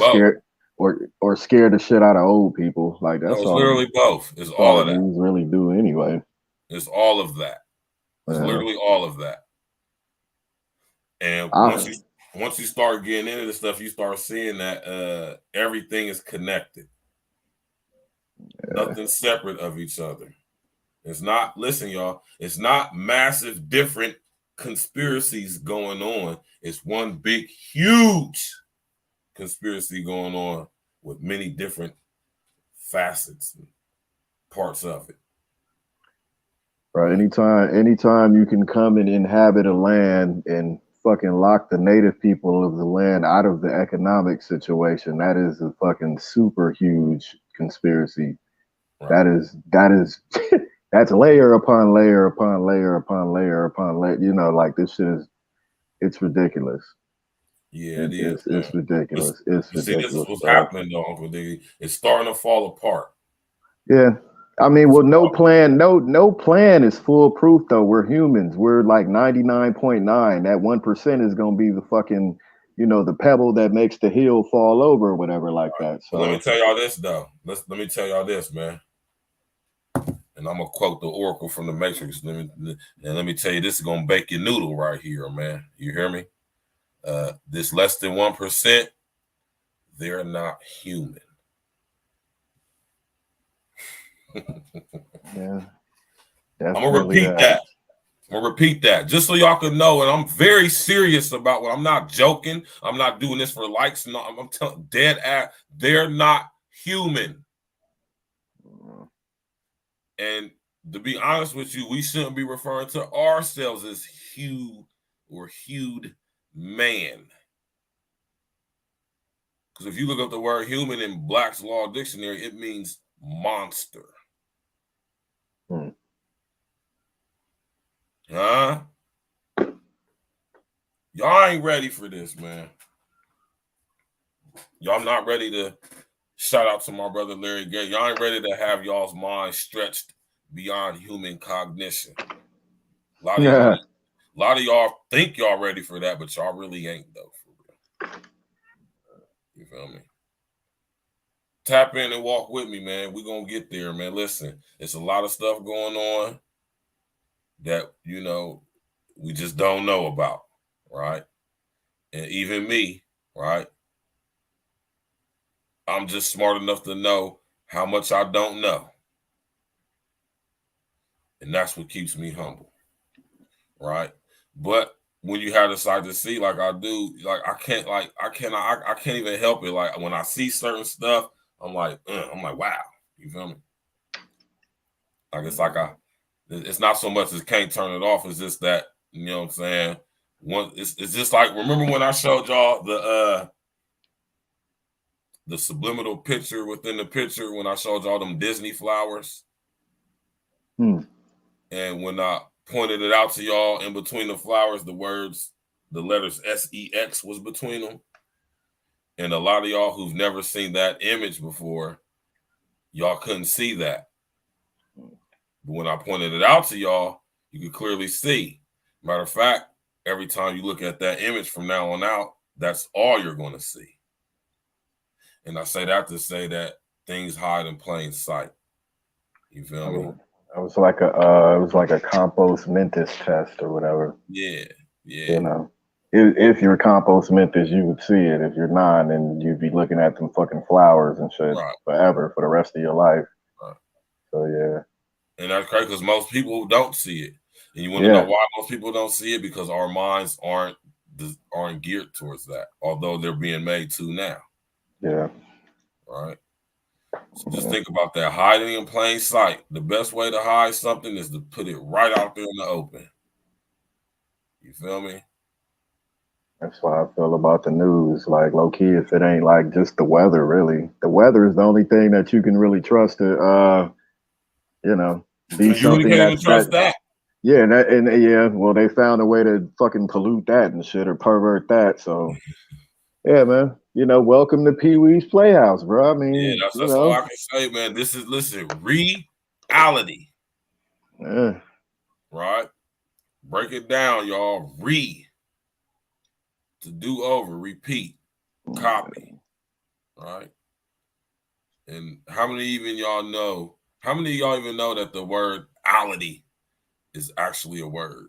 scare the shit out of old people. Like that's all. Literally both. It's all of that. These really do anyway. It's all of that. It's literally all of that. And once you start getting into the stuff, you start seeing that everything is connected. Nothing's separate of each other. It's not, listen, y'all, it's not massive different conspiracies going on. It's one big, huge conspiracy going on with many different facets and parts of it. Right. Anytime you can come and inhabit a land and fucking lock the native people of the land out of the economic situation, that is a fucking super huge conspiracy. Right. That is that's layer upon layer upon layer upon layer upon layer. You know, like this shit it's ridiculous. Yeah, it is. It's ridiculous. It's ridiculous. See, this is what's happening though, Uncle Diggy. It's starting to fall apart. Yeah. I mean, well, no plan is foolproof though. We're humans. We're like 99.9. That 1% is gonna be the fucking, you know, the pebble that makes the hill fall over or whatever like that. So let me tell y'all this though. Let me tell y'all this, man. And I'm gonna quote the Oracle from the Matrix. Let me tell you, this is gonna bake your noodle right here, man. You hear me? This less than 1%, they're not human. Yeah. I'm gonna repeat that. I'm gonna repeat that just so y'all can know. And I'm very serious about what I'm not joking. I'm not doing this for likes. No, I'm telling dead ass. They're not human. And to be honest with you, we shouldn't be referring to ourselves as hue or hued man. Because if you look up the word human in Black's Law Dictionary, it means monster. Huh? Y'all ain't ready for this, man. Y'all not ready to shout out to my brother Larry Gay. Y'all ain't ready to have y'all's mind stretched beyond human cognition. A lot of y'all think y'all ready for that, but y'all really ain't though. For real. You feel me? Tap in and walk with me, man. We're gonna get there, man. Listen, it's a lot of stuff going on that, you know, we just don't know about, right? And even me, right? I'm just smart enough to know how much I don't know. And that's what keeps me humble, right? But when you have the sight to see, like I do, like I can't even help it. Like when I see certain stuff, I'm like, wow, you feel me? Like it's not so much as can't turn it off. It's just that, you know what I'm saying? It's just like, remember when I showed y'all the subliminal picture within the picture when I showed y'all them Disney flowers. And when I pointed it out to y'all, in between the flowers, the letters SEX was between them. And a lot of y'all who've never seen that image before, y'all couldn't see that. But when I pointed it out to y'all, you could clearly see. Matter of fact, every time you look at that image from now on out, that's all you're going to see. And I say that to say that things hide in plain sight. You feel me? It was like a compost mentis test or whatever. Yeah. You know, if you're compost mentis, you would see it. If you're not, then you'd be looking at them fucking flowers and shit forever for the rest of your life. So yeah. And that's crazy because most people don't see it. And you want to know why most people don't see it? Because our minds aren't geared towards that, although they're being made to now. Yeah. All right. So just think about that. Hiding in plain sight. The best way to hide something is to put it right out there in the open. You feel me? That's why I feel about the news. Like, low key, if it ain't like just the weather, really. The weather is the only thing that you can really trust to, you know, be something that. Yeah, well, they found a way to fucking pollute that and shit or pervert that. So, yeah, man. You know, welcome to Pee Wee's Playhouse, bro. I mean, that's all I can say, man. This is, listen, reality. Yeah. Right? Break it down, y'all. To do over, repeat, copy. All right? And how many of y'all even know that the word ality is actually a word?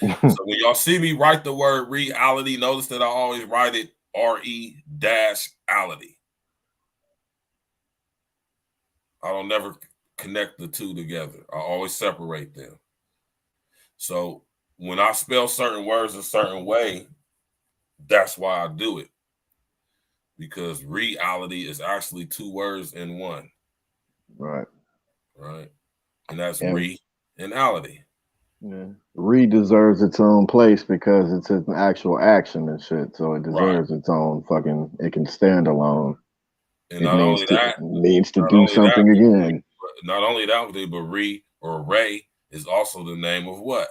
So when y'all see me write the word reality, notice that I always write it RE-ality. I don't never connect the two together. I always separate them. So when I spell certain words a certain way, that's why I do it. Because reality is actually two words in one. Right. And that's re and ality. Yeah. Re deserves its own place because it's an actual action and shit. So it deserves its own fucking, it can stand alone. And it needs to do something again. Not only that, but re or ray is also the name of what?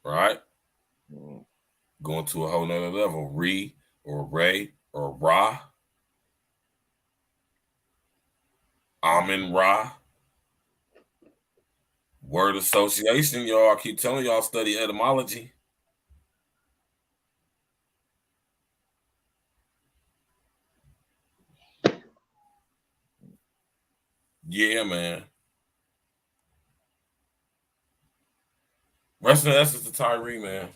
Right? Going to a whole nother level. Re or ray or ra. Amin Ra. Word association, y'all. I keep telling y'all, study etymology. Yeah, man. Rest in essence to Tyree, man.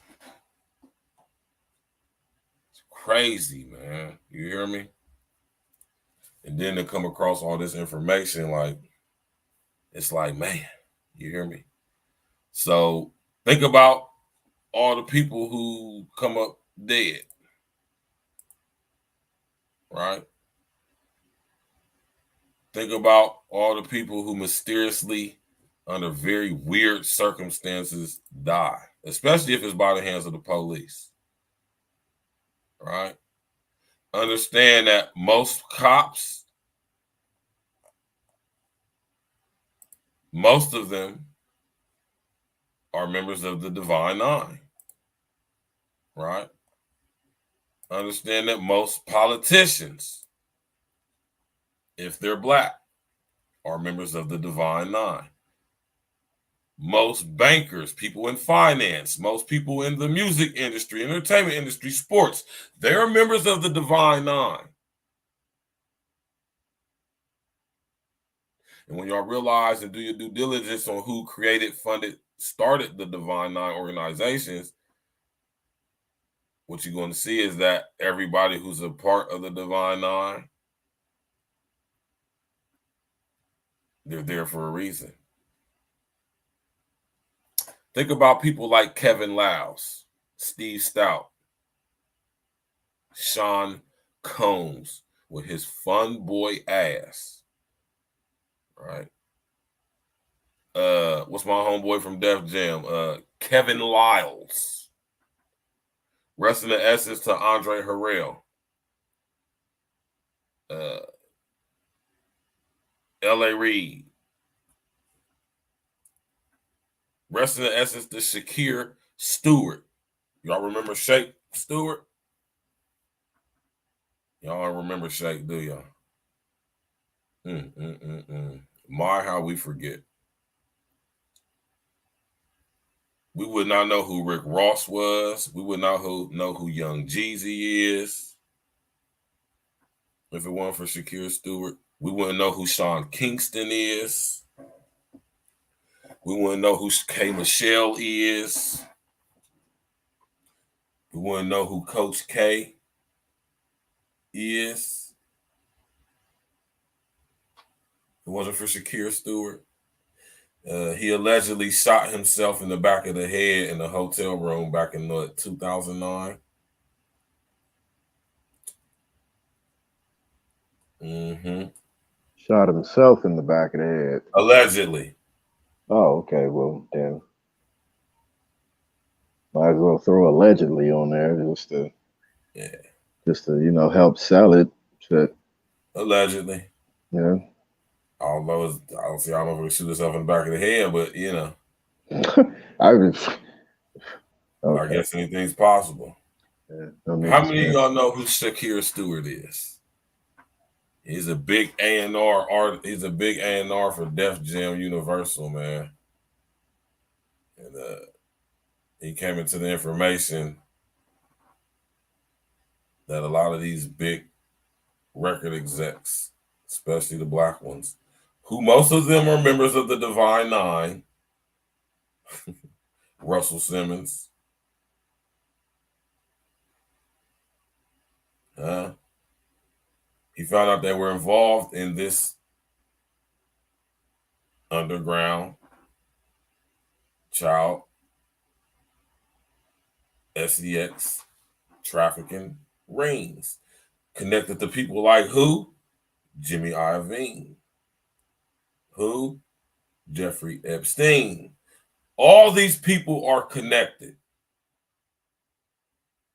It's crazy, man. You hear me? And then to come across all this information, like, it's like, man, you hear me? So think about all the people who come up dead, right? Think about all the people who mysteriously, under very weird circumstances, die, especially if it's by the hands of the police, right? Understand that most cops, most of them are members of the Divine Nine, right? Understand that most politicians, if they're black, are members of the Divine Nine. Most bankers, people in finance, most people in the music industry, entertainment industry, sports, they're members of the Divine Nine. And when y'all realize and do your due diligence on who created, funded, started the Divine Nine organizations, what you're going to see is that everybody who's a part of the Divine Nine, they're there for a reason. Think about people like Kevin Louse, Steve Stout, Sean Combs with his fun boy ass, Right. What's my homeboy from Def Jam? Kevin Lyles. Rest in the essence to Andre Harrell. L.A. Reid. Rest in the essence to Shakir Stewart. Y'all remember Shake Stewart? Y'all remember Shake, do y'all? My, how we forget. We would not know who Rick Ross was. We would not know who Young Jeezy is. If it weren't for Shakir Stewart. We wouldn't know who Sean Kingston is. We wouldn't know who K. Michelle is. We wouldn't know who Coach K is. If it wasn't for Shakir Stewart. He allegedly shot himself in the back of the head in a hotel room back in 2009. Shot himself in the back of the head. Allegedly. Oh, okay. Well, then might as well throw allegedly on there just to help sell it. Shit. Allegedly. Yeah. I don't know if he shoot himself in the back of the head, but I guess anything's possible. Yeah, how many of y'all know who Shakir Stewart is? He's a big A&R art. He's a big A&R for Def Jam Universal, man. And he came into the information that a lot of these big record execs, especially the black ones, who most of them are members of the Divine Nine, Russell Simmons, he found out they were involved in this underground child sex trafficking rings, connected to people like who? Jimmy Iovine. Who? Jeffrey Epstein. All these people are connected.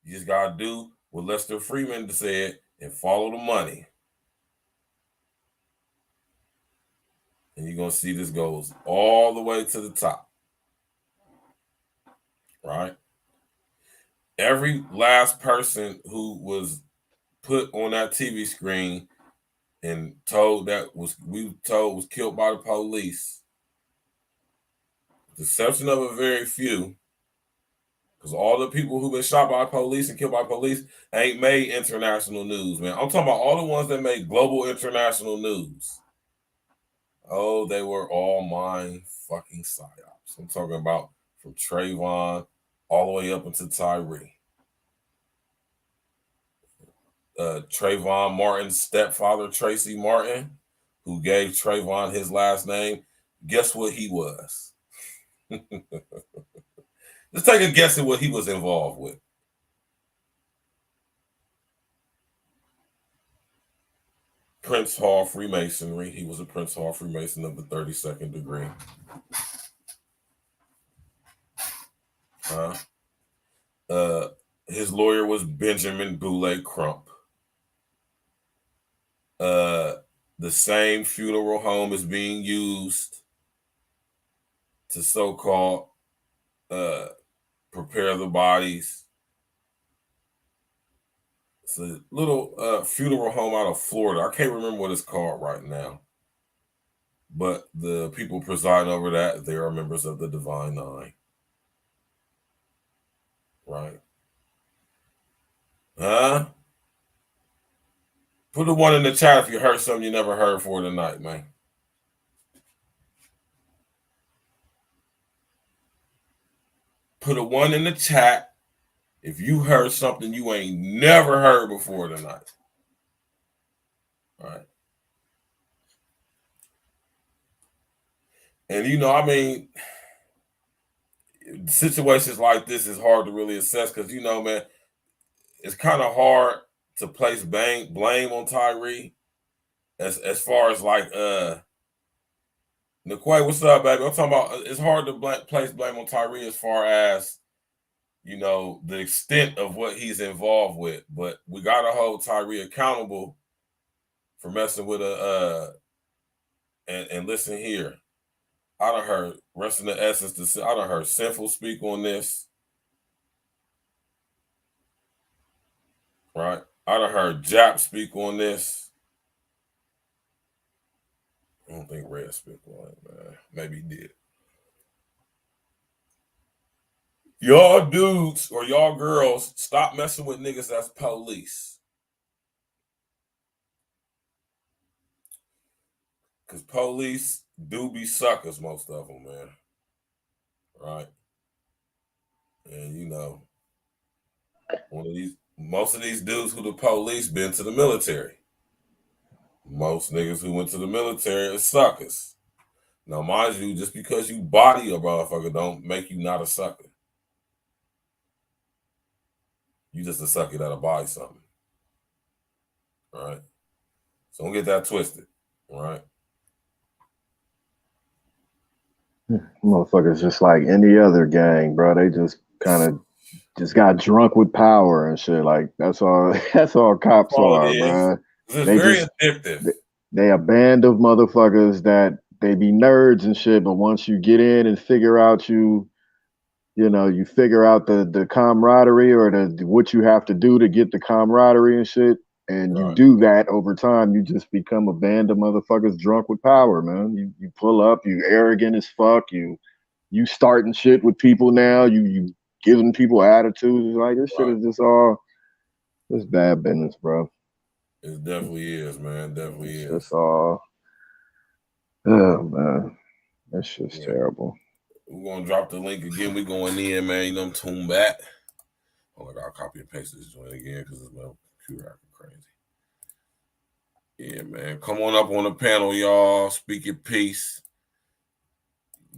You just gotta do what Lester Freeman said and follow the money. And you're gonna see this goes all the way to the top. Right? Every last person who was put on that TV screen and was killed by the police, with the exception of a very few, because all the people who've been shot by police and killed by police ain't made international news, man. I'm talking about all the ones that made global international news. Oh, they were all mind fucking psyops. I'm talking about from Trayvon all the way up into Tyree. Trayvon Martin's stepfather, Tracy Martin, who gave Trayvon his last name, guess what he was? Let's take a guess at what he was involved with. Prince Hall Freemasonry. He was a Prince Hall Freemason of the 32nd degree. His lawyer was Benjamin Boulay Crump. The same funeral home is being used to so-called prepare the bodies. It's a little funeral home out of Florida. I can't remember what it's called right now. But the people presiding over that, they are members of the Divine Nine. Right? Put a 1 in the chat if you heard something you never heard for tonight, man. Put a 1 in the chat if you heard something you ain't never heard before tonight. All right. And situations like this is hard to really assess because, man, it's kind of hard to place blame on Tyree as far as like Niquay, what's up, baby? I'm talking about it's hard to place blame on Tyree as far as, you know, the extent of what he's involved with, but we gotta hold Tyree accountable for messing with and listen here. I done heard rest in the essence. I done heard Sinful speak on this. Right. I done heard Jap speak on this. I don't think Red speak on it, man. Maybe he did. Y'all dudes or y'all girls, stop messing with niggas that's police. Because police do be suckers, most of them, man. Right? And, you know, most of these dudes who the police been to the military. Most niggas who went to the military are suckers. Now, mind you, just because you body a motherfucker don't make you not a sucker. You just a sucker that'll buy something. All right? So don't get that twisted. All right? Motherfuckers just like any other gang, bro. They just kind of just got drunk with power and shit. Like that's all cops are, bro. It's very addictive. They a band of motherfuckers that they be nerds and shit, but once you get in and figure out you figure out the camaraderie or what you have to do to get the camaraderie and shit, and you do that over time, you just become a band of motherfuckers drunk with power, man. You pull up, you arrogant as fuck, you starting shit with people now, you giving people attitudes. Like this shit is just bad business, bro. It definitely is, man. Definitely is. It's all, oh man, that shit's terrible. We're gonna drop the link again. We going in, man. You know, I'm tuned back. Oh, I gotta copy and paste this joint again because it's my computer acting crazy. Yeah, man. Come on up on the panel, y'all. Speak your piece.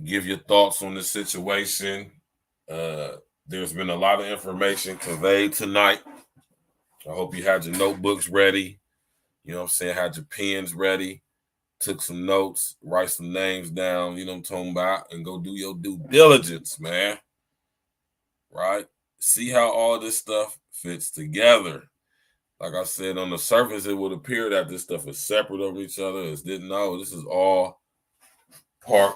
Give your thoughts on the situation. There's been a lot of information conveyed tonight. I hope you had your notebooks ready. You know what I'm saying? Had your pens ready. Took some notes, write some names down, you know what I'm talking about, and go do your due diligence, man. Right? See how all this stuff fits together. Like I said, on the surface, it would appear that this stuff is separate of each other. It didn't know. This is all part.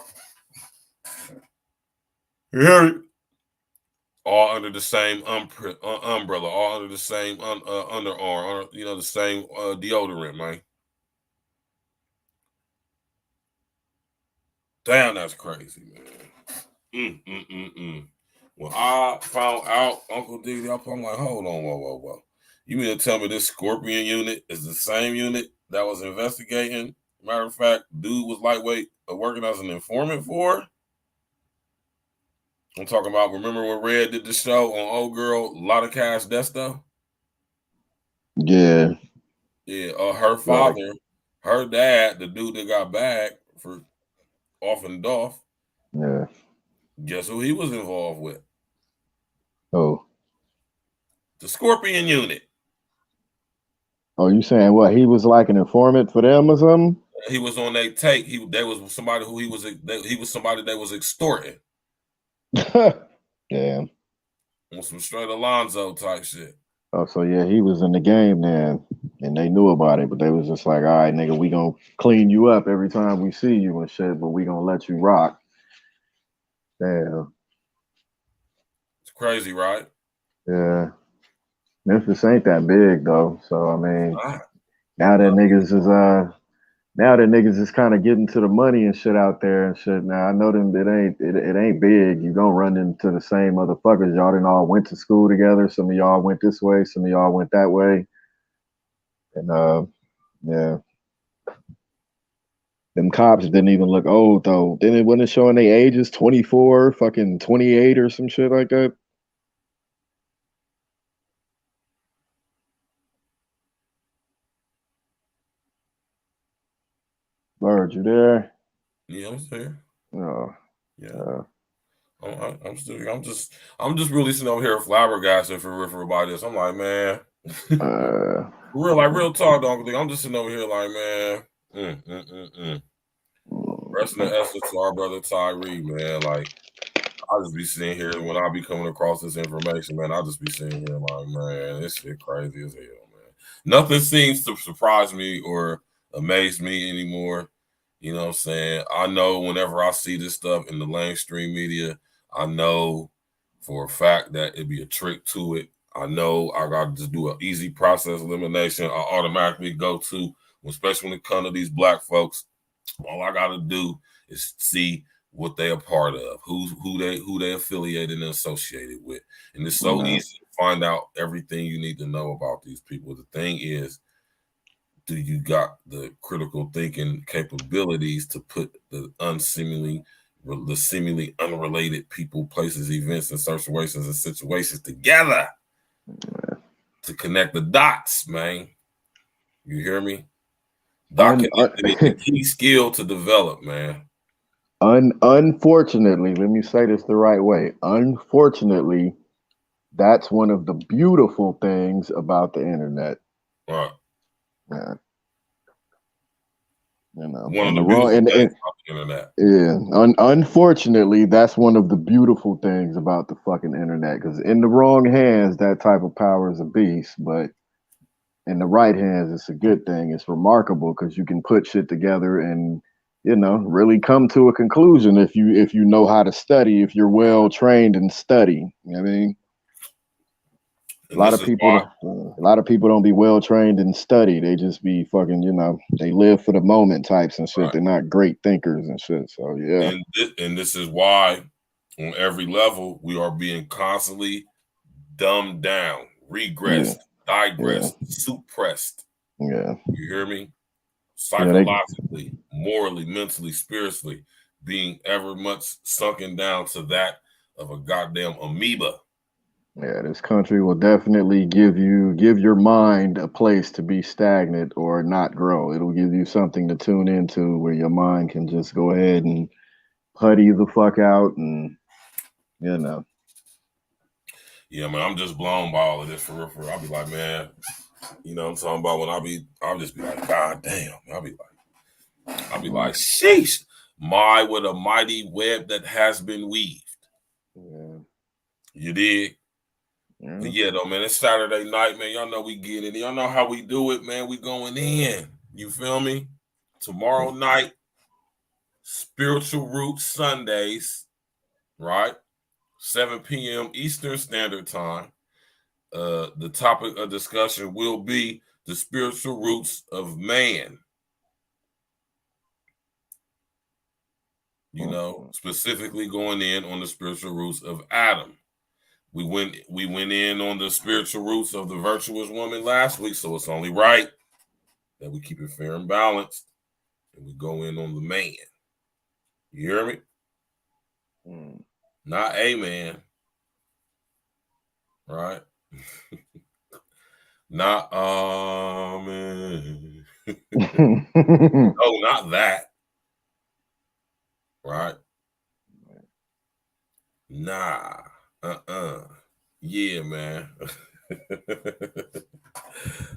All under the same umbrella, all under the same underarm, you know, the same deodorant, man. Damn, that's crazy, man. When I found out Uncle Diddy, I'm like, hold on, whoa. You mean to tell me this Scorpion unit is the same unit that was investigating? Matter of fact, dude was lightweight working as an informant for? I'm talking about, remember when Red did the show on Old Girl, a lot of cash, Desto? Yeah. Yeah, her father, her dad, the dude that got bagged for off and off. Yeah. Guess who he was involved with? Oh. The Scorpion unit. Oh, you saying what? He was like an informant for them or something? He was on their take. He was somebody who he was somebody that was extorting. Damn. On some straight Alonzo type shit. Oh, so yeah, he was in the game then, and they knew about it, but they was just like, all right, nigga, we gonna clean you up every time we see you and shit, but we gonna let you rock. Damn. It's crazy, right? Yeah. Memphis ain't that big though, so I mean, now that niggas is kind of getting to the money and shit out there and shit. Now I know them it ain't big. You gonna run into the same motherfuckers. Y'all done all went to school together. Some of y'all went this way, some of y'all went that way. And yeah. Them cops didn't even look old though. Then it wasn't showing their ages, 24, fucking 28 or some shit like that. Bird, you there? Yeah, I'm here. Oh, yeah. I'm still here. I'm just really sitting over here flabbergasted for real about this. I'm like, man, real talk, Uncle D. I'm just sitting over here like, man, Rest in the essence to our brother Tyree, man. Like, I just be sitting here when I be coming across this information, man. I just be sitting here like, man, this shit crazy as hell, man. Nothing seems to surprise me or amaze me anymore. You know what I'm saying? I know whenever I see this stuff in the mainstream media, I know for a fact that it'd be a trick to it. I know I got to just do an easy process elimination. I automatically go to, especially when it comes to these black folks, all I got to do is see what they are part of, who they affiliated and associated with. And it's so easy to find out everything you need to know about these people. The thing is, do you got the critical thinking capabilities to put the seemingly unrelated people, places, events, and situations together to connect the dots, man? You hear me? Documenting is the key skill to develop, man. Unfortunately, let me say this the right way. Unfortunately, that's one of the beautiful things about the internet. Right. Yeah. You know, one of the beautiful things about the internet. Yeah. Unfortunately, that's one of the beautiful things about the fucking internet. Because in the wrong hands, that type of power is a beast. But in the right hands, it's a good thing. It's remarkable because you can put shit together and, you know, really come to a conclusion if you know how to study, if you're well trained in study. You know what I mean? A lot of people don't be well trained in study. They just be fucking, you know, they live for the moment types and shit. Right. They're not great thinkers and shit. So yeah. And this is why on every level we are being constantly dumbed down, regressed, digressed, suppressed. Yeah. You hear me? Psychologically, morally, mentally, spiritually, being ever much sunken down to that of a goddamn amoeba. Yeah, this country will definitely give your mind a place to be stagnant or not grow. It'll give you something to tune into where your mind can just go ahead and putty the fuck out and, you know. Yeah, man, I'm just blown by all of this for real. I'll be like, man, you know what I'm talking about? When I'll just be like, God damn. I'll be like, sheesh. What a mighty web that has been weaved. Yeah. You dig? Yeah. But yeah, though, man, it's Saturday night, man. Y'all know we get it. Y'all know how we do it, man. We going in. You feel me? Tomorrow night, Spiritual Roots Sundays, right? 7 p.m. Eastern Standard Time. The topic of discussion will be the spiritual roots of man. You know, specifically going in on the spiritual roots of Adam. We went in on the spiritual roots of the virtuous woman last week, so it's only right that we keep it fair and balanced, and we go in on the man. You hear me? Not a man, right? Not man. No, not that. Right? Nah. Yeah, man.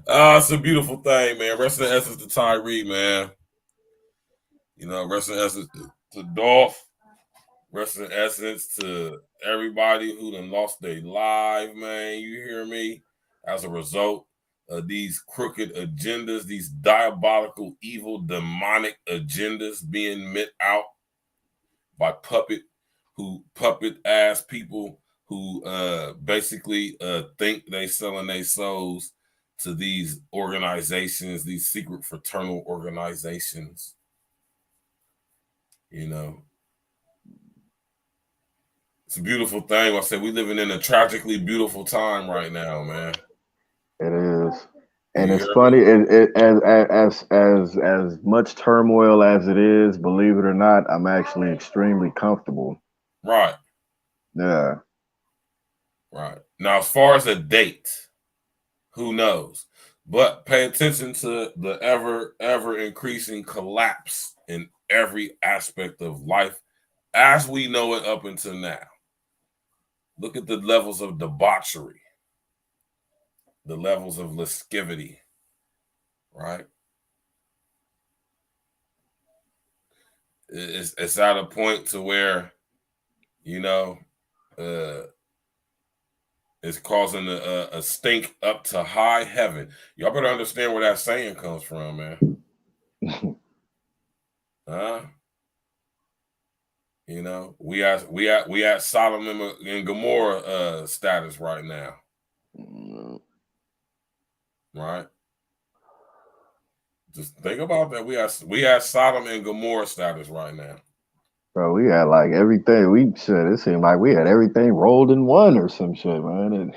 It's a beautiful thing, man. Rest in essence to Tyree, man. You know, rest in essence to Dolph. Rest in essence to everybody who done lost their life, man. You hear me? As a result of these crooked agendas, these diabolical, evil, demonic agendas being meant out by puppet ass people who basically think they selling their souls to these organizations, these secret fraternal organizations. You know, it's a beautiful thing. I said we living in a tragically beautiful time right now, man. It is. And it's funny, as much turmoil as it is, believe it or not, I'm actually extremely comfortable. Right. Yeah. Right. Now, as far as a date, who knows? But pay attention to the ever increasing collapse in every aspect of life as we know it up until now. Look at the levels of debauchery, the levels of lascivity, right? it's at a point to where, you know, it's causing a stink up to high heaven. Y'all better understand where that saying comes from, man. You know, we at Sodom and Gomorrah status right now. Right? Just think about that. We had Sodom and Gomorrah status right now. Bro, we had like everything. It seemed like we had everything rolled in one or some shit, man.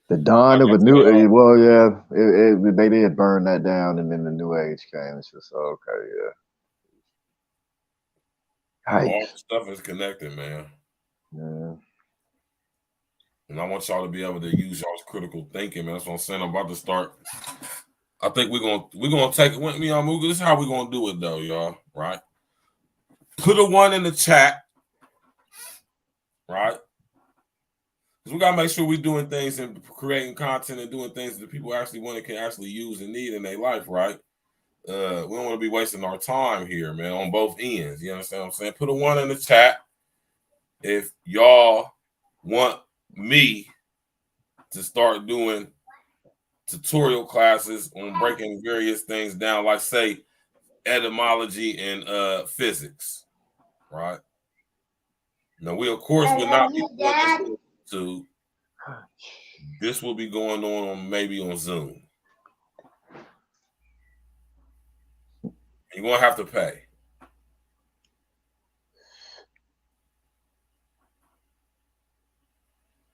The dawn of a new, well, yeah, they did burn that down, and then the new age came. It's just okay, yeah. All the stuff is connected, man. Yeah. And I want y'all to be able to use y'all's critical thinking, man. That's what I'm saying. I'm about to start. I think we're gonna take it with me on Mooga. This is how we're gonna do it, though, y'all. Right? Put a 1 in the chat. Right? Because we gotta make sure we're doing things and creating content and doing things that people actually want and can actually use and need in their life, right? We don't want to be wasting our time here, man, on both ends. You understand what I'm saying? Put a 1 in the chat if y'all want me to start doing tutorial classes on breaking various things down, like say etymology and physics, right? Now we of course would not be doing to. This will be going on maybe on Zoom. You're gonna have to pay.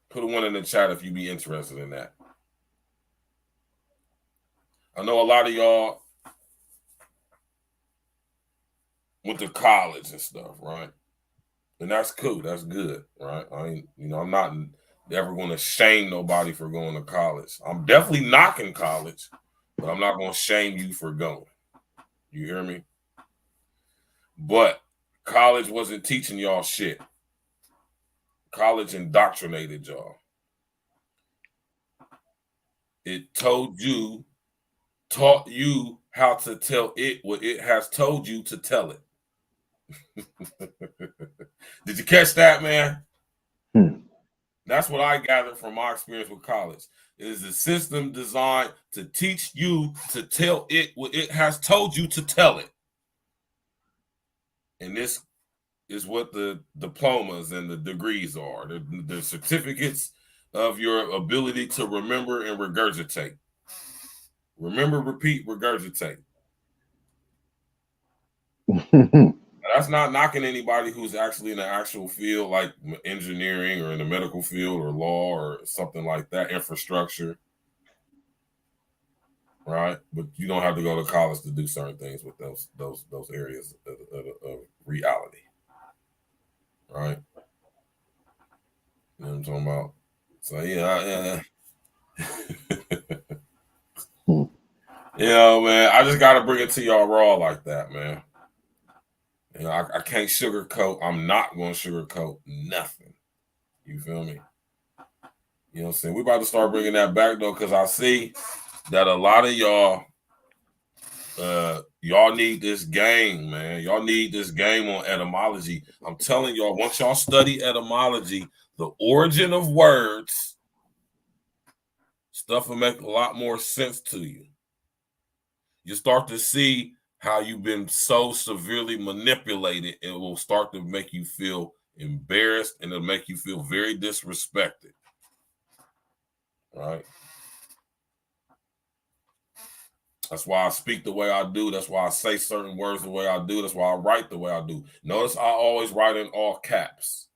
Put a 1 in the chat if you be interested in that. I know a lot of y'all went to college and stuff, right? And that's cool. That's good, right? I mean, you know, I'm not ever going to shame nobody for going to college. I'm definitely knocking college, but I'm not going to shame you for going. You hear me? But college wasn't teaching y'all shit. College indoctrinated y'all. It taught you how to tell it what it has told you to tell it. Did you catch that, man? That's what I gathered from my experience with college. It is a system designed to teach you to tell it what it has told you to tell it. And this is what the diplomas and the degrees are, the certificates of your ability to remember and regurgitate. Remember, repeat, regurgitate. That's not knocking anybody who's actually in the actual field, like engineering or in the medical field or law or something like that, infrastructure, right? But you don't have to go to college to do certain things with those areas of reality, right? You know what I'm talking about? So yeah. You know, man, I just got to bring it to y'all raw like that, man. You know, I can't sugarcoat. I'm not going to sugarcoat nothing. You feel me? You know what I'm saying? We're about to start bringing that back, though, because I see that a lot of y'all, y'all need this game, man. Y'all need this game on etymology. I'm telling y'all, once y'all study etymology, the origin of words, stuff will make a lot more sense to you. You start to see how you've been so severely manipulated, it will start to make you feel embarrassed and it'll make you feel very disrespected. Right? That's why I speak the way I do. That's why I say certain words the way I do. That's why I write the way I do. Notice I always write in all caps.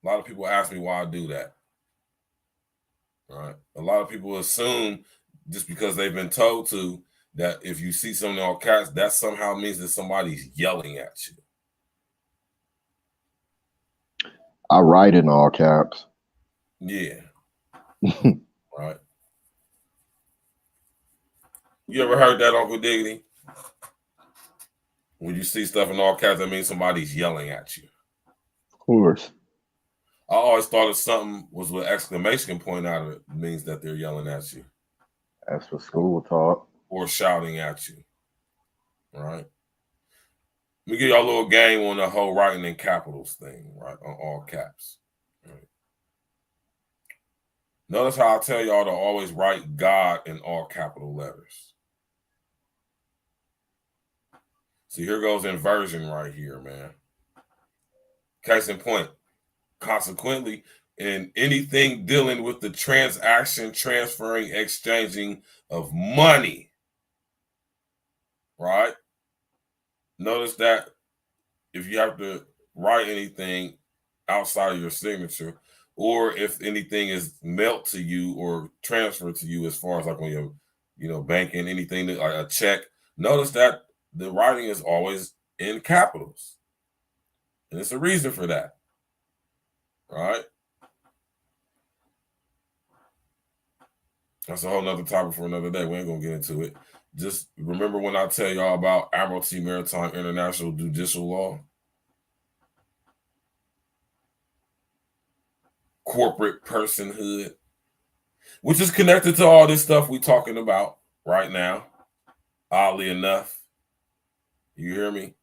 A lot of people ask me why I do that. Right? A lot of people assume just because they've been told to, that if you see something in all caps, that somehow means that somebody's yelling at you. I write in all caps. Yeah. Right. You ever heard that, Uncle Diggity? When you see stuff in all caps, that means somebody's yelling at you. Of course. I always thought if something was with exclamation point out of it, means that they're yelling at you. That's what school taught. or shouting at you. Right? Let me give y'all a little game on the whole writing in capitals thing, right? On all caps. Right? Notice how I tell y'all to always write God in all capital letters. See, here goes inversion right here, man. Case in point. Consequently, in anything dealing with the transaction, transferring, exchanging of money, right? Notice that if you have to write anything outside of your signature, or if anything is mailed to you or transferred to you, as far as like when you're, banking, anything that, like a check, notice that the writing is always in capitals. And it's a reason for that, right? That's a whole nother topic for another day. We ain't gonna get into it. Just remember when I tell y'all about Admiralty Maritime International Judicial Law, corporate personhood, which is connected to all this stuff we talking about right now, oddly enough. You hear me?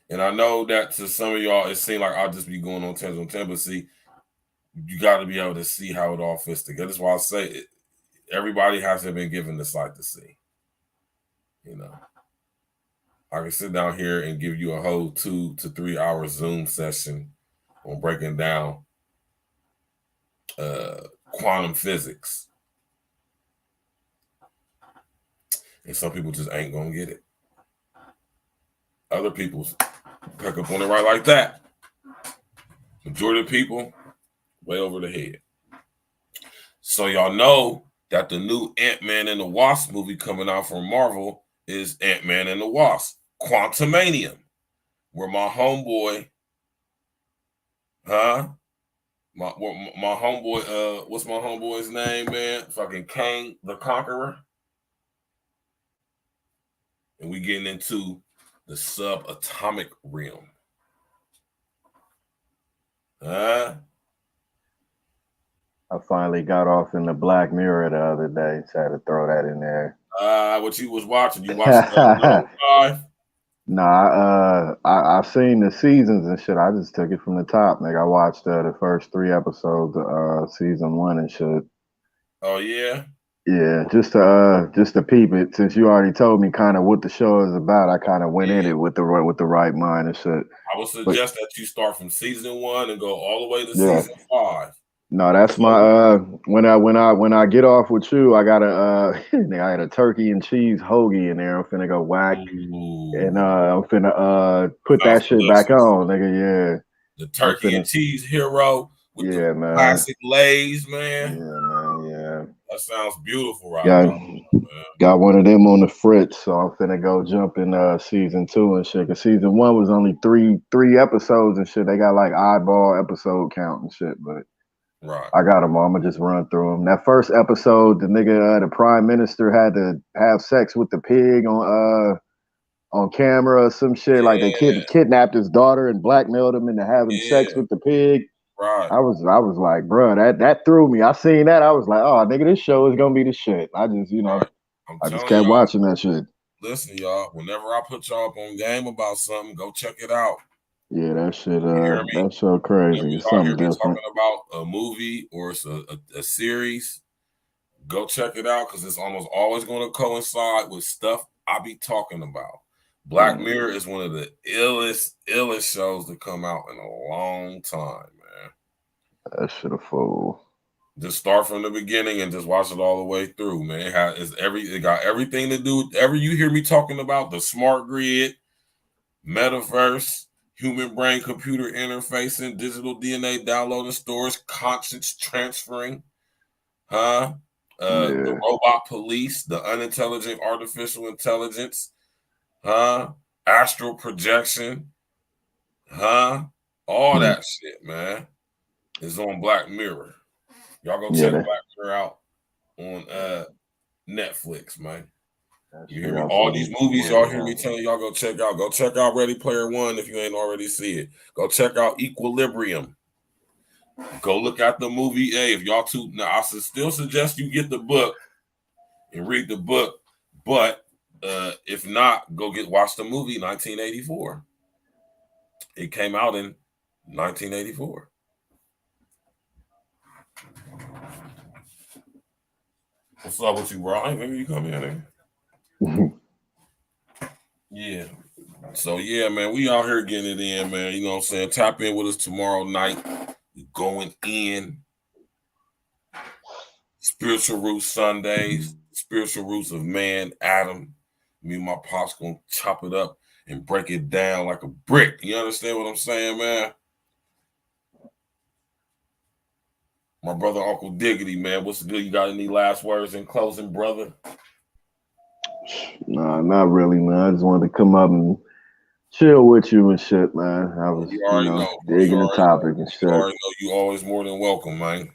And I know that to some of y'all, it seems like I'll just be going on 10 on 10, but see, you got to be able to see how it all fits together. That's why I say everybody hasn't been given the sight to see. I can sit down here and give you a whole 2 to 3 hour Zoom session on breaking down quantum physics. And some people just ain't going to get it. Other people pick up on it right like that. Majority of people, way over the head. So y'all know that the new Ant-Man and the Wasp movie coming out from Marvel is Ant-Man and the Wasp, Quantumanium, where my homeboy, my homeboy, what's my homeboy's name, man? Fucking Kang the Conqueror. And we getting into the subatomic realm. I finally got off in the Black Mirror the other day. So I had to throw that in there. What you was watching? You watched 5? Nah, I've seen the seasons and shit. I just took it from the top, nigga. I watched the first 3 episodes of season 1 and shit. Oh yeah. Yeah, just to peep it. Since you already told me kind of what the show is about, I kind of went in it with the right mind and shit. I would suggest that you start from season 1 and go all the way to season 5. No, that's my when I get off with you, I got I had a turkey and cheese hoagie in there. I'm finna go whack. Ooh. And I'm finna put that shit back on, nigga. Yeah. The turkey and cheese hero with the classic Lay's, man. Yeah, man. Yeah. That sounds beautiful right now. Got one of them on the fritz, so I'm finna go jump in season 2 and shit. Cause season 1 was only three episodes and shit. They got like oddball episode count and shit, but I got them all. I'm gonna just run through them. That first episode, the nigga, the prime minister had to have sex with the pig on camera or some shit. Like they kidnapped his daughter and blackmailed him into having sex with the pig. Right. I was like, bro, that threw me. I seen that. I was like, oh, nigga, this show is gonna be the shit. I just, I just kept watching that shit. Listen, y'all, whenever I put y'all up on game about something, go check it out. Yeah, that shit, that's so crazy. It's something different. Talking about a movie or it's a series, go check it out because it's almost always going to coincide with stuff I be talking about. Black Mirror is one of the illest shows to come out in a long time, man. That shit a fool. Just start from the beginning and just watch it all the way through, man. It got everything to do with whatever you hear me talking about, the smart grid, metaverse, human brain computer interfacing, digital DNA downloading storage, conscience transferring, the robot police, the unintelligent artificial intelligence, astral projection, all that shit, man, is on Black Mirror. Y'all go check Black Mirror out on Netflix, man. You hear me? All these movies y'all hear me telling y'all go check out. Go check out Ready Player One if you ain't already see it. Go check out Equilibrium. Go look at the movie. Hey, if y'all too now, I still suggest you get the book and read the book. But if not, go watch the movie 1984. It came out in 1984. What's up with you, bro? Maybe you come in there. Yeah. So, yeah, man, we out here getting it in, man. You know what I'm saying? Tap in with us tomorrow night. We going in. Spiritual Roots Sundays. Spiritual Roots of Man, Adam. Me and my pops gonna chop it up and break it down like a brick. You understand what I'm saying, man? My brother, Uncle Diggity, man. What's good? You got any last words in closing, brother? Nah, not really, man. I just wanted to come up and chill with you and shit, man. I was, digging the topic and shit. You already know you always more than welcome, man.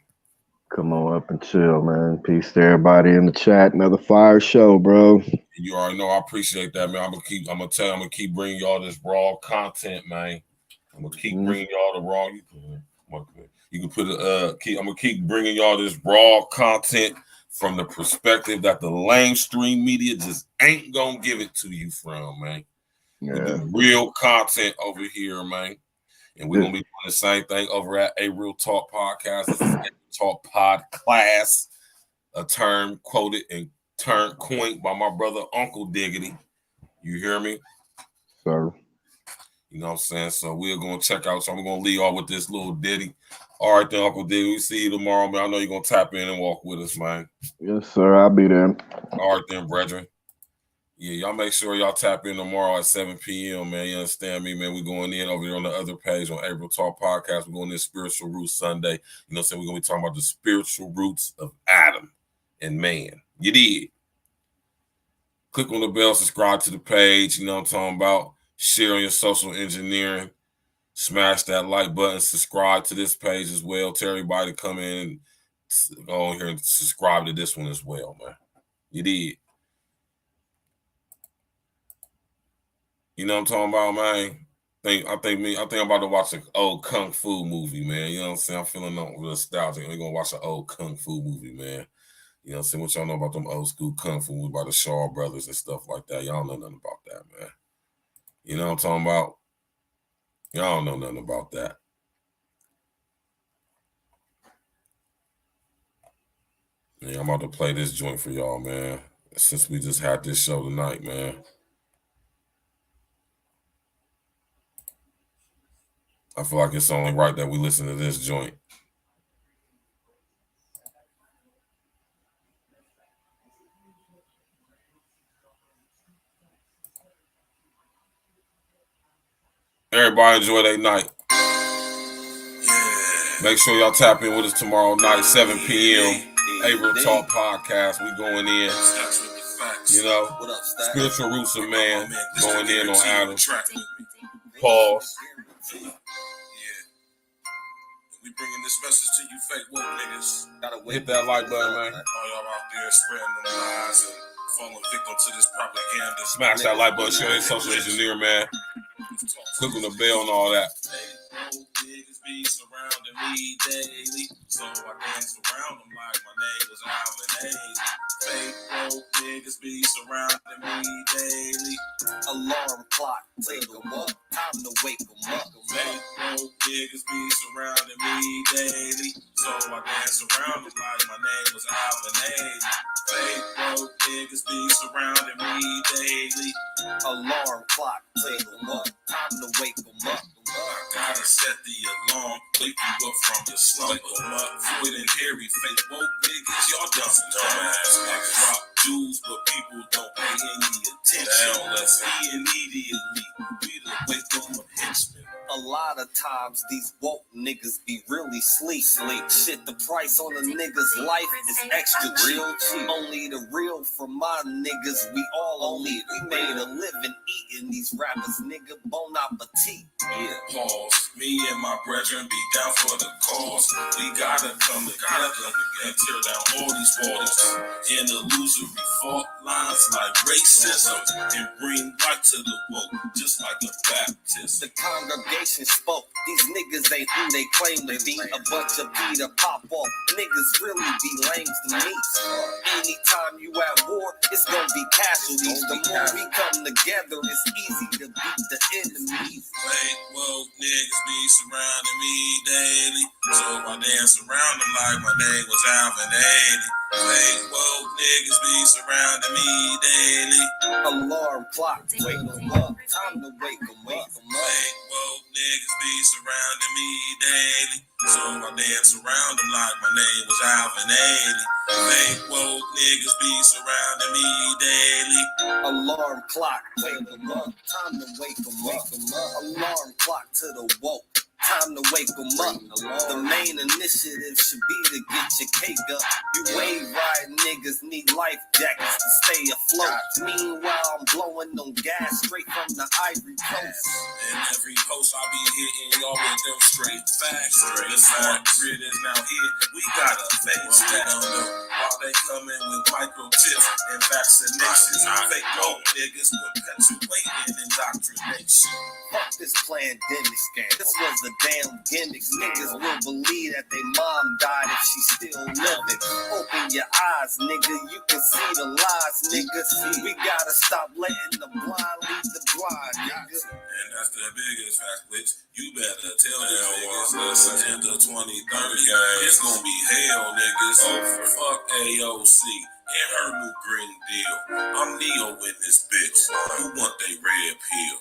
Come on up and chill, man. Peace to everybody in the chat. Another fire show, bro. You already know I appreciate that, man. I'm gonna keep bringing y'all this raw content, man. I'm gonna keep bringing y'all the raw. You can put it. I'm gonna keep bringing y'all this raw content from the perspective that the lamestream media just ain't gonna give it to you from, man. Yeah. We do real content over here, man. And we're gonna be doing the same thing over at A Real Talk Podcast. This is A Real Talk Pod Class, a term quoted and coined by my brother Uncle Diggity. You hear me? Sir. You know what I'm saying? So we're gonna check out. So I'm gonna leave y'all with this little ditty. All right, then, Uncle Diggity. We see you tomorrow, man. I know you're gonna tap in and walk with us, man. Yes, sir. I'll be there. All right, then, brethren. Yeah, y'all make sure y'all tap in tomorrow at 7 p.m., man. You understand me, man? We're going in over there on the other page on April Talk Podcast. We're going in Spiritual Roots Sunday. You know what I'm saying? We're going to be talking about the spiritual roots of Adam and man. You did. Click on the bell, subscribe to the page. You know what I'm talking about? Share on your social engineering. Smash that like button. Subscribe to this page as well. Tell everybody to come in and go on here and subscribe to this one as well, man. You did. You know what I'm talking about, man? I think I'm about to watch an old kung fu movie, man. You know what I'm saying? I'm feeling nostalgic. We're gonna watch an old kung fu movie, man. You know what I'm saying? What y'all know about them old school kung fu movies by the Shaw brothers and stuff like that? Y'all know nothing about that, man. You know what I'm talking about? Y'all don't know nothing about that. Yeah, I'm about to play this joint for y'all, man. Since we just had this show tonight, man. I feel like it's only right that we listen to this joint. Everybody enjoy their night. Make sure y'all tap in with us tomorrow night, 7 p.m. A Real Talk Podcast. We going in. You know, Spiritual Roots of Man going in on Adam. Pause. We bringing this message to you fake woke niggas. Hit that like button, man. All y'all out there spreading them lies and falling victim to this propaganda. Smash that like button, share that social engineer, man. Click on the bell and all that. Niggas be surrounding me daily, so I dance around them like my name was Alvin Ailey. Fake broke niggas be surrounding me daily. Alarm clock, wake 'em up, time to wake 'em up. Fake broke niggas be surrounding me daily, so I dance around them like my name was Alvin Ailey. Fake broke niggas be surrounding me daily. Alarm clock, wake 'em up, time to wake 'em up. I gotta set the alarm, wake you up from your slumber. With and hairy fake woke niggas, y'all dumbass niggas. Drop jewels, but people don't pay any attention. Let's see immediately. We the wake up henchmen. A lot of times these woke niggas be really sleep. Shit, the price on a nigga's life is extra real cheap. Only the real from my niggas, we all elite. We made a living eating these rappers, nigga. Bon appetit. Yeah. Pause. Me and my brethren be down for the cause. We gotta come together and tear down all these walls and illusory fault lines like racism and bring light to the woke, just like a Baptist. The congregation spoke, These niggas ain't who they claim to be. A bunch of Peter pop off. Niggas really be lame to me. Anytime you at war, it's gonna be casualties. The more we come together, it's easy to beat the enemies. Fake woke niggas be surrounding me daily. So I dance around them like my name was Alvin Ailey. Fake woke niggas be surrounding me daily. Alarm clock, wake them up. Time to wake them up. Fake woke niggas be surrounding me daily. So I dance around them like my name was Alvin Ailey. Fake woke niggas be surrounding me daily. Alarm clock, wake them up. Time to wake them up. Alarm clock to the woke. Time to wake them up. The main initiative should be to get your cake up. You wave riding niggas need life jackets to stay afloat. Meanwhile, I'm blowing on gas straight from the Ivory Coast. And every post I be hitting y'all with them straight facts. The smart grid is now here. We gotta face down though. While they coming with microchips and vaccinations. Fake woke niggas perpetuating indoctrination. Fuck this pandemic scam. This was a damn gimmick. Niggas will believe that they mom died if she still living. Open your eyes, nigga. You can see the lies, nigga. We gotta stop letting the blind lead the blind, nigga. And that's the biggest fact, which you better tell them niggas. Listen, Agenda 2030. It's gonna be hell, niggas. Fuck AOC and her new Green Deal. I'm Neo in this bitch. Who want they red pill?